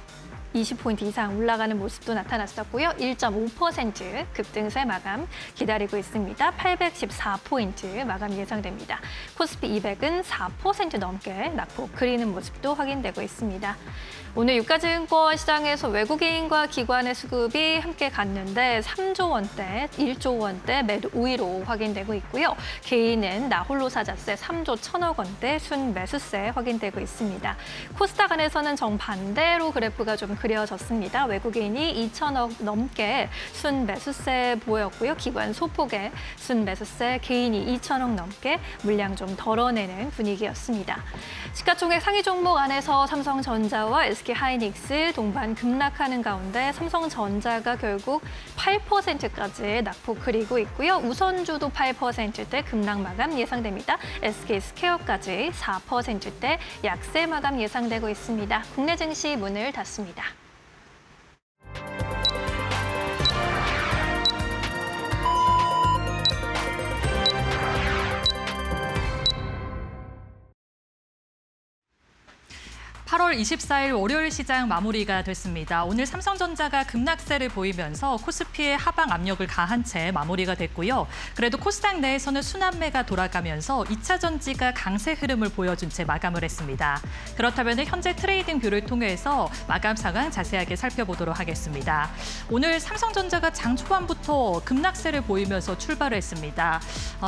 20포인트 이상 올라가는 모습도 나타났었고요. 1.5% 급등세 마감 기다리고 있습니다. 814포인트 마감 예상됩니다. 코스피 200은 4% 넘게 낙폭 그리는 모습도 확인되고 있습니다. 오늘 유가증권 시장에서 외국인과 기관의 수급이 함께 갔는데 3조 원대, 1조 원대 매도 우위로 확인되고 있고요. 개인은 나홀로 사자세 3조 1천억 원대 순 매수세 확인되고 있습니다. 코스닥 안에서는 정반대로 그래프가 좀 그려졌습니다. 외국인이 2천억 넘게 순 매수세 보였고요. 기관 소폭의 순 매수세, 개인이 2천억 넘게 물량 좀 덜어내는 분위기였습니다. 시가총액 상위 종목 안에서 삼성전자와 SK하이닉스 동반 급락하는 가운데 삼성전자가 결국 8%까지 낙폭 그리고 있고요. 우선주도 8%대 급락 마감 예상됩니다. SK스퀘어까지 4%대 약세 마감 예상되고 있습니다. 국내 증시 문을 닫습니다. (8월 24일) 월요일 시장 마무리가 됐습니다. 오늘 삼성전자가 급락세를 보이면서 코스피의 하방 압력을 가한 채 마무리가 됐고요. 그래도 코스닥 내에서는 순환매가 돌아가면서 2차 전지가 강세 흐름을 보여준 채 마감을 했습니다. 그렇다면 현재 트레이딩 뷰를 통해서 마감 상황 자세하게 살펴보도록 하겠습니다. 오늘 삼성전자가 장 초반부터 급락세를 보이면서 출발을 했습니다.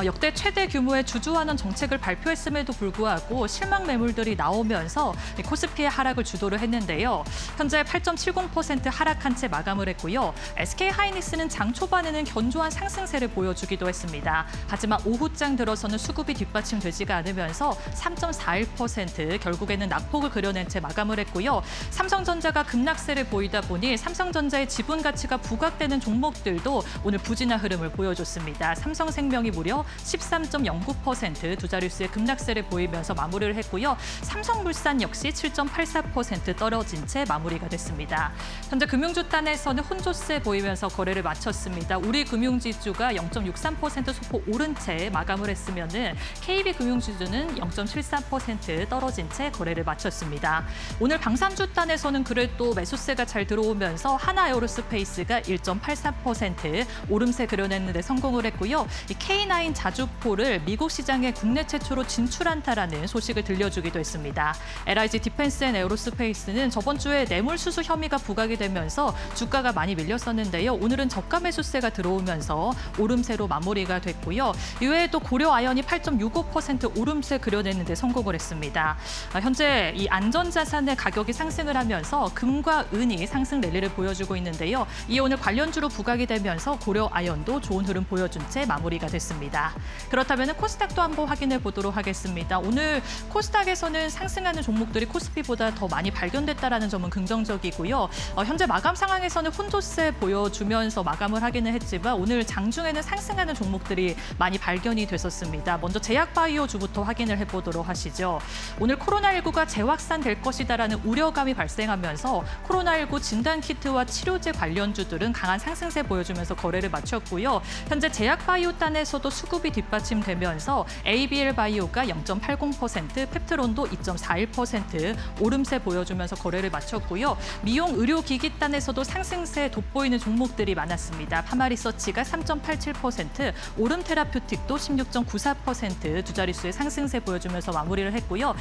역대 최대 규모의 주주환원 정책을 발표했음에도 불구하고 실망 매물들이 나오면서 코스피의 하락을 주도를 했는데요. 현재 8.70% 하락한 채 마감을 했고요. SK하이닉스는 장 초반에는 견조한 상승세를 보여주기도 했습니다. 하지만 오후장 들어서는 수급이 뒷받침되지가 않으면서 3.41% 결국에는 낙폭을 그려낸 채 마감을 했고요. 삼성전자가 급락세를 보이다 보니 삼성전자의 지분 가치가 부각되는 종목들도 오늘 부진한 흐름을 보여줬습니다. 삼성생명이 무려 13.09% 두 자릿수의 급락세를 보이면서 마무리를 했고요. 삼성물산 역시 7.84% 떨어진 채 마무리가 됐습니다. 현재 금융주 단에서는 혼조세 보이면서 거래를 마쳤습니다. 우리 금융지주가 0.63% 소폭 오른 채 마감을 했으면은 KB금융지주는 0.73% 떨어진 채 거래를 마쳤습니다. 오늘 방산주 단에서는 그래도 매수세가 잘 들어오면서 하나에어로스페이스가 1.83% 오름세 그려내는 데 성공을 했고요. 이 K9 자주포를 미국 시장에 국내 최초로 진출한다라는 소식을 들려주기도 했습니다. LIG 디펜스 앤 에어로스페이스는 저번 주에 뇌물수수 혐의가 부각이 되면서 주가가 많이 밀렸었는데요. 오늘은 저가 매수세가 들어오면서 오름세로 마무리가 됐고요. 이외에도 고려아연이 8.65% 오름세 그려내는 데 성공을 했습니다. 현재 이 안전자산의 가격이 상승을 하면서 금과 은이 상승 랠리를 보여주고 있는데요. 이에 오늘 관련주로 부각이 되면서 고려아연도 좋은 흐름 보여준 채 마무리가 됐습니다. 그렇다면 코스닥도 한번 확인해 보도록 하겠습니다. 오늘 코스닥에서는 상승하는 종목들이 코스피보다 더 많이 발견됐다라는 점은 긍정적이고요. 현재 마감 상황에서는 혼조세 보여주면서 마감을 하기는 했지만 오늘 장중에는 상승하는 종목들이 많이 발견이 됐었습니다. 먼저 제약바이오주부터 확인을 해보도록 하시죠. 오늘 코로나19가 재확산될 것이다라는 우려감이 발생하면서 코로나19 진단키트와 치료제 관련주들은 강한 상승세 보여주면서 거래를 마쳤고요. 현재 제약바이오 단에서도 수급이 뒷받침되면서 ABL바이오가 0.80%, 펩트론도 2.41% 오름세 보여주면서 거래를 마쳤고요. 미용 의료기기 단에서도 상승세 돋보이는 종목들이 많았습니다. 파마리서치가 3.87%, 오름테라퓨틱도 16.94% 두 자릿수의 상승세 보여주면서 마무리를 했고요.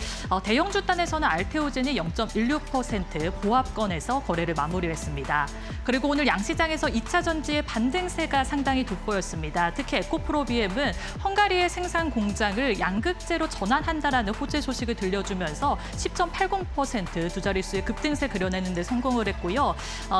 대형주 단에서는 알테오젠이 0.16% 보합권에서 거래를 마무리를 했습니다. 그리고 오늘 양시장에서 2차 전지의 반등세가 상당히 돋보였습니다. 특히 에코프로비엠은 헝가리의 생산 공장을 양극재로 전환한다라는 호재 소식을 들려주면서 10.80% 0.80% 두 자릿수의 급등세 그려내는 데 성공을 했고요.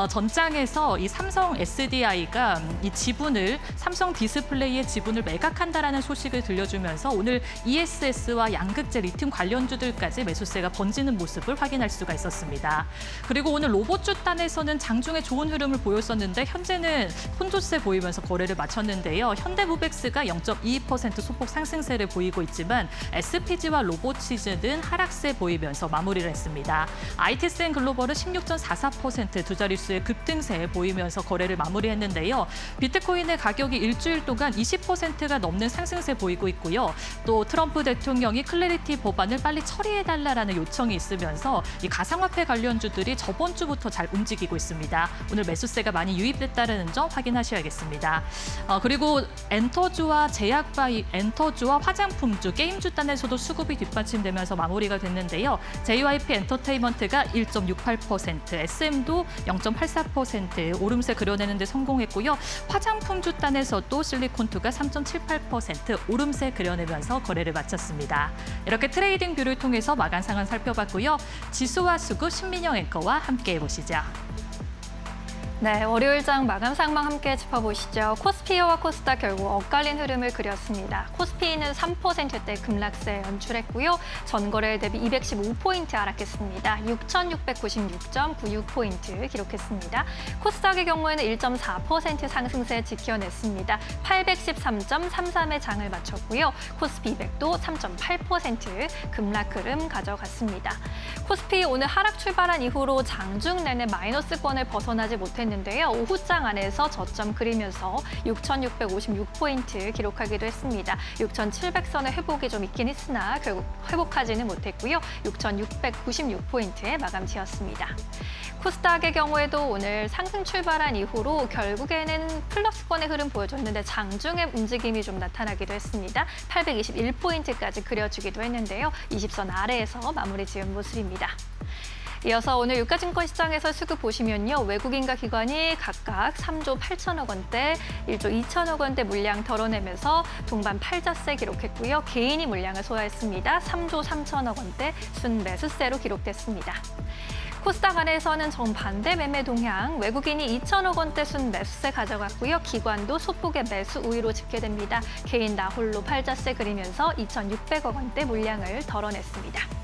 전장에서 이 삼성 SDI가 이 지분을 삼성 디스플레이의 지분을 매각한다라는 소식을 들려주면서 오늘 ESS와 양극재 리튬 관련주들까지 매수세가 번지는 모습을 확인할 수가 있었습니다. 그리고 오늘 로봇주 단에서는 장중에 좋은 흐름을 보였었는데 현재는 혼조세 보이면서 거래를 마쳤는데요. 현대무벡스가 0.22% 소폭 상승세를 보이고 있지만 SPG와 로보치즈는 하락세 보이면서 마무리를 했습니다. ITCN 글로벌은 16.44% 두 자릿수의 급등세 보이면서 거래를 마무리했는데요. 비트코인의 가격이 일주일 동안 20%가 넘는 상승세 보이고 있고요. 또 트럼프 대통령이 클래리티 법안을 빨리 처리해달라라는 요청이 있으면서 이 가상화폐 관련주들이 저번 주부터 잘 움직이고 있습니다. 오늘 매수세가 많이 유입됐다는 점 확인하셔야겠습니다. 그리고 엔터주와 엔터주와 화장품주, 게임주 단에서도 수급이 뒷받침되면서 마무리가 됐는데요. JYP 엔터테인먼트가 1.68%, SM도 0.84% 오름세 그려내는 데 성공했고요. 화장품주 단에서도 실리콘투가 3.78% 오름세 그려내면서 거래를 마쳤습니다. 이렇게 트레이딩 뷰를 통해서 마감 상황 살펴봤고요. 지수와 수급 신민영 앵커와 함께 해보시죠. 네, 월요일장 마감 상황 함께 짚어보시죠. 코스피와 코스닥 결국 엇갈린 흐름을 그렸습니다. 코스피는 3%대 급락세 연출했고요. 전거래 대비 215포인트 하락했습니다. 6,696.96포인트 기록했습니다. 코스닥의 경우에는 1.4% 상승세 지켜냈습니다. 813.33의 장을 마쳤고요. 코스피 200도 3.8% 급락 흐름 가져갔습니다. 코스피 오늘 하락 출발한 이후로 장중 내내 마이너스권을 벗어나지 못했는데요. 오후장 안에서 저점 그리면서 6,656포인트 기록하기도 했습니다. 6,700선의 회복이 좀 있긴 했으나 결국 회복하지는 못했고요. 6,696포인트에 마감 지었습니다. 코스닥의 경우에도 오늘 상승 출발한 이후로 결국에는 플러스권의 흐름 보여줬는데 장중의 움직임이 좀 나타나기도 했습니다. 821포인트까지 그려주기도 했는데요. 20선 아래에서 마무리 지은 모습입니다. 이어서 오늘 유가증권 시장에서 수급 보시면요. 외국인과 기관이 각각 3조 8천억 원대, 1조 2천억 원대 물량 덜어내면서 동반 팔자세 기록했고요. 개인이 물량을 소화했습니다. 3조 3천억 원대 순매수세로 기록됐습니다. 코스닥 안에서는 정반대 매매 동향, 외국인이 2천억 원대 순매수세 가져갔고요. 기관도 소폭의 매수 우위로 집계됩니다. 개인 나홀로 팔자세 그리면서 2,600억 원대 물량을 덜어냈습니다.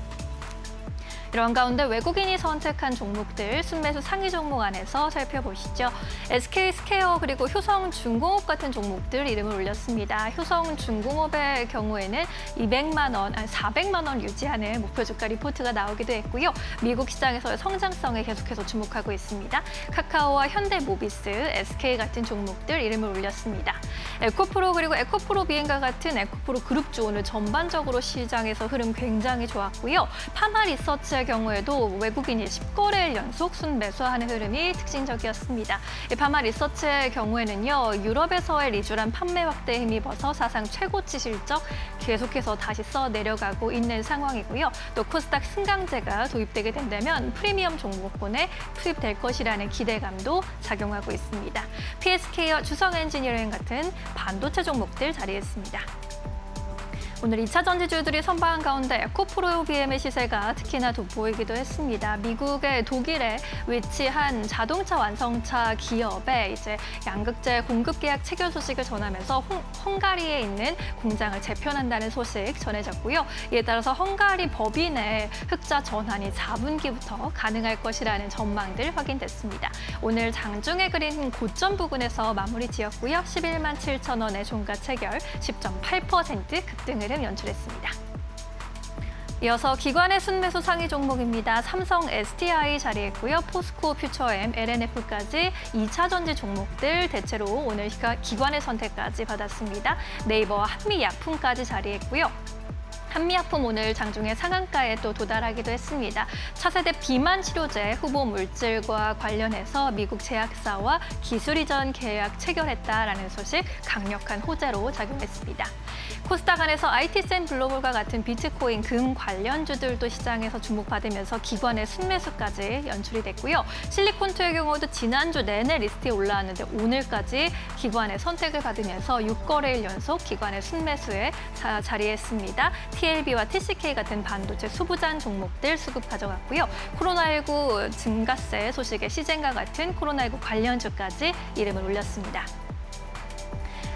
이런 가운데 외국인이 선택한 종목들 순매수 상위 종목 안에서 살펴보시죠. SK스퀘어 그리고 효성중공업 같은 종목들 이름을 올렸습니다. 효성중공업의 경우에는 400만 원 유지하는 목표 주가 리포트가 나오기도 했고요. 미국 시장에서의 성장성에 계속해서 주목하고 있습니다. 카카오와 현대모비스, SK 같은 종목들 이름을 올렸습니다. 에코프로 그리고 에코프로 비행과 같은 에코프로 그룹주 오늘 전반적으로 시장에서 흐름 굉장히 좋았고요. 파마리서치의 경우에도 외국인이 10거래일 연속 순매수하는 흐름이 특징적이었습니다. 파마리서치의 경우에는요. 유럽에서의 리쥬란 판매 확대에 힘입어서 사상 최고치 실적 계속해서 다시 써내려가고 있는 상황이고요. 또 코스닥 승강제가 도입되게 된다면 프리미엄 종목군에 투입될 것이라는 기대감도 작용하고 있습니다. PSK와 주성엔지니어링 같은 반도체 종목들 자리했습니다. 오늘 2차 전지주들이 선방한 가운데 에코프로 BM의 시세가 특히나 돋보이기도 했습니다. 미국의 독일에 위치한 자동차 완성차 기업에 이제 양극재 공급 계약 체결 소식을 전하면서 헝가리에 있는 공장을 재편한다는 소식 전해졌고요. 이에 따라서 헝가리 법인의 흑자 전환이 4분기부터 가능할 것이라는 전망들 확인됐습니다. 오늘 장중에 그린 고점 부근에서 마무리 지었고요. 11만 7천 원의 종가 체결 10.8% 급등을 연출했습니다. 이어서 기관의 순매수 상위 종목입니다. 삼성 SDI 자리했고요. 포스코 퓨처엠, LNF까지 2차 전지 종목들 대체로 오늘 기관의 선택까지 받았습니다. 네이버와 한미약품까지 자리했고요. 한미약품 오늘 장중에 상한가에 또 도달하기도 했습니다. 차세대 비만 치료제 후보 물질과 관련해서 미국 제약사와 기술 이전 계약 체결했다라는 소식 강력한 호재로 작용했습니다. 코스닥 안에서 ITCN 글로벌과 같은 비트코인 금 관련주들도 시장에서 주목받으면서 기관의 순매수까지 연출이 됐고요. 실리콘투의 경우도 지난주 내내 리스트에 올라왔는데 오늘까지 기관의 선택을 받으면서 6거래일 연속 기관의 순매수에 자리했습니다. TLB와 TCK 같은 반도체 수부장 종목들 수급 가져갔고요. 코로나19 증가세 소식에 시젠과 같은 코로나19 관련주까지 이름을 올렸습니다.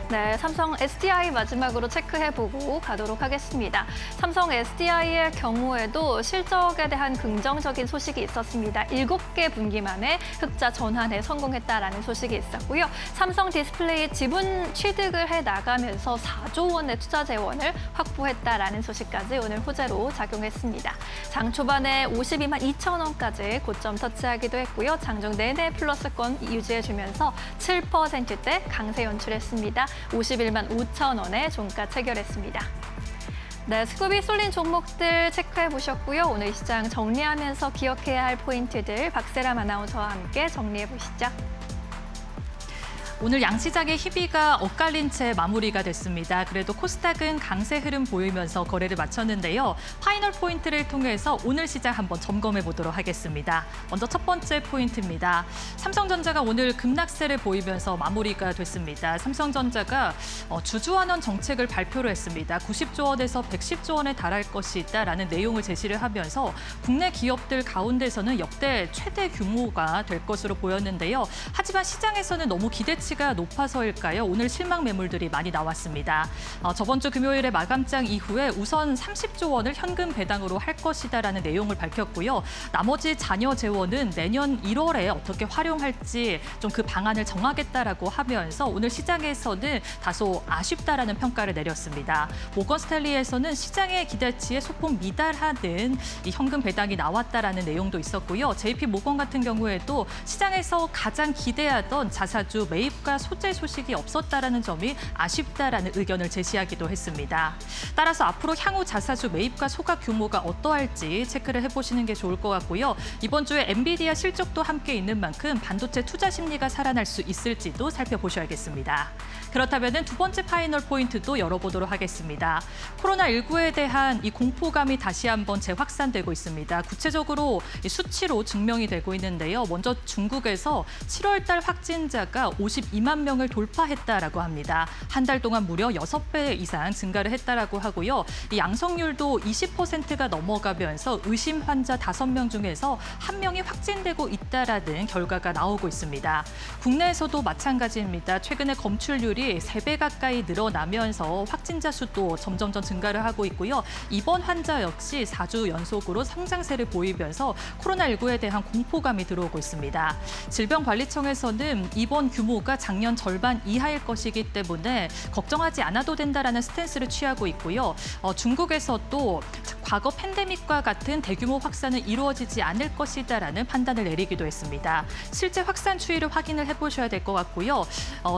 네, 삼성 SDI 마지막으로 체크해보고 가도록 하겠습니다. 삼성 SDI의 경우에도 실적에 대한 긍정적인 소식이 있었습니다. 7개 분기 만에 흑자 전환에 성공했다라는 소식이 있었고요. 삼성 디스플레이 지분 취득을 해나가면서 4조 원의 투자 재원을 확보했다라는 소식까지 오늘 호재로 작용했습니다. 장 초반에 52만 2천 원까지 고점 터치하기도 했고요. 장중 내내 플러스권 유지해주면서 7%대 강세 연출했습니다. 51만 5천 원에 종가 체결했습니다. 네, 수급이 쏠린 종목들 체크해 보셨고요. 오늘 시장 정리하면서 기억해야 할 포인트들 박세람 아나운서와 함께 정리해 보시죠. 오늘 양시장의 희비가 엇갈린 채 마무리가 됐습니다. 그래도 코스닥은 강세 흐름 보이면서 거래를 마쳤는데요. 파이널 포인트를 통해서 오늘 시장 한번 점검해 보도록 하겠습니다. 먼저 첫 번째 포인트입니다. 삼성전자가 오늘 급락세를 보이면서 마무리가 됐습니다. 삼성전자가 주주환원 정책을 발표를 했습니다. 90조 원에서 110조 원에 달할 것이다라는 내용을 제시를 하면서 국내 기업들 가운데서는 역대 최대 규모가 될 것으로 보였는데요. 하지만 시장에서는 너무 기대치가 높아서일까요? 오늘 실망 매물들이 많이 나왔습니다. 저번 주 금요일에 마감장 이후에 우선 30조 원을 현금 배당으로 할 것이다라는 내용을 밝혔고요. 나머지 잔여 재원은 내년 1월에 어떻게 활용할지 좀 그 방안을 정하겠다라고 하면서 오늘 시장에서는 다소 아쉽다라는 평가를 내렸습니다. 모건 스탠리에서는 시장의 기대치에 소폭 미달하는 이 현금 배당이 나왔다라는 내용도 있었고요. JP 모건 같은 경우에도 시장에서 가장 기대하던 자사주 매입과 소재 소식이 없었다라는 점이 아쉽다라는 의견을 제시하기도 했습니다. 따라서 앞으로 향후 자사주 매입과 소각 규모가 어떠할지 체크를 해보시는 게 좋을 것 같고요. 이번 주에 엔비디아 실적도 함께 있는 만큼 반도체 투자 심리가 살아날 수 있을지도 살펴보셔야겠습니다. 그렇다면 두 번째 파이널 포인트도 열어보도록 하겠습니다. 코로나19에 대한 이 공포감이 다시 한번 재확산되고 있습니다. 구체적으로 이 수치로 증명이 되고 있는데요. 먼저 중국에서 7월 달 확진자가 52만 명을 돌파했다라고 합니다. 한 달 동안 무려 6배 이상 증가를 했다라고 하고요. 이 양성률도 20%가 넘어가면서 의심 환자 5명 중에서 1명이 확진되고 있다라는 결과가 나오고 있습니다. 국내에서도 마찬가지입니다. 최근에 검출률이 3배 가까이 늘어나면서 확진자 수도 점점점 증가를 하고 있고요. 입원 환자 역시 4주 연속으로 성장세를 보이면서 코로나19에 대한 공포감이 들어오고 있습니다. 질병관리청에서는 입원 규모가 작년 절반 이하일 것이기 때문에 걱정하지 않아도 된다라는 스탠스를 취하고 있고요. 중국에서도 과거 팬데믹과 같은 대규모 확산은 이루어지지 않을 것이다라는 판단을 내리기도 했습니다. 실제 확산 추이를 확인을 해보셔야 될 것 같고요.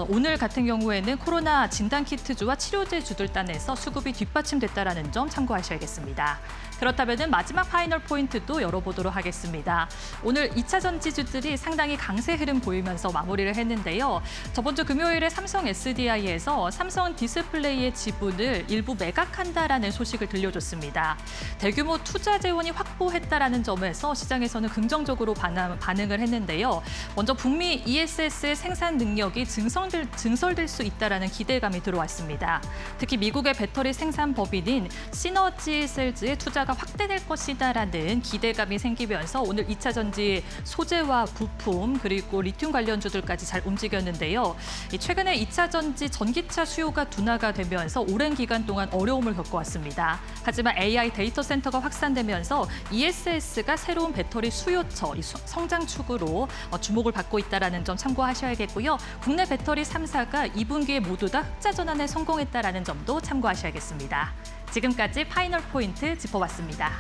오늘 같은 경우에는 코로나 진단키트주와 치료제주들 단에서 수급이 뒷받침됐다라는 점 참고하셔야겠습니다. 그렇다면 마지막 파이널 포인트도 열어보도록 하겠습니다. 오늘 2차 전지주들이 상당히 강세 흐름 보이면서 마무리를 했는데요. 저번 주 금요일에 삼성 SDI에서 삼성 디스플레이의 지분을 일부 매각한다라는 소식을 들려줬습니다. 대규모 투자 재원이 확보했다라는 점에서 시장에서는 긍정적으로 반응을 했는데요. 먼저 북미 ESS의 생산 능력이 증설될 수 있다라는 기대감이 들어왔습니다. 특히 미국의 배터리 생산 법인인 시너지셀즈의 투자가 확대될 것이다라는 기대감이 생기면서 오늘 2차 전지 소재와 부품 그리고 리튬 관련주들까지 잘 움직였는데요. 최근에 2차 전지 전기차 수요가 둔화가 되면서 오랜 기간 동안 어려움을 겪어왔습니다. 하지만 AI 데이터 센터가 확산되면서 ESS가 새로운 배터리 수요처, 성장축으로 주목을 받고 있다는 점 참고하셔야겠고요. 국내 배터리 3사가 2분기에 모두 다 흑자 전환에 성공했다는 점도 참고하셔야겠습니다. 지금까지 파이널 포인트 짚어봤습니다.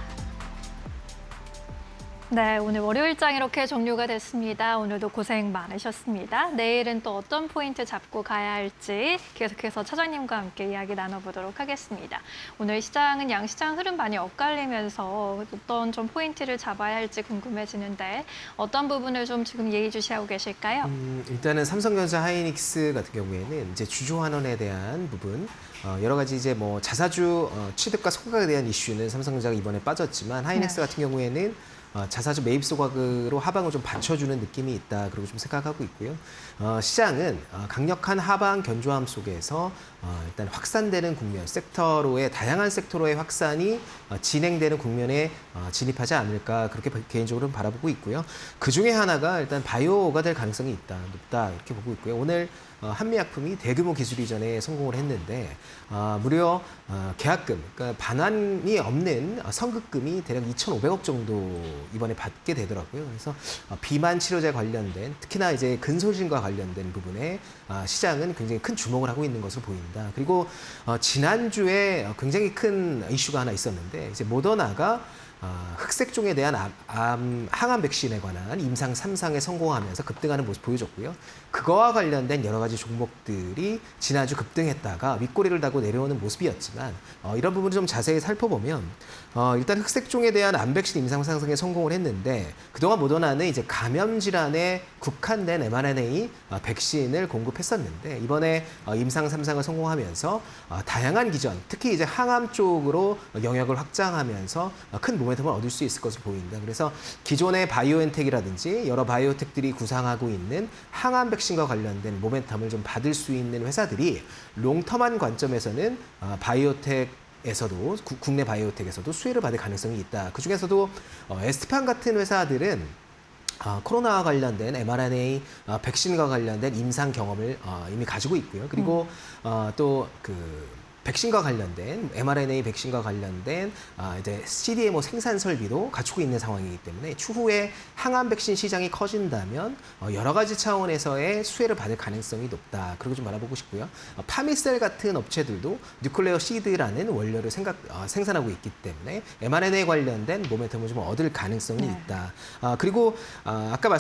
네, 오늘 월요일장 이렇게 종료가 됐습니다. 오늘도 고생 많으셨습니다. 내일은 또 어떤 포인트 잡고 가야 할지 계속해서 차장님과 함께 이야기 나눠보도록 하겠습니다. 오늘 시장은 양시장 흐름 많이 엇갈리면서 어떤 좀 포인트를 잡아야 할지 궁금해지는데 어떤 부분을 좀 지금 예의주시하고 계실까요? 일단은 삼성전자 하이닉스 같은 경우에는 이제 주주 환원에 대한 부분 여러 가지 이제 뭐 자사주 취득과 소각에 대한 이슈는 삼성전자가 이번에 빠졌지만 하이닉스 같은 경우에는 자사주 매입 소각으로 하방을 좀 받쳐주는 느낌이 있다. 그리고 좀 생각하고 있고요. 시장은 강력한 하방 견조함 속에서 일단 확산되는 국면, 섹터로의 다양한 섹터로의 확산이 진행되는 국면에 진입하지 않을까 그렇게 개인적으로 바라보고 있고요. 그 중에 하나가 일단 바이오가 될 가능성이 높다 이렇게 보고 있고요. 오늘 한미약품이 대규모 기술 이전에 성공을 했는데 무려 계약금, 그러니까 반환이 없는 선급금이 대략 2,500억 정도 이번에 받게 되더라고요. 그래서 비만 치료제 관련된 특히나 이제 근소진과 관련된 부분에 시장은 굉장히 큰 주목을 하고 있는 것으로 보입니다. 그리고 지난주에 굉장히 큰 이슈가 하나 있었는데 이제 모더나가 흑색종에 대한 항암 백신에 관한 임상 3상에 성공하면서 급등하는 모습 보여줬고요. 그거와 관련된 여러 가지 종목들이 지난주 급등했다가 윗꼬리를 달고 내려오는 모습이었지만 이런 부분을 좀 자세히 살펴보면 일단 흑색종에 대한 암 백신 임상 3상에 성공을 했는데 그동안 모더나는 이제 감염 질환에 국한된 mRNA 백신을 공급했었는데 이번에 임상 3상을 성공하면서 다양한 기전, 특히 이제 항암 쪽으로 영역을 확장하면서 큰 모멘텀을 얻을 수 있을 것으로 보인다. 그래서 기존의 바이오엔텍이라든지 여러 바이오텍들이 구상하고 있는 항암 백신과 관련된 모멘텀을 좀 받을 수 있는 회사들이 롱텀한 관점에서는 바이오텍에서도 국내 바이오텍에서도 수혜를 받을 가능성이 있다. 그중에서도 에스티판 같은 회사들은 코로나와 관련된 mRNA 백신과 관련된 임상 경험을 이미 가지고 있고요. 그리고 또 백신과 관련된 mRNA 백신과 관련된 이제 CDMO 생산 설비도 갖추고 있는 상황이기 때문에 추후에 항암 백신 시장이 커진다면 여러 가지 차원에서의 수혜를 받을 가능성이 높다. 그리고 좀 알아보고 싶고요. 파미셀 같은 업체들도 뉴클레어 시드라는 원료를 생산하고 있기 때문에 mRNA 관련된 모멘텀을 좀 얻을 가능성이 있다. 그리고 잠깐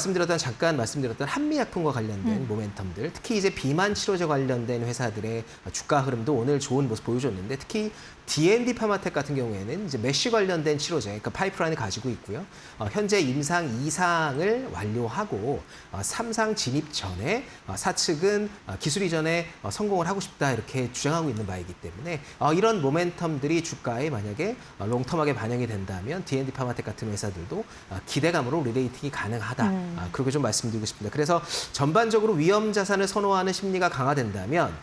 말씀드렸던 한미약품과 관련된 모멘텀들, 특히 이제 비만 치료제 관련된 회사들의 주가 흐름도 오늘 좋은 모습 보여줬는데 특히 D&D 파마텍 같은 경우에는 이제 메쉬 관련된 치료제, 그러니까 파이프라인을 가지고 있고요. 현재 임상 2상을 완료하고 3상 진입 전에 사측은 기술 이전에 성공을 하고 싶다 이렇게 주장하고 있는 바이기 때문에 이런 모멘텀들이 주가에 만약에 롱텀하게 반영이 된다면 D&D 파마텍 같은 회사들도 기대감으로 리레이팅이 가능하다. 그렇게 좀 말씀드리고 싶습니다. 그래서 전반적으로 위험 자산을 선호하는 심리가 강화된다면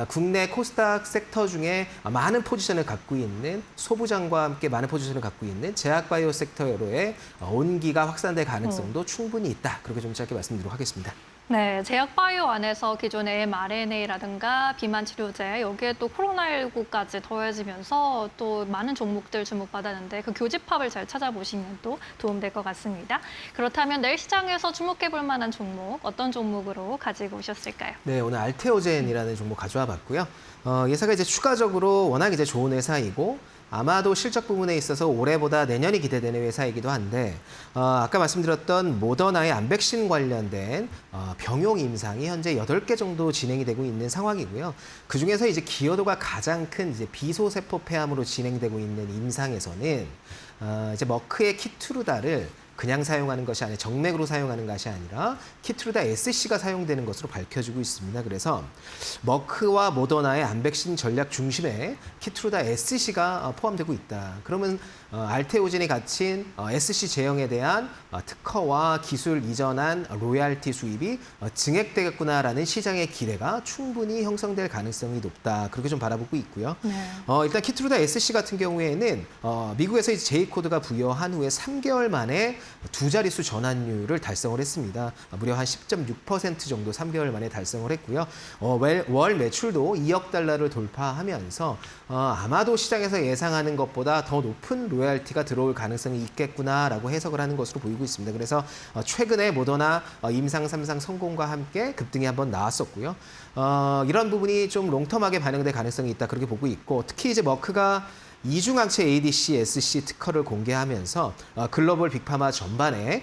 국내 코스닥 섹터 중에 많은 포지션을 갖고 있는 소부장과 함께 많은 포지션을 갖고 있는 제약바이오 섹터로의 온기가 확산될 가능성도 충분히 있다. 그렇게 좀 짧게 말씀드리도록 하겠습니다. 네, 제약바이오 안에서 기존의 mRNA라든가 비만 치료제, 여기에 또 코로나19까지 더해지면서 또 많은 종목들 주목받았는데 그 교집합을 잘 찾아보시면 또 도움될 것 같습니다. 그렇다면 내일 시장에서 주목해볼 만한 종목, 어떤 종목으로 가지고 오셨을까요? 네, 오늘 알테오젠이라는 종목 가져와 봤고요. 예사가 이제 추가적으로 워낙 이제 좋은 회사이고 아마도 실적 부분에 있어서 올해보다 내년이 기대되는 회사이기도 한데 아까 말씀드렸던 모더나의 암 백신 관련된 병용 임상이 현재 8개 정도 진행이 되고 있는 상황이고요. 그중에서 이제 기여도가 가장 큰 이제 비소세포 폐암으로 진행되고 있는 임상에서는 이제 머크의 키투르다를 그냥 사용하는 것이 아니라 정맥으로 사용하는 것이 아니라 키투르다 SC가 사용되는 것으로 밝혀지고 있습니다. 그래서 머크와 모더나의 암 백신 전략 중심에 키투르다 SC가 포함되고 있다. 그러면 알테오젠이 갖춘 SC 제형에 대한 특허와 기술 이전한 로얄티 수입이 증액되겠구나라는 시장의 기대가 충분히 형성될 가능성이 높다. 그렇게 좀 바라보고 있고요. 네. 일단 키투르다 SC 같은 경우에는 미국에서 이제 J코드가 부여한 후에 3개월 만에 두 자릿수 전환율을 달성을 했습니다. 무려 한 10.6% 정도 3개월 만에 달성을 했고요. 월 매출도 2억 달러를 돌파하면서 아마도 시장에서 예상하는 것보다 더 높은 로얄티가 들어올 가능성이 있겠구나라고 해석을 하는 것으로 보이고 있습니다. 그래서 최근에 모더나 임상 3상 성공과 함께 급등이 한번 나왔었고요. 이런 부분이 좀 롱텀하게 반영될 가능성이 있다 그렇게 보고 있고 특히 이제 머크가 이중항체 ADC, SC 특허를 공개하면서 글로벌 빅파마 전반에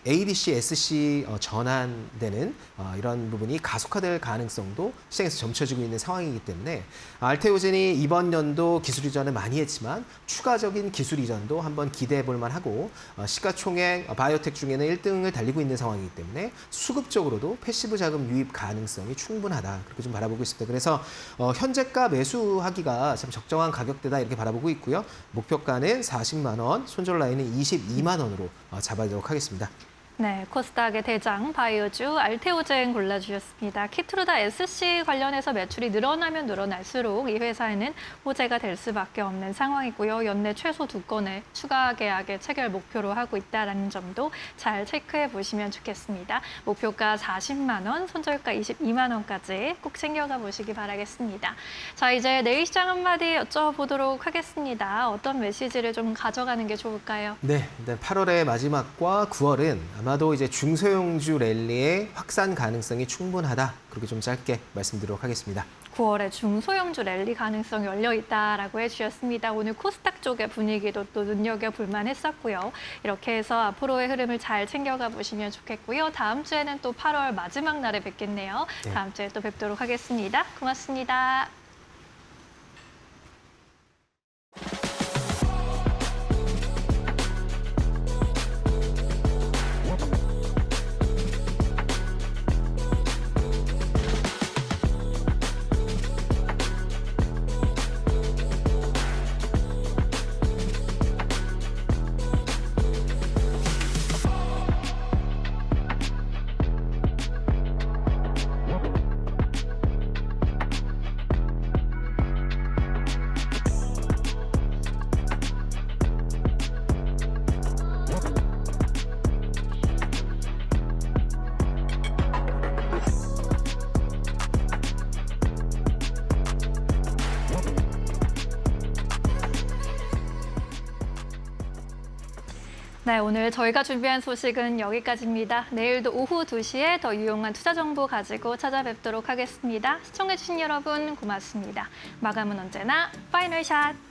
ADC, SC 전환되는 이런 부분이 가속화될 가능성도 시장에서 점쳐지고 있는 상황이기 때문에 알테오젠이 이번 연도 기술 이전을 많이 했지만 추가적인 기술 이전도 한번 기대해 볼 만하고 시가총액 바이오텍 중에는 1등을 달리고 있는 상황이기 때문에 수급적으로도 패시브 자금 유입 가능성이 충분하다. 그렇게 좀 바라보고 있습니다. 그래서 현재가 매수하기가 참 적정한 가격대다 이렇게 바라보고 있고요. 목표가는 40만 원, 손절 라인은 22만 원으로 잡아도록 하겠습니다. 네, 코스닥의 대장 바이오주 알테오젠 골라주셨습니다. 키트루다 SC 관련해서 매출이 늘어나면 늘어날수록 이 회사에는 호재가 될 수밖에 없는 상황이고요. 연내 최소 2건의 추가 계약을 체결 목표로 하고 있다는 점도 잘 체크해 보시면 좋겠습니다. 목표가 40만 원, 손절가 22만 원까지 꼭 챙겨가 보시기 바라겠습니다. 자, 이제 내일 시장 한마디 여쭤보도록 하겠습니다. 어떤 메시지를 좀 가져가는 게 좋을까요? 네, 일단 8월의 마지막과 9월은 아마도 이제 중소형주 랠리의 확산 가능성이 충분하다. 그렇게 좀 짧게 말씀드리도록 하겠습니다. 9월에 중소형주 랠리 가능성이 열려 있다라고 해주셨습니다. 오늘 코스닥 쪽의 분위기도 또 눈여겨볼 만했었고요. 이렇게 해서 앞으로의 흐름을 잘 챙겨가 보시면 좋겠고요. 다음 주에는 또 8월 마지막 날에 뵙겠네요. 네. 다음 주에 또 뵙도록 하겠습니다. 고맙습니다. 네, 오늘 저희가 준비한 소식은 여기까지입니다. 내일도 오후 2시에 더 유용한 투자 정보 가지고 찾아뵙도록 하겠습니다. 시청해주신 여러분 고맙습니다. 마감은 언제나 파이널 샷!